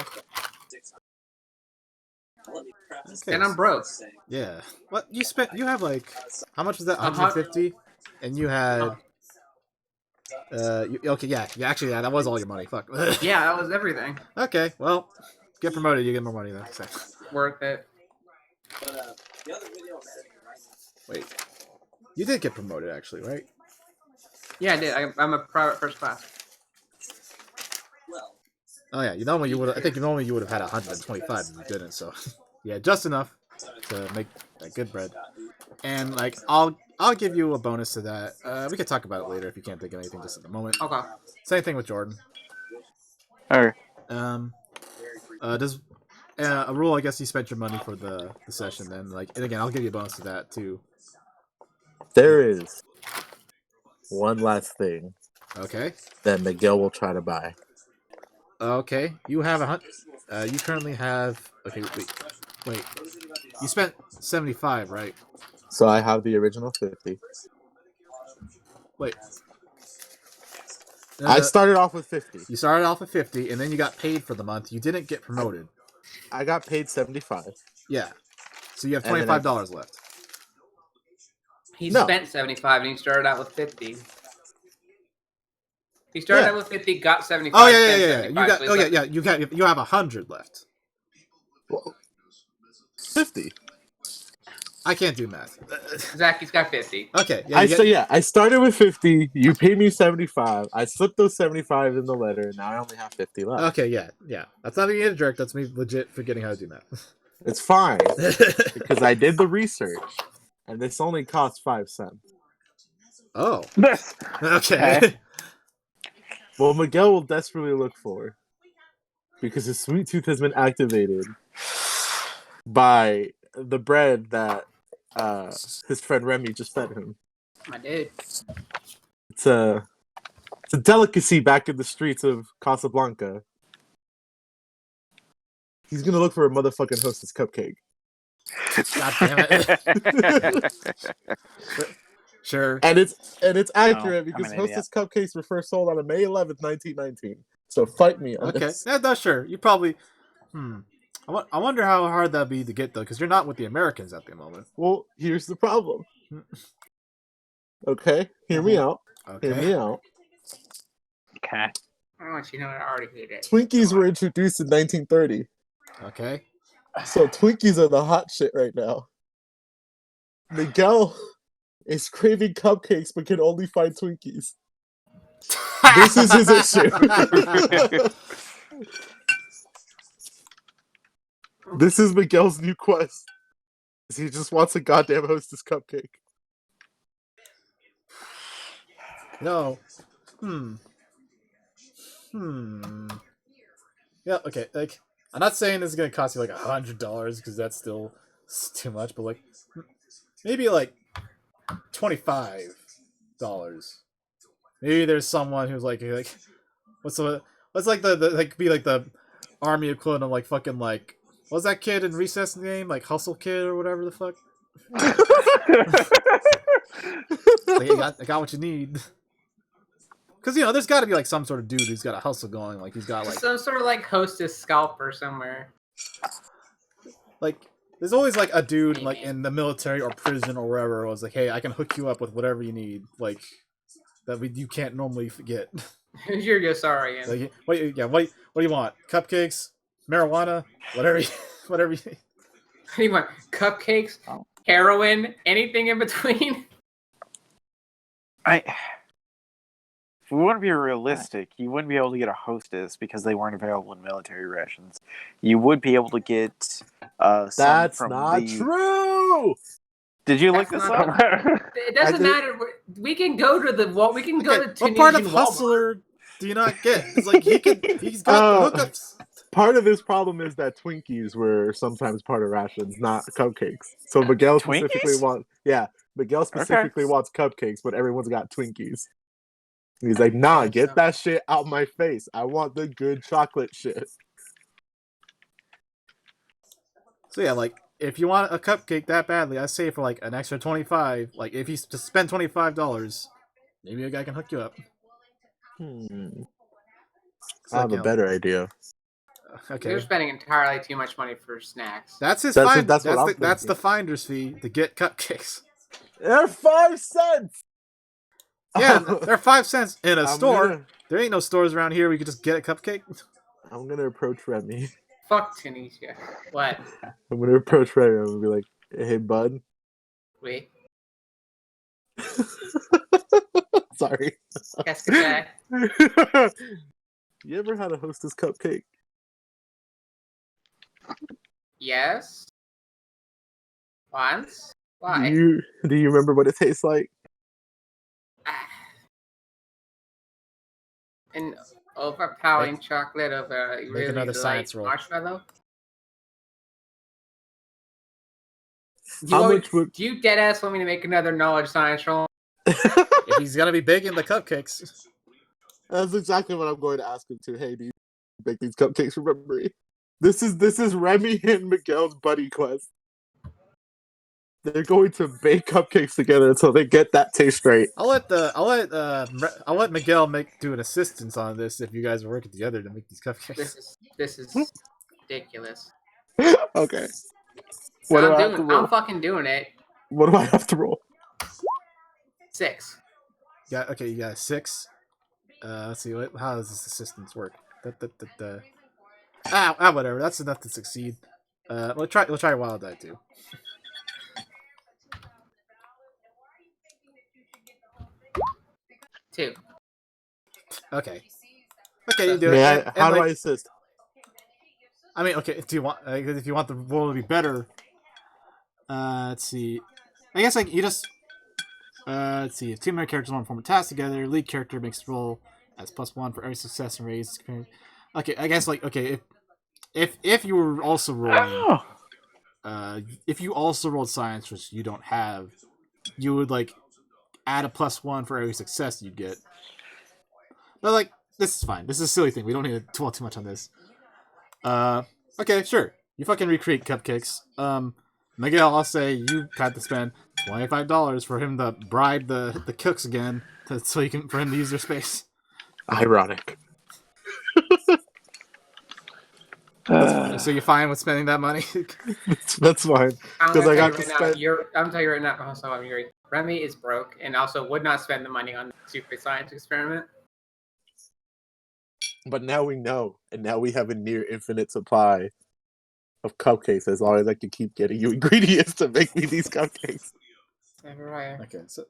Okay. And I'm broke. Yeah. What you spent? You have like how much was that? 150, and you had. Okay. Yeah. Actually, that was all your money. Fuck. Yeah, that was everything. Okay. Well, get promoted. You get more money then. So. Worth it. Wait. You did get promoted, actually, right? Yeah, I did. I'm a private first class. Oh yeah. Normally you would. I think normally you would have had 125 if you didn't. So, yeah, just enough to make that good bread. And like, I'll give you a bonus to that. We could talk about it later if you can't think of anything just at the moment. Okay. Same thing with Jordan. Alright. Does a rule? I guess you spent your money for the session. Then like, and again, I'll give you a bonus to that too. There is one last thing Okay. that Miguel will try to buy. Okay. You have you currently have. Okay. Wait. You spent 75, right? So I have the original 50. Wait. I started off with 50. You started off at 50, and then you got paid for the month. You didn't get promoted. I got paid 75. Yeah. So you have And then $25 left. He No. spent 75 and he started out with 50. He started out with 50, got 75. Oh yeah. spent 75, You got. so Oh he's yeah. You have 100 left. Well, 50. I can't do math. Zach, he's got 50. Okay. Yeah. I started with 50. You paid me 75. I slipped those 75 in the letter. Now I only have 50 left. Okay. Yeah. That's not being a jerk. That's me legit forgetting how to do math. It's fine because I did the research, and this only costs 5 cents. Oh. This. Okay. Well, Miguel will desperately look for, because his sweet tooth has been activated by the bread that his friend Remy just fed him. My dude. It's a delicacy back in the streets of Casablanca. He's gonna look for a motherfucking Hostess cupcake. God damn it. Sure. And it's accurate I'm because an idiot. Hostess cupcakes were first sold on May 11th, 1919. So fight me on Okay. this. Yeah, no, sure. You probably. I wonder how hard that'd be to get though, because you're not with the Americans at the moment. Well, here's the problem. Okay, hear me out. Hear Okay. me out. Okay. I don't want you to know I already hate it. Twinkies were introduced in 1930, Okay. so Twinkies are the hot shit right now. Miguel is craving cupcakes but can only find Twinkies. This is his issue. This is Miguel's new quest. He just wants a goddamn Hostess cupcake. No. Hmm. Yeah. Okay. Like, I'm not saying this is gonna cost you like $100 because that's still too much, but like maybe like $25. Maybe there's someone who's like what's like the like be like the army equivalent of like fucking like what's that kid in Recess name, like Hustle Kid or whatever the fuck. Like, I got what you need. Because there's got to be like some sort of dude who's got a hustle going, like he's got like some sort of like Hostess scalper somewhere. like there's always like a dude Maybe. like in the military or prison or wherever was like, hey, I can hook you up with whatever you need, like you can't normally get. You're Yosarian. Like, what do you want? Cupcakes, marijuana, whatever, whatever. What do you want? Cupcakes, Oh. heroin, anything in between? If we want to be realistic, you wouldn't be able to get a Hostess because they weren't available in military rations. You would be able to get some That's from not true. Did you look That's this not- up? It doesn't matter. We can go to the wall. We can go to What Tunisian part of Walmart. hustler do you not get? It's like he's got hookups. Part of this problem is that Twinkies were sometimes part of rations, not cupcakes. So Miguel specifically Twinkies? Miguel specifically wants cupcakes, but everyone's got Twinkies. And he's like, nah, get that shit out my face. I want the good chocolate shit. So yeah, like if you want a cupcake that badly, I say for like an extra 25. Like if you just spend $25, maybe a guy can hook you up. I have a better idea. Okay, You're spending entirely too much money for snacks. that's his That's find. that's what I'm That's thinking. the finder's fee to get cupcakes. They're 5 cents. Yeah, they're 5 cents in a store. Gonna, There ain't no stores around here where you can just get a cupcake. I'm gonna approach Remy. Fuck Tunisia. What? I'm gonna approach Remy. I'm gonna be like, "Hey, bud." Wait. Sorry. Qu'est-ce que c'est? You ever had a Hostess cupcake? Yes. Once. Why? Do you remember what it tastes like? An overpowering chocolate of a really another light science roll. marshmallow. How much would Do you dead ass want me to make another knowledge science roll? If he's gonna be big in the cupcakes. That's exactly what I'm going to ask him to. Hey, do you bake these cupcakes for memory? This is Remy and Miguel's buddy quest. They're going to bake cupcakes together until they get that taste right. I'll let Miguel do an assistance on this if you guys are working together to make these cupcakes. This is ridiculous. Okay. So What do I have to roll? I'm fucking doing it. What do I have to roll? 6. Yeah. Okay. You got a 6. Let's see. How does this assistance work? Whatever. That's enough to succeed. We'll try a wild die too. Two. Okay. Okay, you do it. How do I assist? I mean, okay. Do you want? If you want the roll to be better, let's see. I guess like you just. Let's see. If two member characters want to perform a task together, lead character makes the roll as +1 for every success and raise. Okay, I guess like okay. If you were also rolling, if you also rolled science, which you don't have, you would like add a +1 for every success you get. But like this is fine. This is a silly thing. We don't need to dwell too much on this. Okay, sure. You fucking recreate cupcakes. Miguel, I'll say you had to spend $25 for him to bribe the cooks again, for him to use their space. Ironic. So you're fine with spending that money? That's fine. I'm 'Cause gonna I tell got you to right now. spend- I'm telling you right now. Also, I'm Yuri. Remy is broke and also would not spend the money on the stupid science experiment. But now we know, and now we have a near infinite supply of cupcakes. As long as I can keep getting you ingredients to make me these cupcakes. Everywhere. Okay, so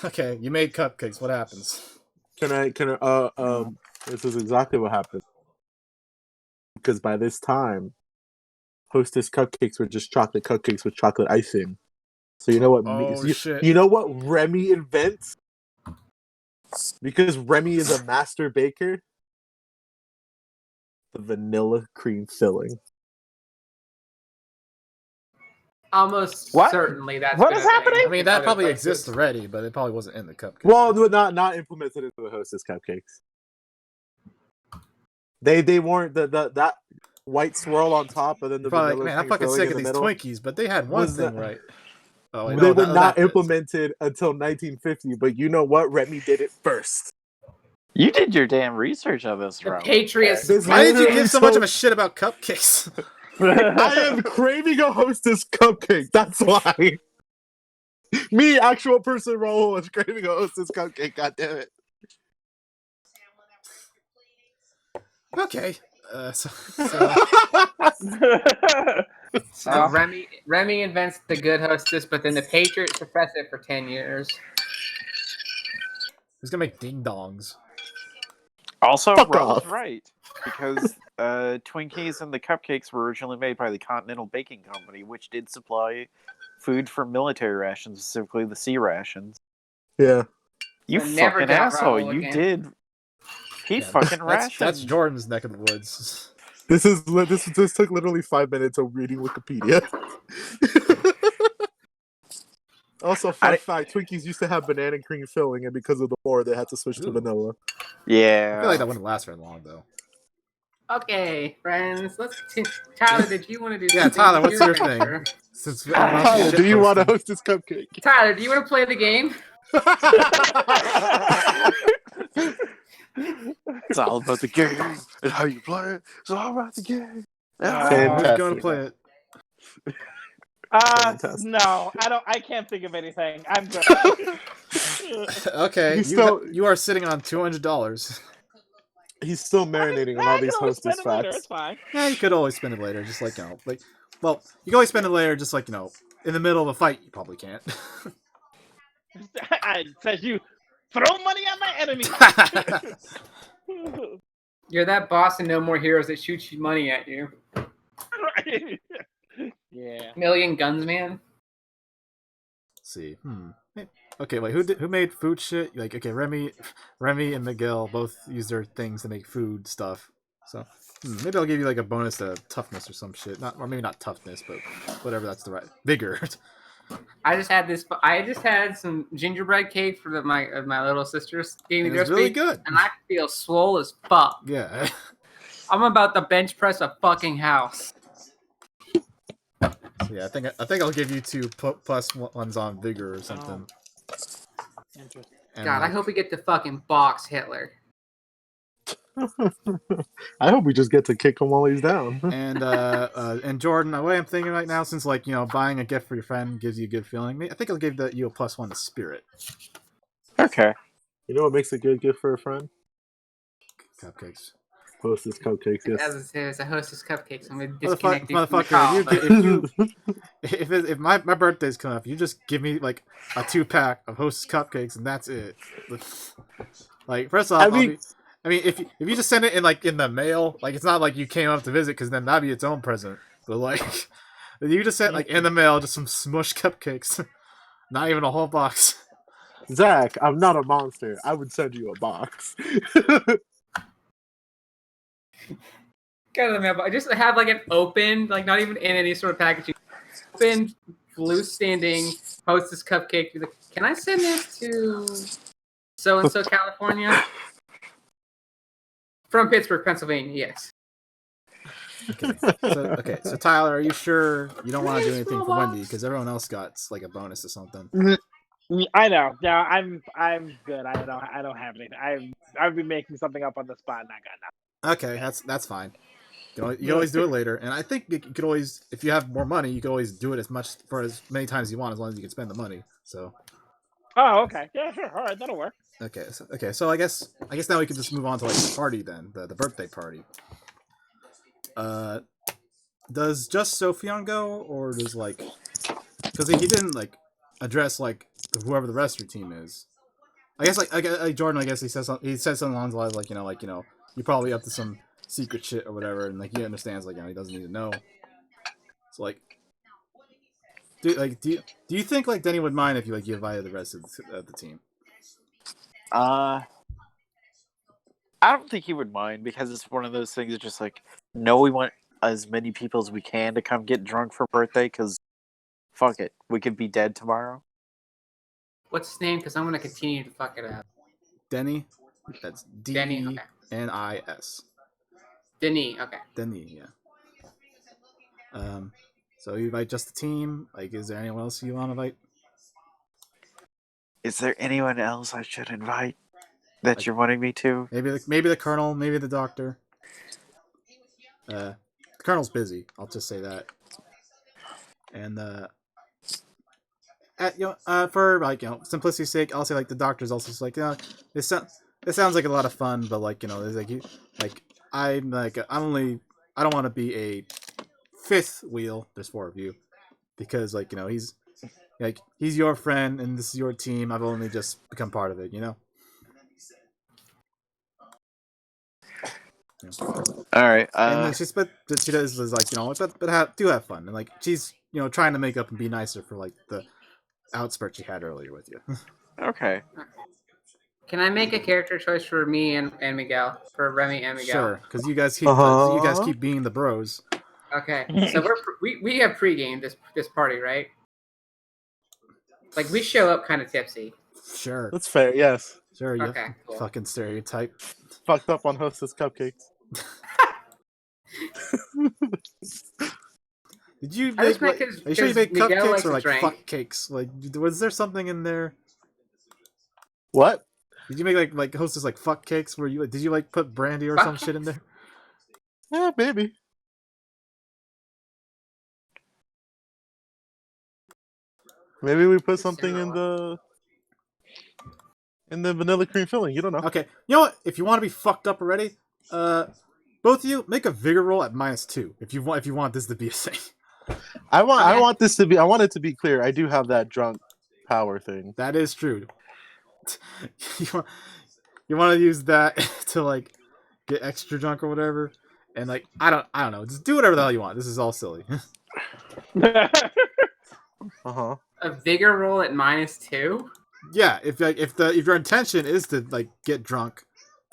okay, you made cupcakes. What happens? This is exactly what happened. Because by this time, Hostess cupcakes were just chocolate cupcakes with chocolate icing. So you know what? Oh, shit. You know what Remy invents? Because Remy is a master baker. The vanilla cream filling. Almost What? certainly that's What been is a thing happening? I mean, in that other probably places. exists already, but it probably wasn't in the cupcake. Well, not implemented into the Hostess cupcakes. They weren't that white swirl on top and then the Probably like, vanilla man, I'm cream fucking filling sick in of the these middle. Twinkies, but they had one Was thing that- right. Oh, wait, They no, were that not fits. implemented until 1950, but you know what? Remy did it first. You did your damn research on this, The Roman. Patriots. This Why did you literally give so much told- of a shit about cupcakes? I am craving a Hostess cupcake. That's why. Me, actual person Raul, is craving a Hostess cupcake. God damn it. Okay. So Remy invents the good hostess, but then the Patriots suppress it for 10 years. Who's gonna make ding dongs? Also, Fuck Ro was off. right because Twinkies and the cupcakes were originally made by the Continental Baking Company, which did supply food for military rations, specifically the C rations. Yeah. You I never fucking doubt asshole! Raul You again. did. He Yeah, fucking rationed. that's Jordan's neck of the woods. This took literally 5 minutes of reading Wikipedia. Also, fun fact: Twinkies used to have banana cream filling, and because of the war, they had to switch to Ooh. vanilla. Yeah. I feel like that wouldn't last very long, though. Okay, friends. Tyler, did you want to do Yeah, something? Tyler, what's your adventure? thing? Since everyone else is Tyler, do you want to shitposting. host this cupcake? Tyler, do you want to play the game? It's all about the game and how you play it. It's all about the game. Who's Fantastic. gonna play it? Fantastic. No, I don't. I can't think of anything. I'm good. Okay, He's still- you are sitting on $200. He's still marinating on all I can these always spend hostess it later. facts. It's fine. Yeah, you could always spend it later, just like well, you can always spend it later, just like in the middle of a fight. You probably can't. I says you throw money at my enemy. You're that boss in No More Heroes that shoots you money at you. Yeah. Million Guns Man. Let's see. Okay, wait. Who made food shit? Like, okay, Remy and Miguel both use their things to make food stuff. So maybe I'll give you like a bonus to toughness or some shit. Or maybe not toughness, but whatever. That's the right vigor. I just had some gingerbread cake for my little sisters gave me And their it's really recipe, good. and I feel swole as fuck. Yeah. I'm about to bench press a fucking house. So yeah, I think I'll give you 2 plus ones on vigor or something. Interesting. And, God, I hope we get the fucking box Hitler. I hope we just get to kick him while he's down. And Jordan, the way I'm thinking right now, since buying a gift for your friend gives you a good feeling, I think I'll give you a +1 to spirit. Okay. You know what makes a good gift for a friend? Cupcakes. Hostess cupcakes, yes. As it says, a hostess cupcakes. I'm gonna disconnect you from the Motherfucker, call. if my birthday's coming up, you just give me like a 2-pack of Hostess cupcakes and that's it. Like, first off, I mean, if you just send it in the mail, like it's not like you came up to visit, because then that'd be its own present. But like, you just sent in the mail just some smush cupcakes, not even a whole box. Zach, I'm not a monster. I would send you a box. Kind of the just have like an open, like not even in any sort of packaging, open, loose standing hostess cupcake. Like, can I send this to so and so California? From Pittsburgh, Pennsylvania, yes. Okay, so Tyler, are you sure you don't want to do anything for Wendy? Because everyone else got like a bonus or something. I know. No, I'm good. I don't have anything. I'd be making something up on the spot. Not gonna. Okay, that's fine. You can always do it later, and I think you could always, if you have more money, you could always do it as many times as you want, as long as you can spend the money. So Oh, okay. Yeah, sure. All right, that'll work. so I guess now we can just move on to like the party then, the birthday party. Does just Sophion go, or does like, because he didn't like address like whoever the rest of your team is. I guess like Jordan, I guess he says something along the lines like you're probably up to some secret shit or whatever, and like he understands like he doesn't need to know. So like, do you think like Denny would mind if you invited the rest of the team? I don't think he would mind because it's one of those things that's just like, no, we want as many people as we can to come get drunk for birthday because fuck it, we could be dead tomorrow. What's his name? Because I'm gonna continue to fuck it up. Denny. That's Denny. Okay. DENIS. Denny. Okay. Denny, yeah. So you invite just the team. Like, is there anyone else you want to invite? Is there anyone else I should invite that you're wanting me to? Maybe the colonel, maybe the doctor. The colonel's busy. I'll just say that. And for like simplicity's sake, I'll say like the doctor's also just like this sounds like a lot of fun, but like there's I don't want to be a fifth wheel. There's 4 of you because he's your friend and this is your team. I've only just become part of it, Yeah. All right. And then she does is like do have fun and like she's trying to make up and be nicer for like the outspurt she had earlier with you. Okay. Can I make a character choice for me and Miguel, for Remy and Miguel? Sure, because you guys keep being the bros. Okay, so we have pregame this party, right? Like we show up kind of tipsy. Sure, That's fair. Yes. sure. You Okay, cool. fucking stereotype. Fucked up on Hostess cupcakes. Did you I just make? meant Are you sure you make Miguel cupcakes likes or to like drink. fuck cakes? Like, was there something in there? What? Did you make like hostess like fuck cakes? Where you did you like put brandy or Fuck some shit in cakes? there? Yeah, maybe. Maybe we put something in the vanilla cream filling. You don't know. Okay, you know what? If you want to be fucked up already, both of you make a vigor roll at -2 if you want this to be a thing. I want this to be. I want it to be clear. I do have that drunk power thing. That is true. You want to use that to like get extra drunk or whatever, and like I don't know. Just do whatever the hell you want. This is all silly. Uh-huh. A vigor roll at -2. Yeah, if your intention is to like get drunk,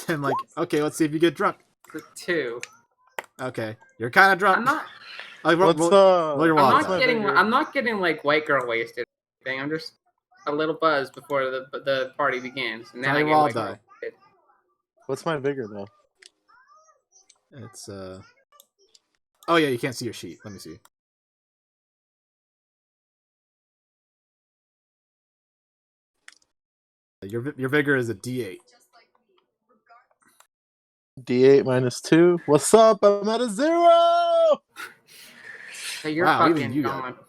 then like okay, let's see if you get drunk. It's a 2. Okay, you're kind of drunk. I'm not. Roll your wild die. I'm not getting like white girl wasted. Thing. I'm just a little buzzed before the party begins, and then I get wild white girl die. wasted. What's my vigor though? It's Oh yeah, you can't see your sheet. Let me see. Your vigor is a D8. D8 -2. What's up? I'm at a 0. Hey, you're Wow, even fucking you got gone.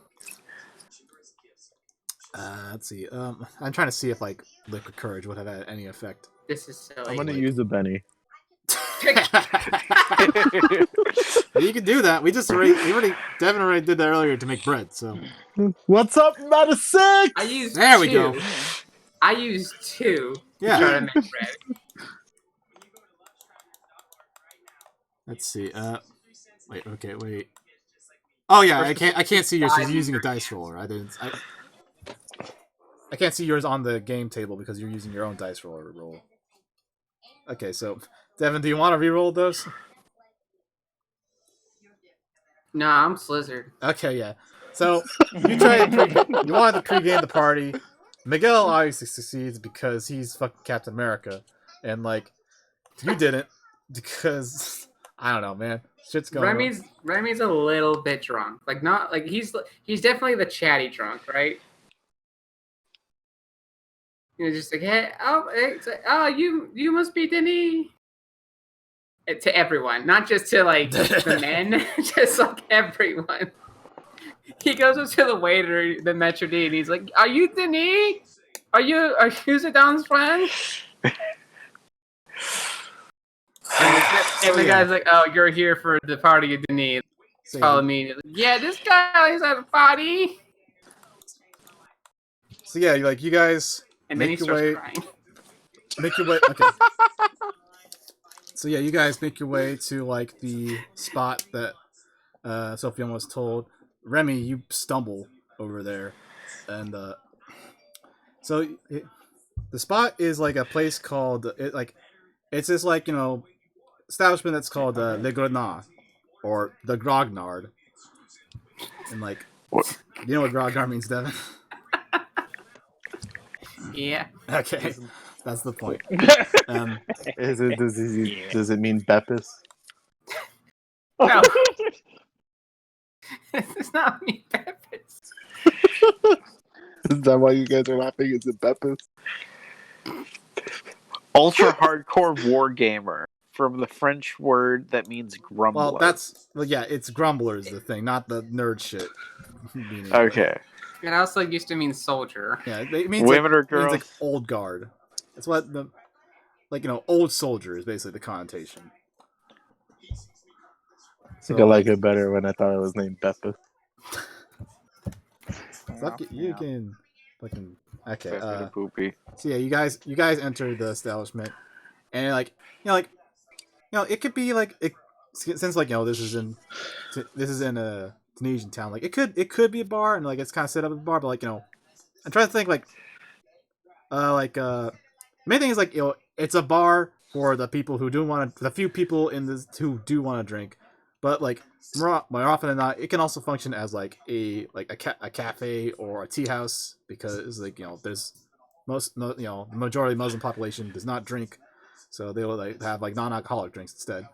Let's see. I'm trying to see if like liquid courage would have had any effect. This is silly. I'm gonna use a Benny. You can do that. Devin already did that earlier to make bread. So what's up? I'm at a 6. I used there 2. we go. I used 2 Yeah. to try to make bread. Let's see. Wait. Okay. Wait. Oh yeah, I can't see yours. She's using a dice roller. I can't see yours on the game table because you're using your own dice roller roll. Okay, so Devin, do you want to re-roll those? Nah, I'm Slizzard. Okay, yeah. So you wanted to pregame the party. Miguel obviously succeeds because he's fucking Captain America, and like you didn't because I don't know, man. Shit's going on. Remy's a little bit drunk. Like not like he's definitely the chatty drunk, right? Just like, hey, it's like, oh, you must be Denny. to everyone, not just to like the men, just like everyone. He goes up to the waiter, the Metro D, and he's like, "Are you Denis? Are you Zidane friend?" And the guy's like, "Oh, you're here for the party of Denis. Follow me." Like, yeah, this guy is at a party. So yeah, like you guys And then he make your starts way. crying. Make your way. Okay. So yeah, you guys make your way to like the spot that Sophie was told. Remy, you stumble over there, and the spot is like a place called it's this like establishment that's called Le Grenat or the Grognard, and like you know what Grognard means, Devin? Yeah. Okay, that's the point. Does it mean Beppis? No. It's not me, Peppers. Is that why you guys are laughing? Is it Beppis? Ultra hardcore war gamer from the French word that means grumbler. Well, yeah, it's grumbler is the thing, not the nerd shit. Meaning, Okay. It also used to mean soldier. Yeah, it means Women or it means girls? like old guard. That's what the old soldier is basically the connotation. I think I like it better when I thought it was named Beppis. You can fucking okay. Poopy. So yeah, you guys enter the establishment, and it could be like since like this is in a Tunisian town. Like it could be a bar, and like it's kind of set up as a bar, but like I'm trying to think the main thing is like it's a bar for the people who do want to, the few people in this who do want to drink, but like more often than not, it can also function as like a cafe or a tea house because like there's the majority of the Muslim population does not drink, so they will like have like non-alcoholic drinks instead,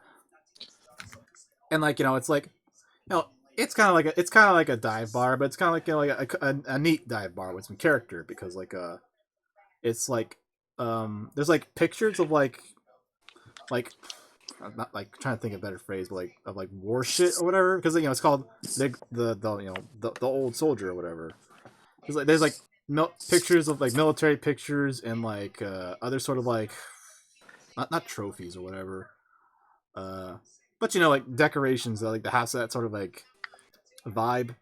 and like it's like it's kind of like a dive bar, but it's kind of like a neat dive bar with some character because like it's like there's like pictures of like I'm not like trying to think of a better phrase, but like of like war shit or whatever because it's called the old soldier or whatever. Because like there's like pictures of like military pictures and like other sort of like not trophies or whatever, but like decorations that like the house that sort of like vibe.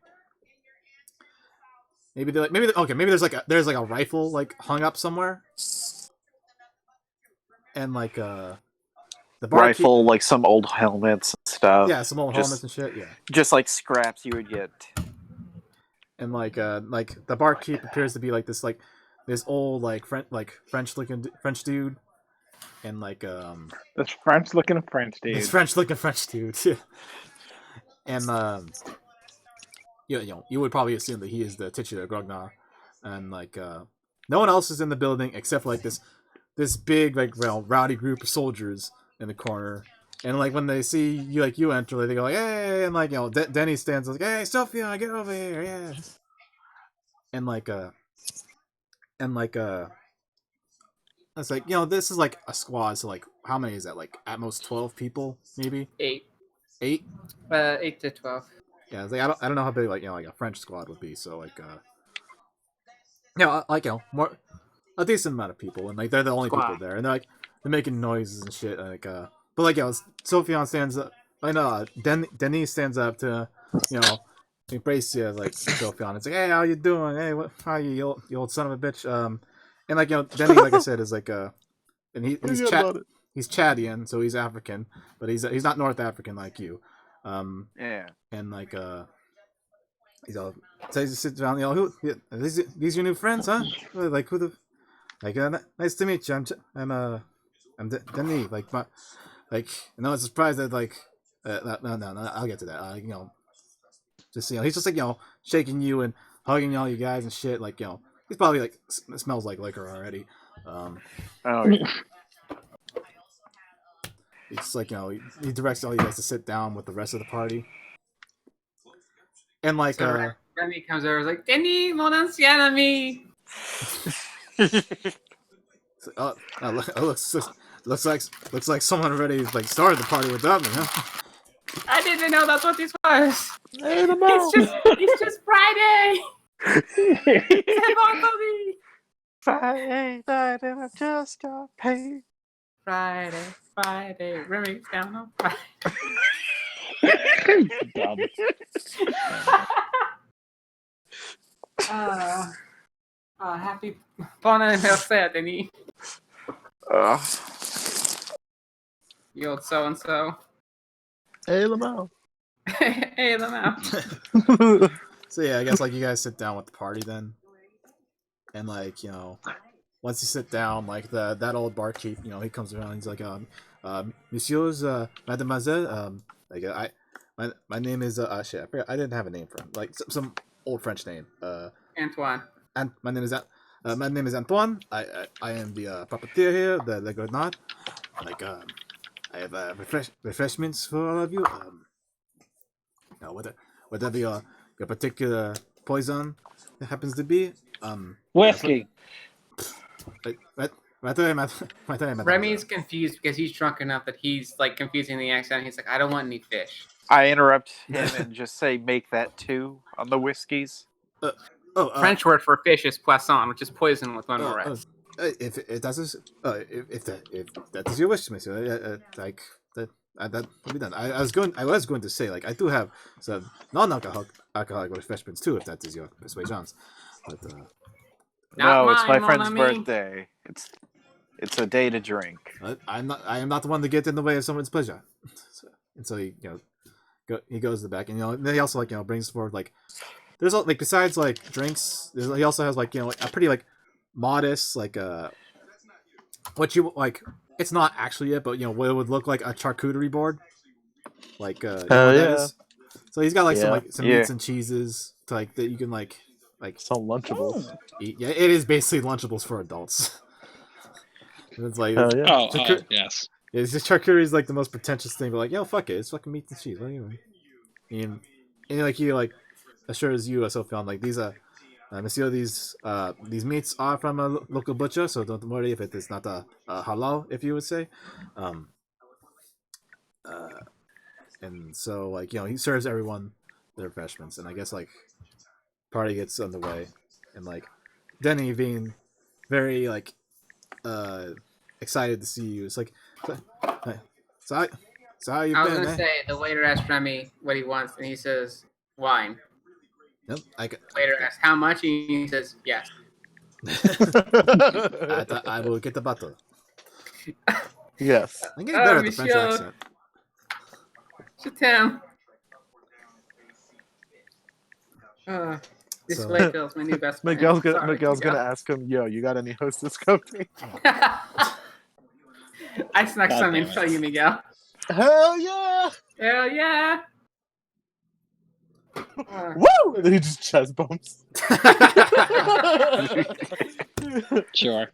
Maybe there's like a rifle like hung up somewhere, and like the Rifle, like some old helmets and stuff. Yeah, some old helmets and shit. Yeah, just like scraps you would get. And like the barkeep appears to be like this old like French looking French dude, and like this French looking French dude. This French looking French dude. And you would probably assume that he is the titular Grognard, and like no one else is in the building except for like this big like rowdy group of soldiers in the corner. And like when they see you enter, like, they go like, "Hey!" And like Denny stands like, "Hey, Sophia, get over here!" Yeah. And like it's like this is like a squad. So like, how many is that? Like at most 12 people, maybe 8. 8. 8 to 12. Yeah, it's like I don't know how big like like a French squad would be. So like like more a decent amount of people, and like they're the only people there, and they're making noises and shit. Like but like Sophion stands up. I know Denis stands up to embrace you like Sophion. It's like, "Hey, how you doing? Hey, how are you old son of a bitch?" And like Denis, like I said, is like and he's Chadian, so he's African, but he's not North African like you. Yeah. And like he's all says to sit down. Who these your new friends, huh? Like who the like nice to meet you. I'm Denis. Like my like it's a surprise that like no I'll get to that. Just he's just like shaking you and hugging all you guys and shit. Like he's probably like smells like liquor already. Oh yeah. It's like he directs all you guys to sit down with the rest of the party. And like so Remy comes over, is like, "Denis, mon ancien ami." looks like someone already like started the party without me, huh? I didn't know that's what this was. Hey, the It's just Friday. C'est vendredi. Friday night and I just got paid. Friday. Remy's down on Friday. Dumb. Happy bon anniversaire, Denis. You old so and so. Hey, Lamau. Hey, them out. So yeah, I guess like you guys sit down with the party then, and like once you sit down, like that old barkeep, he comes around. He's like, Messieurs, Mademoiselle, like my name is shit. I forgot, I didn't have a name for him, like some old French name. Antoine. And my name is Antoine. I am the puppeteer here, the Grenade. Like I have refreshments for all of you. Whatever your particular poison happens to be. Whiskey. Remy's confused because he's drunk enough that he's like confusing the accent. He's like, I don't want any fish. I interrupt him and just say, make that 2 on the whiskeys. French word for fish is poisson, which is poison with one more S. If that is your wish, monsieur, like that will be done. I was going to say like I do have some non-alcoholic refreshments too, if that is your persuasions. But No, it's my mine, friend's mon ami. birthday. It's a day to drink. I am not the one to get in the way of someone's pleasure. So he he goes to the back, and then he also brings forward like there's like besides like drinks, he also has like a pretty like modest like what you like. It's not actually it, but what it would look like a charcuterie board. Like what that is. So he's got like some meats and cheeses to like that you can like some Lunchables. eat. Yeah, it is basically Lunchables for adults. It's like Yes. it's just charcuterie is like the most pretentious thing, but like fuck it, it's fucking meat and cheese. What do you mean? And like he like assures you, Sophion, like these Monsieur, these meats are from a local butcher, so don't worry if it is not a halal, if you would say. And so like he serves everyone their refreshments, and I guess like party gets underway, and like Denny being very like excited to see you. It's like, so how you I been? was gonna say the waiter asked Remy what he wants, and he says wine. Yep, Waiter asks how much, and he says yes. I will get the bottle. Yes. I'm getting better at the French accent. Chatem. This So- Layfield's my new best friend. Miguel's Sorry, gonna ask him, yo, you got any Hostess cupcakes? I snuck God some damn in it. for you, Miguel. Hell yeah! Hell yeah! Woo! And then he just chest bumps. Sure.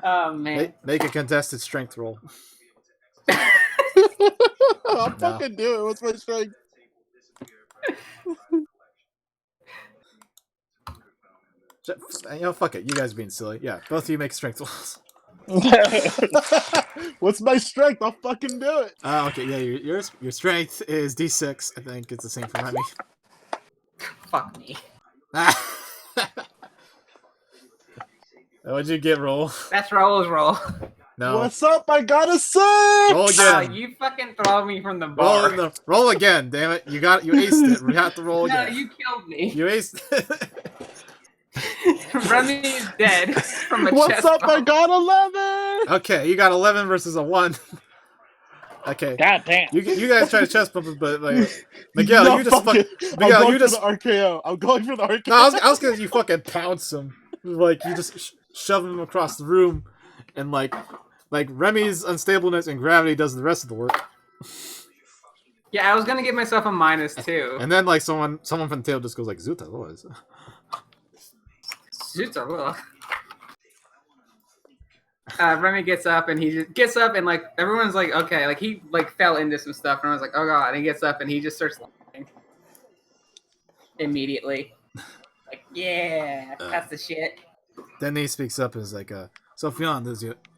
Oh man. Make a contested strength roll. I'll fucking do it. What's my strength? Fuck it. You guys being silly. Yeah, both of you make strength rolls. What's my strength? I'll fucking do it. Okay, yeah, your strength is D6. I think it's the same for Remy. Fuck me. What'd you get, roll? That's roll. No. What's up? I got a 6! Roll again. You fucking throw me from the bar. Roll again, damn it. You aced it. We have to roll No, again. you killed me. You aced it. Remy is dead from a What's chest up? bump. I got 11! Okay, you got 11 versus a 1. Okay. God damn. You guys try to chest bump it, but like Miguel, No, you just fuck it. Miguel, I'm going you just for the RKO. I'm going for the RKO. No, I was gonna you fucking pounce him. Like you just shove him across the room, and like Remy's unstableness and gravity does the rest of the work. Yeah, I was gonna give myself a -2. And then like someone from the tail just goes like Zuta, what is it? Zuta, Remy gets up and he just gets up and like everyone's like okay, like he like fell into some stuff and I was like oh god, and he gets up and he just starts laughing immediately. Like yeah, that's the shit. Then he speaks up and is like, Sophion,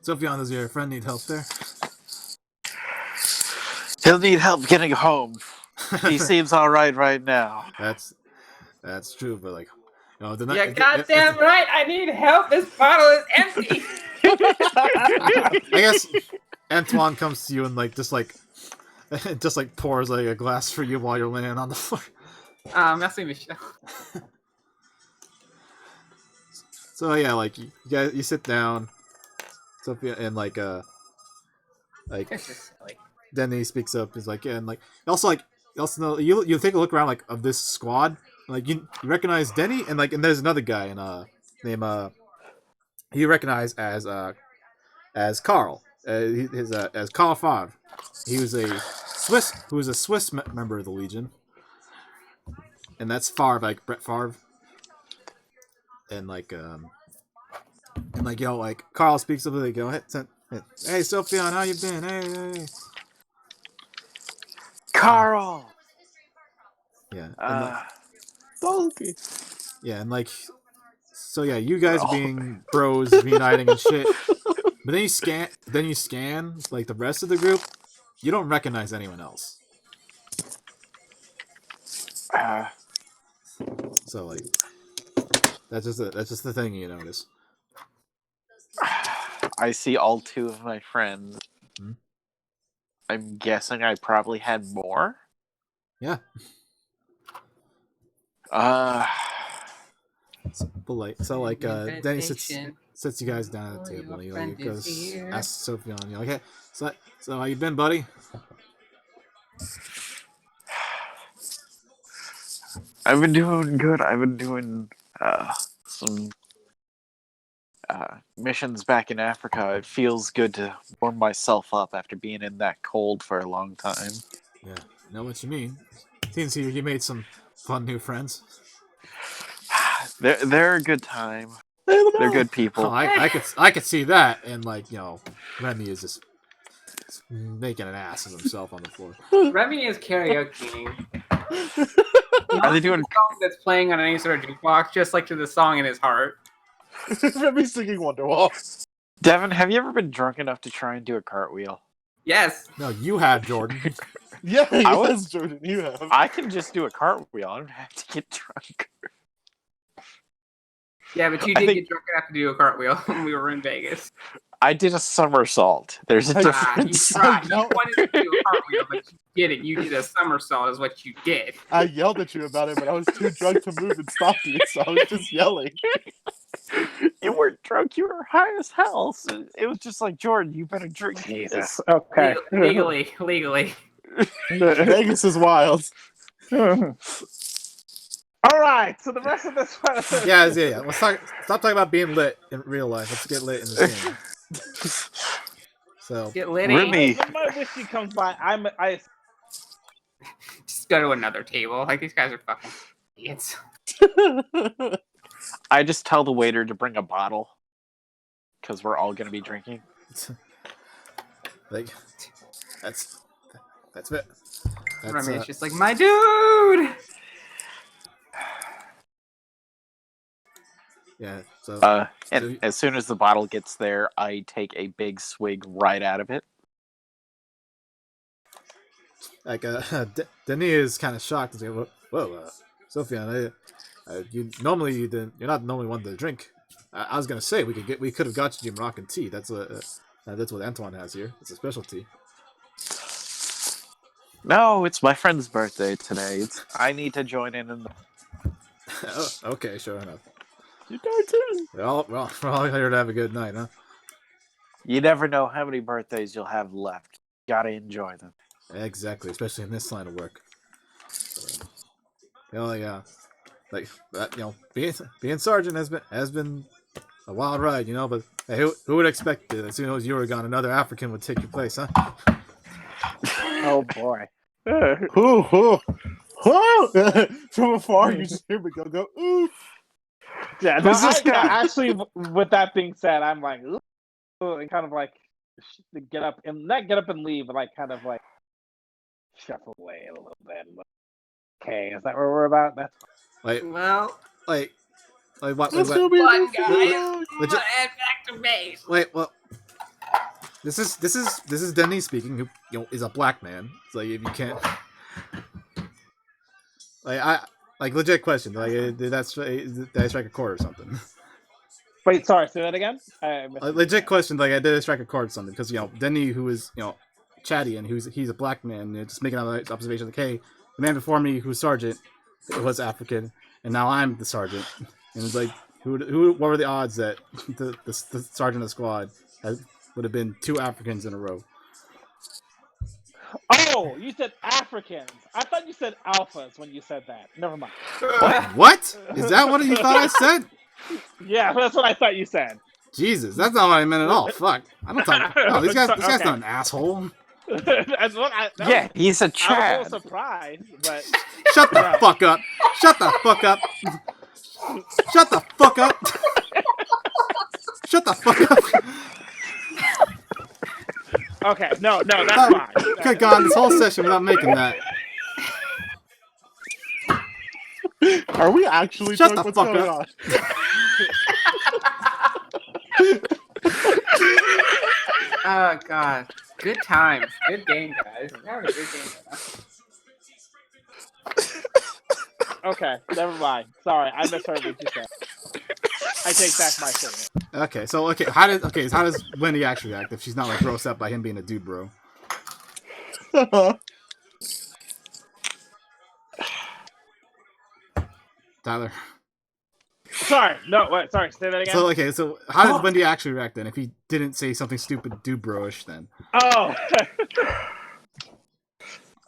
Sophion, does your friend need help there? He'll need help getting home. He seems all right now. That's true, but like, you know, the Yeah, goddamn right. I need help. This bottle is empty. I guess Antoine comes to you and like just pours like a glass for you while you're laying on the floor. Merci, Michelle. So yeah, like you guys, you sit down, Sophia, and like This is silly. then he speaks up. He's like, yeah, and like also like also know you take a look around like of this squad, like you recognize Denny and like and there's another guy and name you recognize as Carl, as Carl Favre. He was a Swiss member of the Legion, and that's Favre, like Brett Favre, and like and like you know like Carl speaks up. They go, hey Sophion, how you been? Hey. Carl! Yeah, and like, Donkey. yeah, and like, so yeah, you guys being bros, reuniting and shit. But then you scan like the rest of the group. You don't recognize anyone else. So like, that's just the thing you notice. I see all two of my friends. Hmm? I'm guessing I probably had more. Yeah. Danny sits you guys down at the table. He like goes asks Sophion, you're like, hey, so how you been, buddy? I've been doing good. I've been doing some missions back in Africa. It feels good to warm myself up after being in that cold for a long time. Yeah, know what you mean. Seems you made some fun new friends. They're a good time. They're good people. Oh, I could see that, and like you know, Remy is just making an ass of himself on the floor. Remy is karaokeing. Are they doing a song that's playing on any sort of jukebox, just like to the song in his heart? Remy's singing Wonderwall. Devin, have you ever been drunk enough to try and do a cartwheel? Yes. No, you have, Jordan. Yeah, I was Jordan. You have. I can just do a cartwheel. I don't have to get drunk. Yeah, but you did get drunk enough to do a cartwheel when we were in Vegas. I did a somersault. There's a difference. You tried. You wanted to do a cartwheel, but you didn't. You did a somersault is what you did. I yelled at you about it, but I was too drunk to move and stop you, so I was just yelling. You weren't drunk. You were high as hell. So it was just like, Jordan, you better drink Jesus. Okay. Legally. Vegas is wild. All right. So the rest of this one. Yeah. Let's stop talking about being lit in real life. Let's get lit in this game. So Get lit. Remy. When my whiskey comes by, I Just go to another table. Like these guys are fucking idiots. I just tell the waiter to bring a bottle because we're all gonna be drinking. like that's it. Remy is just like, my dude. Yeah. So And as soon as the bottle gets there, I take a big swig right out of it. like Denis is kind of shocked and saying, "Whoa, Sophion, you're not normally one to drink. I was gonna say we could have got you Moroccan tea. That's what Antoine has here. It's a specialty." No, it's my friend's birthday today. I need to join in the... Oh, okay, sure enough. You die too. We're all here to have a good night, huh? You never know how many birthdays you'll have left. Gotta enjoy them. Exactly, especially in this line of work. Yeah, like that. Being sergeant has been a wild ride, But hey, who would expect it? As soon as you were gone, another African would take your place, huh? oh boy. From afar, you just hear me go, ooh. Yeah, no, actually, with that being said, I'm like, ooh, and kind of like get up and not get up and leave, but like kind of like shuffle away a little bit. Okay, is that what we're about? That's like what? Let's go be one guy. Legit- Head back to base. Wait, well, This is Denny speaking, who is a black man. It's like if you can't, like I like legit question, like did I strike a chord or something? Wait, sorry, say that again. I missed A what you legit said. question, like I did I strike a chord or something? Because Denny, who is chatty and he's a black man, just making an observation like, hey, the man before me who's sergeant was African, and now I'm the sergeant, and it's like what were the odds that the sergeant of the squad would have been two Africans in a row? Oh, you said Africans. I thought you said alphas when you said that. Never mind. What is that? What you thought I said? Yeah, that's what I thought you said. Jesus, that's not what I meant at all. Fuck, I don't talk. No, this guy's Okay. not an asshole. That's what Yeah, he's a I was a little Chad. surprised, but Shut the no. fuck up. Shut the fuck up. Shut the fuck up. Shut the fuck up. Okay, no, that's fine. Could have gone this whole session without making that. Are we actually Shut drunk? the What's fuck going up. on? Oh god. Good times. Good game, guys. We're having a good game now. Okay, never mind. Sorry, I misheard what you said. I take back my statement. Okay, so how does Wendy actually act if she's not like grossed up by him being a dude, bro? Tyler. Sorry, no, wait, sorry, say that again. So how does Wendy actually react then if he didn't say something stupid dude bro-ish then? Oh,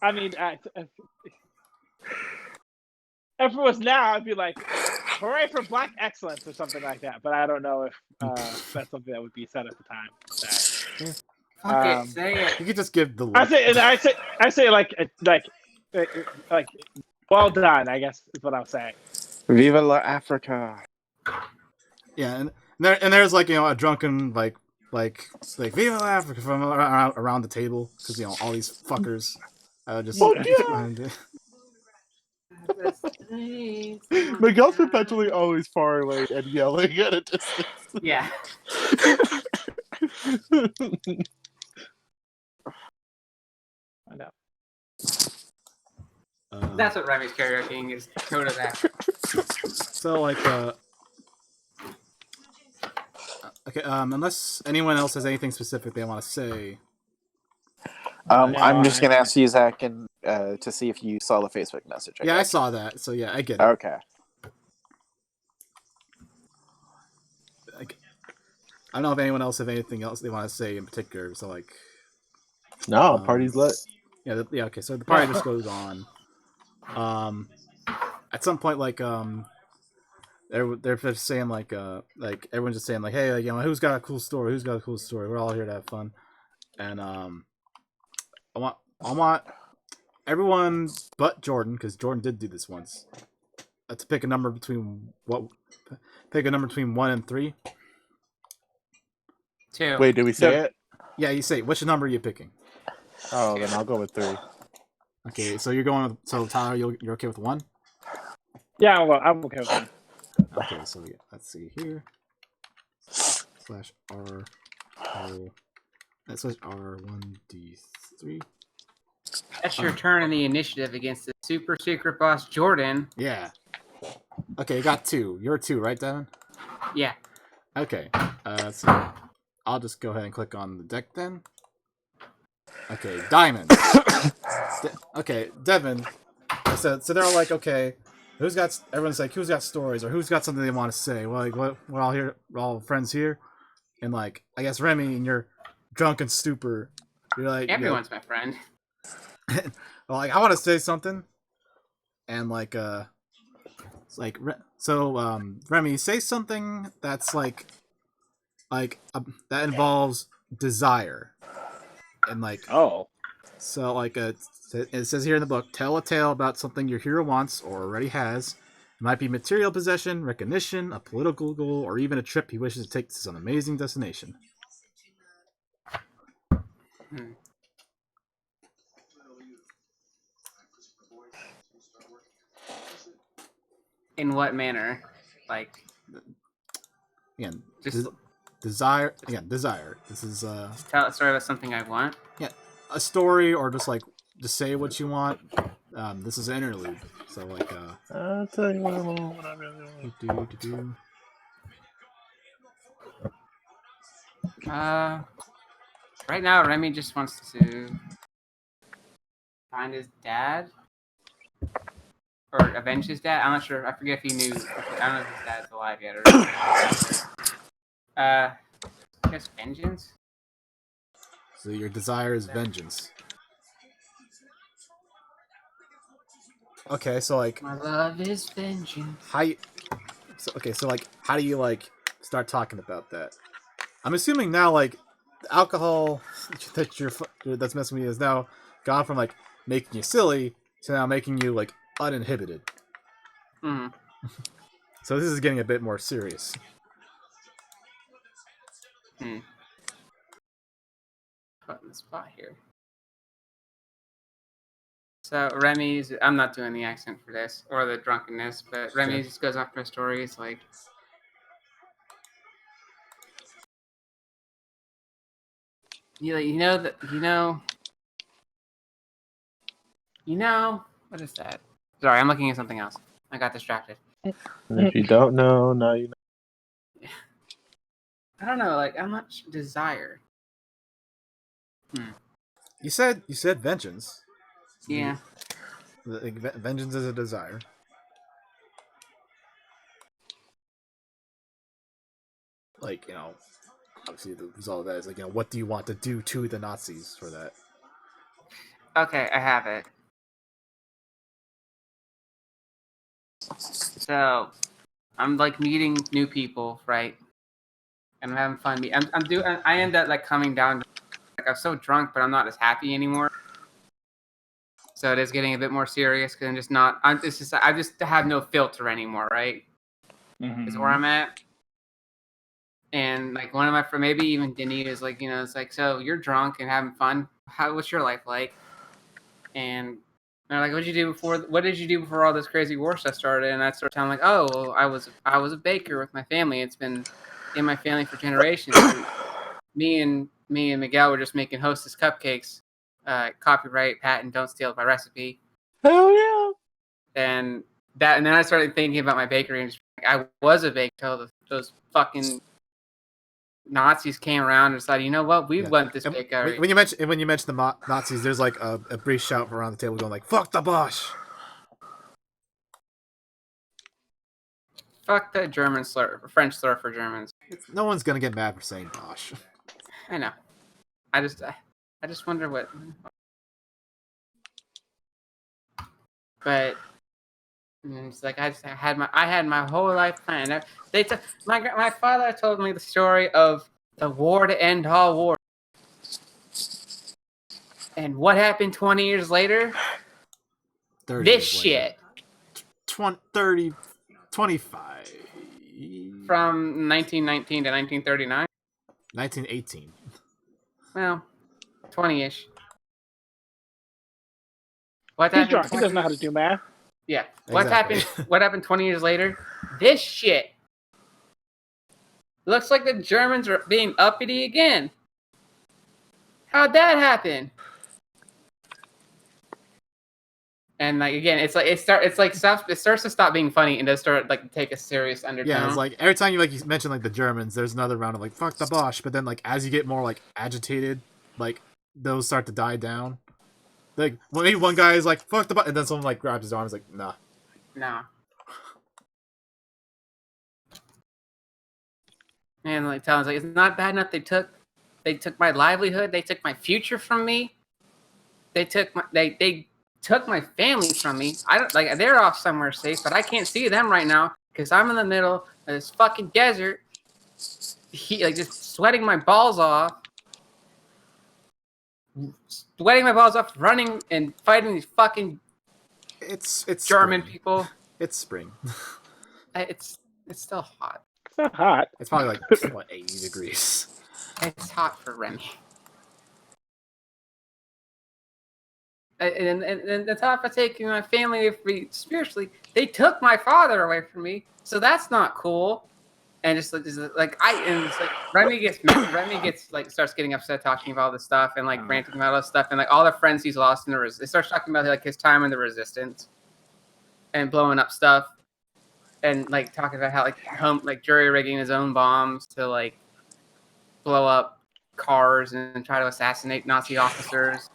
I mean, if it was now, I'd be like, hooray for black excellence or something like that. But I don't know if that's something that would be said at the time. So, Fuck it, say it. You could just give the look. I say like well done, I guess is what I'm saying. Viva la Africa. Yeah, and there's like a drunken like Viva Africa from around the table because all these fuckers just. Fuck yeah! Miguel's perpetually always far away and yelling at a distance. Yeah. I know. That's what Remy's karaokeing is. Code of that. So okay, unless anyone else has anything specific they want to say. I'm just gonna ask you, Zach, and to see if you saw the Facebook message. I saw that. So yeah, I get it. Okay. I don't know if anyone else have anything else they want to say in particular. So No, party's lit. Yeah, okay. So the party just goes on. At some point, they're just saying like everyone's just saying like, hey, who's got a cool story? Who's got a cool story? We're all here to have fun, and I want everyone but Jordan, because Jordan did do this once, to pick a number between 1 and 3. 2. Wait, did we say it? Yeah, you say which number are you picking? Oh, then I'll go with 3. Okay, so you're going with, so Tyler, you're okay with 1? Yeah, well, I'm okay with that. Okay, so let's see here. /R /R1D3. That's your turn in the initiative against the super secret boss Jordan. Yeah. Okay, you got 2. You're 2, right, Devin? Yeah. Okay. So I'll just go ahead and click on the deck then. Okay, diamonds. Okay, Devin. So they're all like, okay, everyone's like, who's got stories or who's got something they want to say? Well, like, we're all here, we're all friends here, and like, I guess Remy, in your drunken stupor, you're like, Everyone's my friend. well, like, I want to say something, and like, it's like, Remy, say something that's like that involves desire, and like, so like it says here in the book, tell a tale about something your hero wants or already has. It might be material possession, recognition, a political goal, or even a trip he wishes to take to some amazing destination. In what manner? Like, Again, just desire. Again, desire. This is Just tell a story about something I want. a story, or just say what you want. This is an interlude, so like I'll tell you what I really want. Right now Remy just wants to find his dad or avenge his dad. I'm not sure. I forget if he knew. I don't know if his dad's alive yet or. I guess vengeance. So your desire is vengeance. Okay, so like My love is vengeance. how you, so like how do you like start talking about that? I'm assuming now like the alcohol that's messing with you is now gone from like making you silly to now making you like uninhibited. Hmm. So this is getting a bit more serious. Put in the spot here. So Remy's. I'm not doing the accent for this or the drunkenness, but Remy Okay. just goes off for stories like. What is that? Sorry, I'm looking at something else. I got distracted. And if you don't know, now you know. I don't know, like how much desire. You said vengeance. Yeah. Vengeance is a desire. Like, obviously the result of that is like, what do you want to do to the Nazis for that? Okay, I have it. So, I'm like meeting new people, right? And I'm having fun. I end up like coming down. Like I'm so drunk, but I'm not as happy anymore. So it is getting a bit more serious because I'm just not. I just have no filter anymore, right? Is where I'm at. And like one of my friends, maybe even Denny is like, it's like, so you're drunk and having fun. What's your life like? And they're like, what did you do before all this crazy war stuff started? And I started telling like, oh, well, I was a baker with my family. It's been in my family for generations. me and Miguel were just making Hostess cupcakes. Copyright, patent, don't steal my recipe. Hell yeah! And then I started thinking about my bakery and just, I was a baker until those fucking Nazis came around and decided, you know what, we want this bakery. When you mention the Nazis, there's like a brief shout around the table going like, "Fuck the Bosch!" Fuck the German slur, French slur for Germans. No one's gonna get mad for saying Bosch. I know. I just wonder what. But it's like I had my whole life planned. My father told me the story of the war to end all war. And what happened 20 years later? 30 This years later. shit. 30, 25. From 1919 to 1939? 1918. Well, 20-ish. What He's happened? drunk. He doesn't know how to do math. Yeah. Exactly. What happened 20 years later? This shit. Looks like the Germans are being uppity again. How'd that happen? And like again, it starts to stop being funny and does start like take a serious undertone. Yeah, it's like every time you mention like the Germans, there's another round of like fuck the Bosch, but then like as you get more like agitated, like those start to die down. Like maybe one guy is like fuck the Bosch, and then someone like grabs his arm and is like nah. No. And like telling us like it's not bad enough they took my livelihood, they took my future from me. They took my family from me. I don't like they're off somewhere safe, but I can't see them right now because I'm in the middle of this fucking desert. Just sweating my balls off, running and fighting these fucking It's German spring. people. It's spring. It's still hot. It's not hot. It's probably like what 80 degrees. It's hot for Remy. And the top of taking my family spiritually, they took my father away from me, so that's not cool. and it's like Remy gets like starts getting upset talking about all this stuff and like ranting about all this stuff and like all the friends he's lost in the it starts talking about like his time in the resistance and blowing up stuff and like talking about how like jury rigging his own bombs to like blow up cars and try to assassinate Nazi officers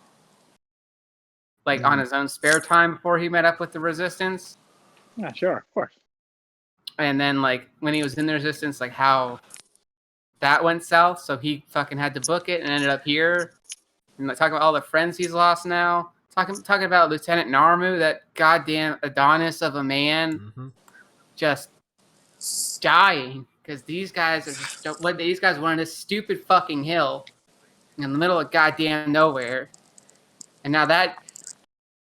like on his own spare time before he met up with the resistance. Yeah, sure, of course. And then like when he was in the resistance, like how that went south, so he fucking had to book it and ended up here. And like talking about all the friends he's lost now. Talking about Lieutenant Narmu, that goddamn Adonis of a man, just dying because these guys are just these guys went on this stupid fucking hill in the middle of goddamn nowhere, and now that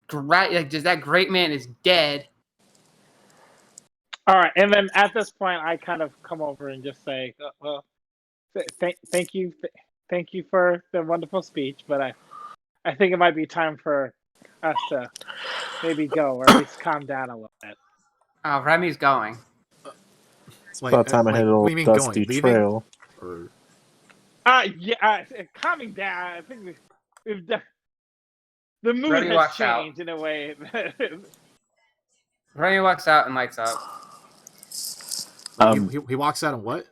great man is dead. All right, and then at this point, I kind of come over and just say, "Well, thank you for the wonderful speech, but I think it might be time for us to maybe go or at least calm down a little bit." Oh, Remy's going. It's about time I hit a what little do you mean dusty going? trail. Or Yeah, calming down. I think the mood Remy has walks changed in a way. Remy walks out and lights up. he walks out and what?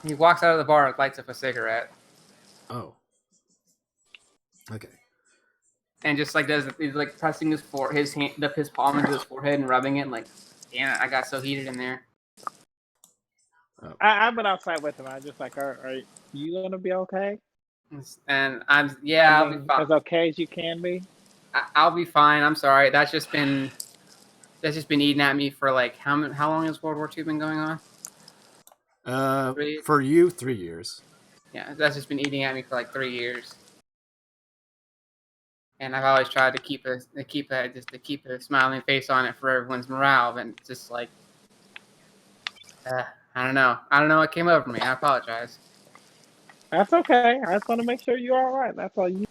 He walks out of the bar and lights up a cigarette. Oh. Okay. And just like he's like pressing his palm into his forehead and rubbing it and like, damn it, I got so heated in there. I've been outside with him. I'm just like, are you gonna be okay? And I'll be fine. As okay as you can be. I'll be fine. I'm sorry. That's just been eating at me for like how long has World War II been going on? For you, 3 years. Yeah, that's just been eating at me for like 3 years. And I've always tried to keep a smiling face on it for everyone's morale, and it's just like, I don't know what came over me. I apologize. That's okay. I just want to make sure you're all right. That's all. You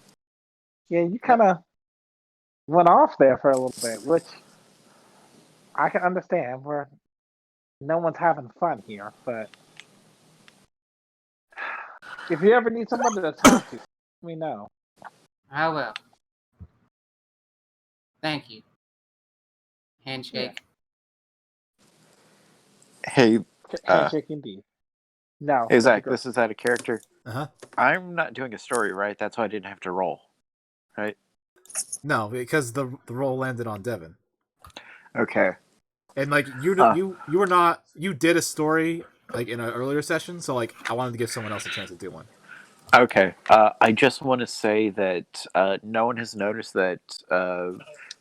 kind of went off there for a little bit, which I can understand. Where no one's having fun here, but if you ever need somebody to talk to, let me know. I will. Thank you. Handshake. Hey, Handshake indeed. No. hey Zach, this is out of character. Uh-huh. I'm not doing a story, right? That's why I didn't have to roll, right? No, because the roll landed on Devin. Okay. And like you were not, you did a story like in an earlier session, so like I wanted to give someone else a chance to do one. Okay. I just want to say that no one has noticed that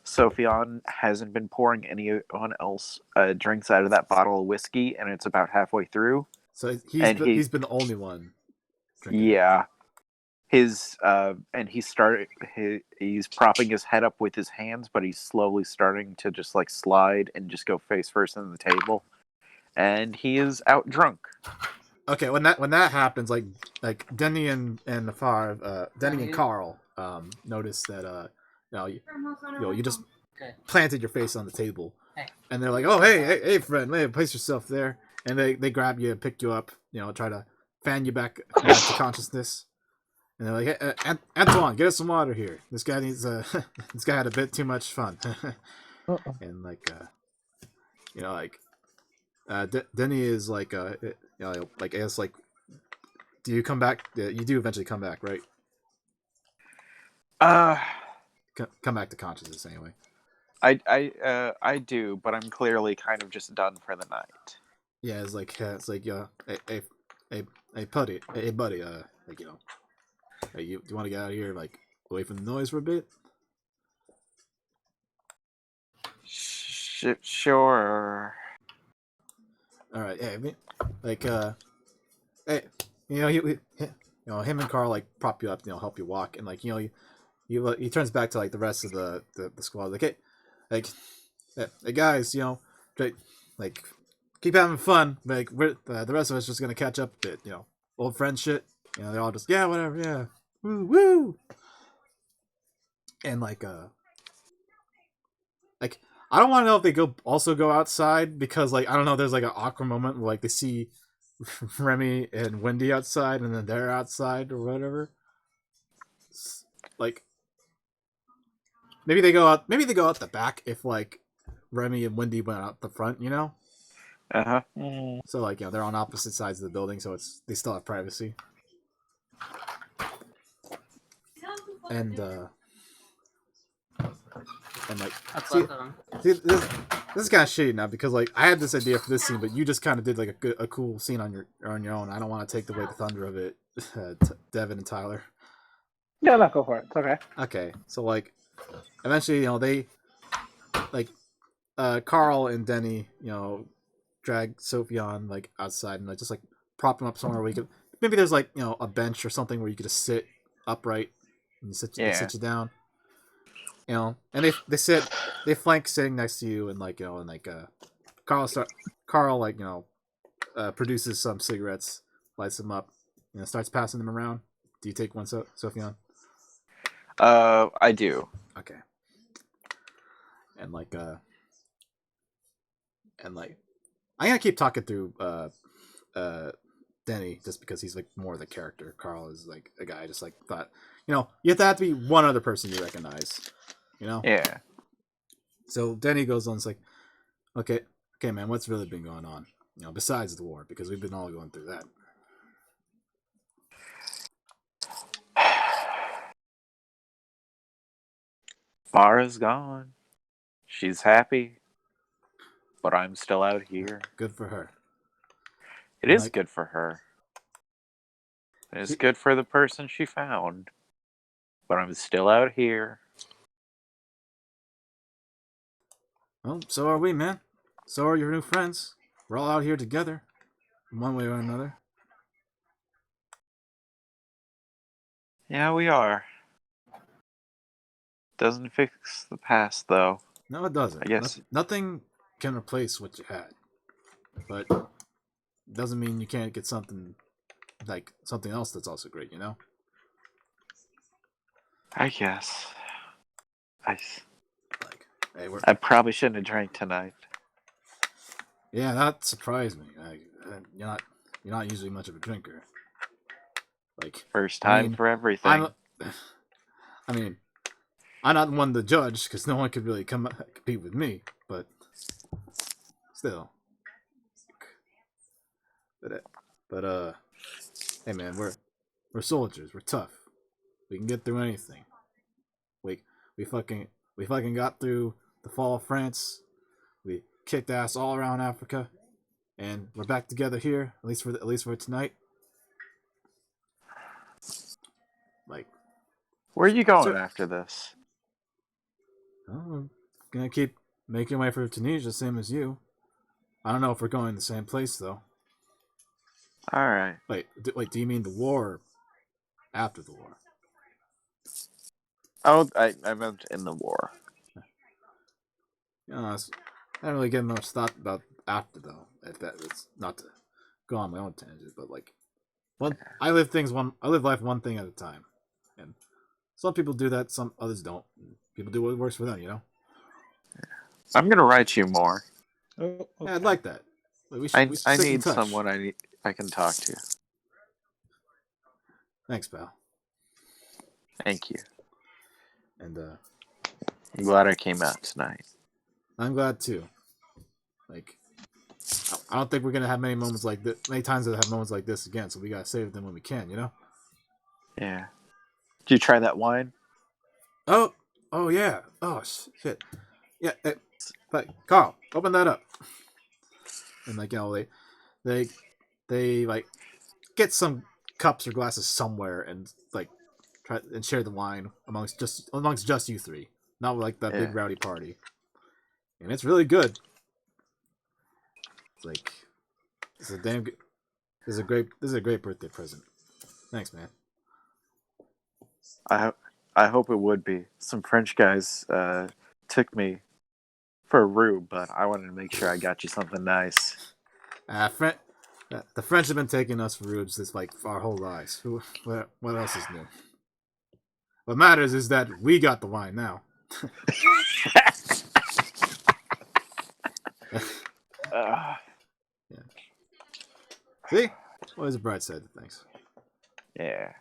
Sophion hasn't been pouring anyone else drinks out of that bottle of whiskey, and it's about halfway through. So he's been the only one drinking. Yeah. He's propping his head up with his hands, but he's slowly starting to just like slide and just go face first into the table, and he is out drunk. Okay, when that happens, like Denny and Denny and Carl notice that you just planted your face on the table, and they're like, oh hey friend, hey, place yourself there, and they grab you and pick you up, try to fan you back to consciousness. And they're like, hey, Antoine, get us some water here. This guy needs this guy had a bit too much fun. And like, Denny is like, like I guess like, do you come back? You do eventually come back, right? Come back to consciousness anyway. I do, but I'm clearly kind of just done for the night. Yeah, it's like hey buddy, like hey, you want to get out of here, like away from the noise for a bit? Sure. All right, yeah, like hey, him and Carl like prop you up, help you walk, and like he turns back to like the rest of the squad, like hey guys, like keep having fun, like we're the rest of us just gonna catch up a bit, old friend shit, they're all just whatever, yeah, woo, and like I don't want to know if they go outside because like I don't know, there's like an awkward moment where like they see Remy and Wendy outside, and then they're outside or whatever. Like maybe they go out. Maybe they go out the back if like Remy and Wendy went out the front. You know. Uh-huh. So like they're on opposite sides of the building, so it's they still have privacy. And and like That's see, both of them. this is kind of shitty now because like I had this idea for this scene, but you just kind of did like a cool scene on your own. I don't want to take away the thunder of it, Devin and Tyler. Yeah, no, go for it. It's okay. Okay, so like eventually they like Carl and Denny drag Sophie on like outside and like just like prop him up somewhere where you could maybe there's like a bench or something where you could just sit upright and they sit you down. And they flank sitting next to you and like and like Carl like produces some cigarettes, lights them up, starts passing them around. Do you take one, Sophian? I do. Okay. And like I'm gonna keep talking through Denny just because he's like more of the character. Carl is like a guy I just like thought you have to be one other person you recognize. Yeah. So Denny goes on, it's like, okay, man, what's really been going on? Besides the war, because we've been all going through that. Farah's gone. She's happy, but I'm still out here. Good for her. It is good for her. It's good for the person she found, but I'm still out here. Well, so are we, man. So are your new friends. We're all out here together, in one way or another. Yeah, we are. Doesn't fix the past, though. No, it doesn't. I guess. Nothing can replace what you had. But it doesn't mean you can't get something else that's also great, I guess. Like, hey, I probably shouldn't have drank tonight. Yeah, that surprised me. You're not usually much of a drinker. Like First time for everything. I'm not one to judge because no one could really compete with me. But still, but hey man, we're soldiers. We're tough. We can get through anything. We fucking got through the fall of France. We kicked ass all around Africa, and we're back together here. At least for tonight. Like, where are you going after this? I'm gonna keep making way for Tunisia, same as you. I don't know if we're going the same place though. All right. Wait, do you mean the war or after the war? Oh, I meant in the war. I don't really give much thought about after though. If that is not to go on my own tangent, but like, I live life one thing at a time, and some people do that, some others don't. People do what works for them, I'm gonna write you more. Oh, okay. Yeah, I'd like that. We should I stick in need touch. someone I can talk to. Thanks, pal. Thank you. And I'm glad I came out tonight. I'm glad too. Like, I don't think we're gonna have many moments like this. Many times that have moments like this again. So we gotta save them when we can. Yeah. Did you try that wine? Oh yeah. Oh shit. Yeah. But Carl, open that up. And like they like get some cups or glasses somewhere and like try and share the wine amongst just you three, not like that big rowdy party. And it's really good. It's like it's a damn good. This is a great birthday present. Thanks, man. I hope it would be. Some French guys took me for a rube, but I wanted to make sure I got you something nice. The French have been taking us for rubes this like our whole lives. What else is new? What matters is that we got the wine now. Yeah. See? Always a bright side to things. Yeah.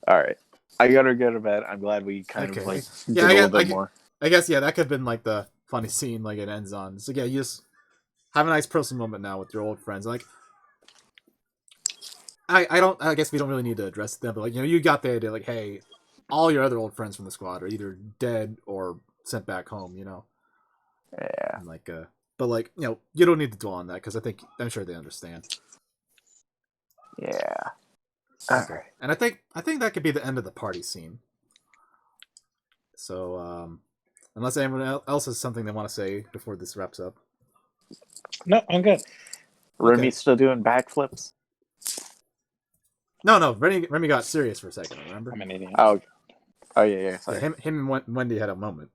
All right. I gotta go to bed. I'm glad we kind of Okay. like did Yeah, a little bit more. I guess yeah, that could have been like the funny scene like it ends on. So yeah, you just have a nice personal moment now with your old friends. Like I guess we don't really need to address them, but like you got the idea like, hey, all your other old friends from the squad are either dead or sent back home, Yeah. And like but like, you don't need to dwell on that because I'm sure they understand. Yeah. Okay. And I think that could be the end of the party scene. So unless anyone else has something they want to say before this wraps up. No, I'm good. Remy's still doing backflips. No, Remy got serious for a second. Remember? I'm an idiot. Oh yeah. Sorry. Yeah, him and Wendy had a moment.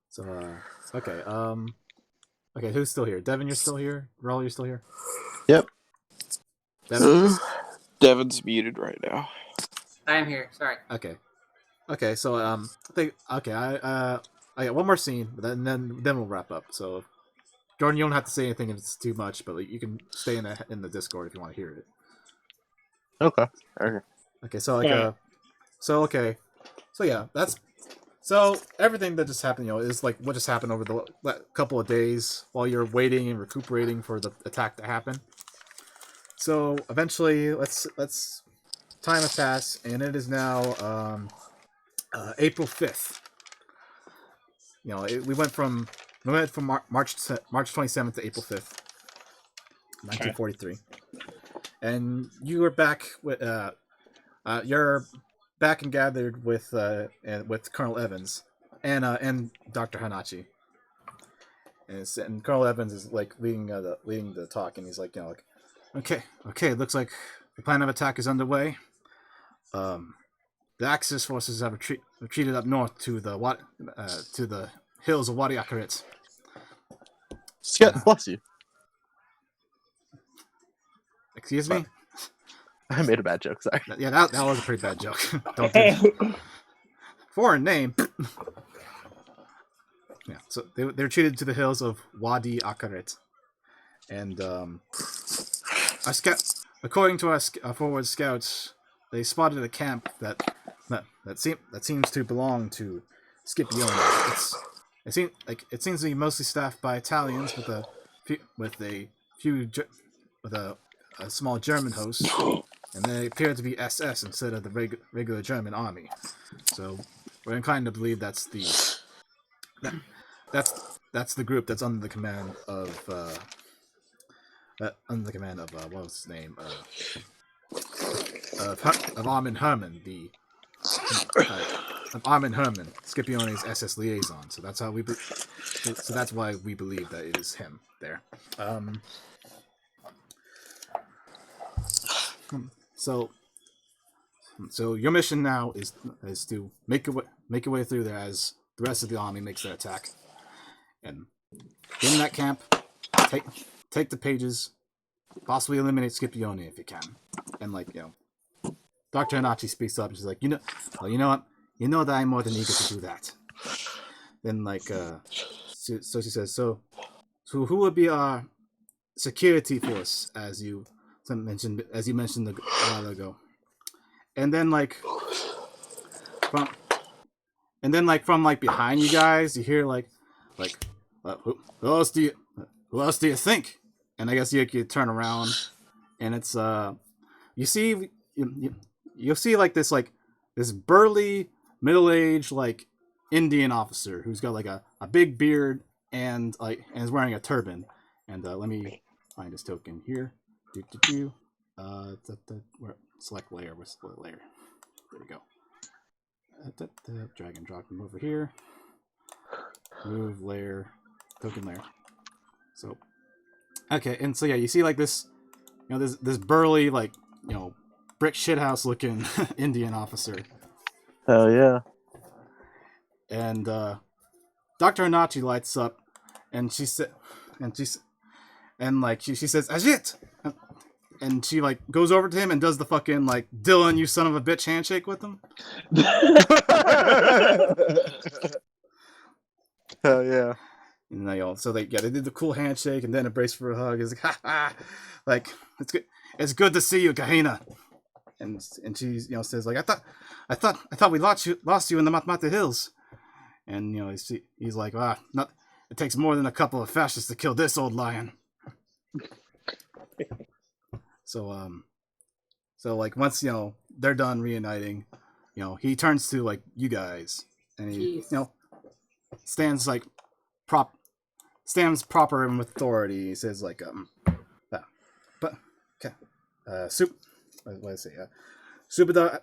So okay. Okay, who's still here? Devin, you're still here. Raul, you're still here. Yep. Devin? Devin's muted right now. I am here. Sorry. Okay. So I think I got one more scene, but then we'll wrap up. So Jordan, you don't have to say anything if it's too much, but like, you can stay in the Discord if you want to hear it. Okay. Okay. So like Yeah. So yeah, so everything that just happened, is like what just happened over the couple of days while you're waiting and recuperating for the attack to happen. So eventually, let's time has passed, and it is now April 5th. We went from March 27th to April 5th, 1943, and you were back with you're back and gathered with Colonel Evans and Dr. Hanachi, and Colonel Evans is like leading the talk, and he's like, okay, it looks like the plan of attack is underway. The Axis forces have retreated up north to the hills of Wadi Akarit. Bless you. Excuse me? I made a bad joke. Sorry. Yeah, that was a pretty bad joke. Don't do that. Foreign name. Yeah, so they retreated to the hills of Wadi Akarit, and according to our forward scouts, they spotted a camp that seems to belong to Scipione. It seems to be mostly staffed by Italians with a small German host, and they appear to be SS instead of the regular German army. So we're inclined to believe that's the group that's under the command of what was his name? Of Armin Herman, of Armin Herman, Scipione's SS liaison. So that's why we believe that it is him there. So your mission now is to make your way through there as the rest of the army makes their attack, and in that camp, take the pages, possibly eliminate Scipione if you can, and Dr. Hanachi speaks up and she's like, you know what, that I'm more than eager to do that. Then so she says, so who would be our security force as you mentioned a while ago? And then from behind you guys, you hear who else do you think? And I guess you could turn around, and it's you'll see this burly middle-aged Indian officer who's got a big beard and is wearing a turban. And let me find his token here. Select layer. Where's split layer? There we go. Drag and drop him over here. Move layer, token layer. So, okay, and so yeah, you see this, this burly brick shithouse looking Indian officer. Hell yeah. And Dr. Hanachi lights up, and she says, Ajit! And she goes over to him and does the fucking Dylan, you son of a bitch handshake with him. Hell yeah. And so they did the cool handshake and then embrace for a hug. It's like, ha ha, like it's good to see you, Kahina. And she says like, I thought we lost you in the Matmata Hills. And he's like, not. It takes more than a couple of fascists to kill this old lion. So like once they're done reuniting, he turns to like you guys, and he Jeez. stands like stands proper and with authority. He says like but okay, what did I say? Subadar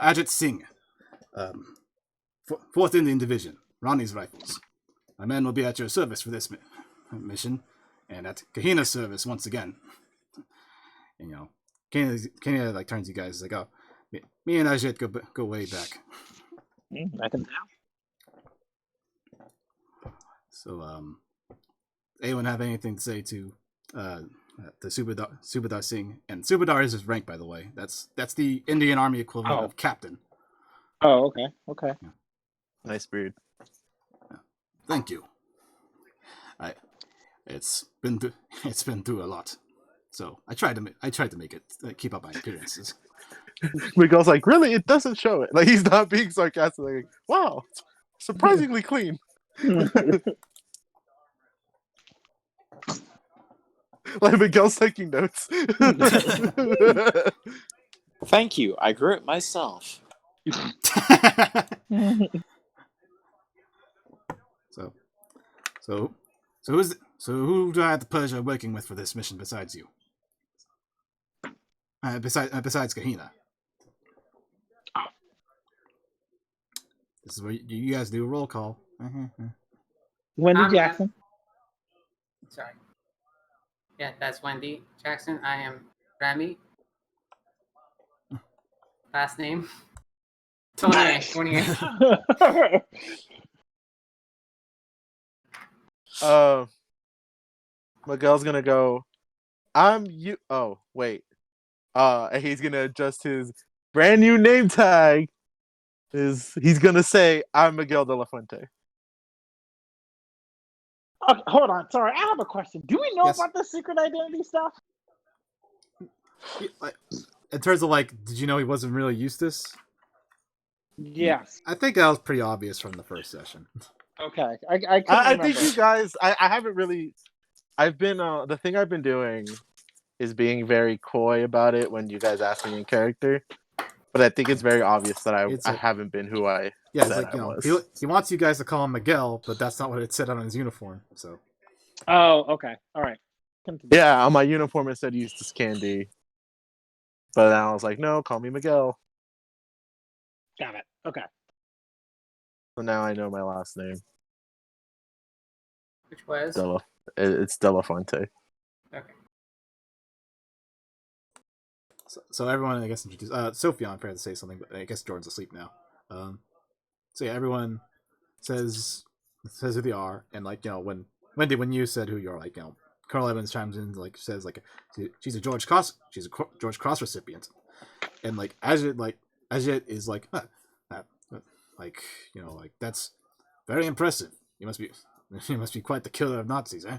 Ajit Singh, 4th Indian Division, Rani's Rifles. My men will be at your service for this mission, and at Kahina's service once again. And Kahina like turns to you guys like, oh, me and Ajit go way back. I can tell. So anyone have anything to say to the Subadar Singh? And Subadar is his rank, by the way. That's the Indian Army equivalent of captain. Oh, okay. Okay. Yeah. Nice beard. Thank you. It's been through a lot, so I tried to make it keep up my appearances. Miguel's like, really? It doesn't show it. Like, he's not being sarcastic. Like, wow, surprisingly clean. Like, Miguel's taking notes. Thank you. I grew it myself. So who do I have the pleasure of working with for this mission besides you? Besides Kahina. This is where you guys do a roll call. Wendy I'm Jackson. Sorry. Yeah, that's Wendy Jackson. I am Remy. Last name. 28. Miguel's gonna go, I'm you. Oh, wait. And he's gonna adjust his brand new name tag. He's gonna say, I'm Miguel de la Fuente. Okay, hold on. Sorry, I have a question. Do we know Yes. about the secret identity stuff? In terms of like, did you know he wasn't really Eustace? Yes. I think that was pretty obvious from the first session. Okay. I I think you guys. I haven't really. I've been the thing I've been doing is being very coy about it when you guys ask me in character. But I think it's very obvious that I haven't been who I It's said like I was. he wants you guys to call him Miguel, but that's not what it said on his uniform. So Oh, okay. All right. Continue. Yeah, on my uniform it said Eustace Candy. But then I was like, no, call me Miguel. Got it. Okay. So now I know my last name. Which was? It's De La Fuente. Okay. So everyone, I guess, introduced. Sophion tried to say something, but I guess Jordan's asleep now. So yeah, everyone says who they are, and like when you said who you are, like Colonel Evans chimes in, like says like she's a George Cross recipient, and like Ajit is like like that's very impressive. You must be quite the killer of Nazis, eh?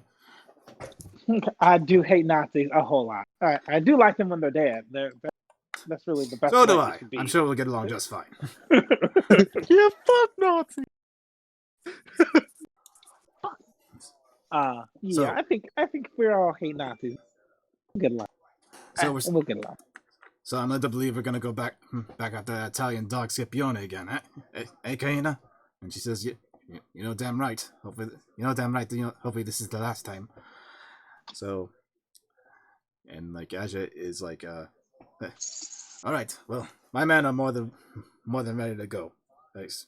I do hate Nazis a whole lot. All right. I do like them when they're dead. That's really the best. So do way I. it could be. I'm sure we'll get along just fine. Yeah, fuck Nazi. Yeah, So- I think we all hate Nazis. Good luck. So We'll get along. So I'm led to believe we're gonna go back after that Italian dog Scipione again, eh? Eh, Kahina? And she says, you know damn right. Hopefully this is the last time. So, and like Aja is like, all right. Well, my men are more than ready to go. Thanks.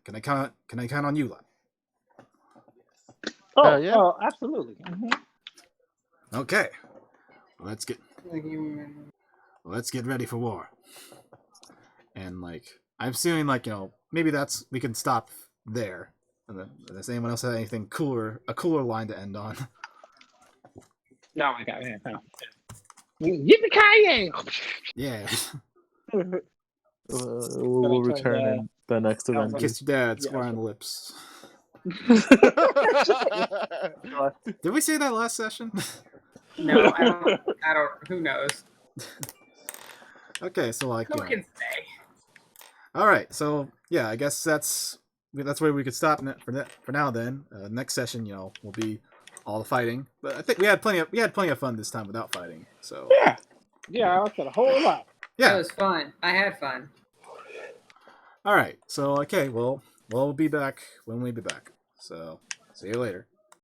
Can I count on you, lad? Oh, yeah. Oh, absolutely. Mhm. Okay. Let's get ready for war. And like I'm assuming like maybe we can stop there. And then, does anyone else have anything a cooler line to end on? No, I got it. No. Yippee-ki-yay! Yeah. We'll return in the next event. Kiss your dad Yeah, square on the lips. Did we say that last session? No, I don't. Who knows? Okay, so like, Who can say? all right, so yeah, I guess that's where we could stop for now. Then next session, will be all the fighting. But I think we had plenty of fun this time without fighting. So Yeah, I liked it a whole lot. That yeah, was fun. I had fun. all right. So okay, well, we'll be back when we be back. So see you later.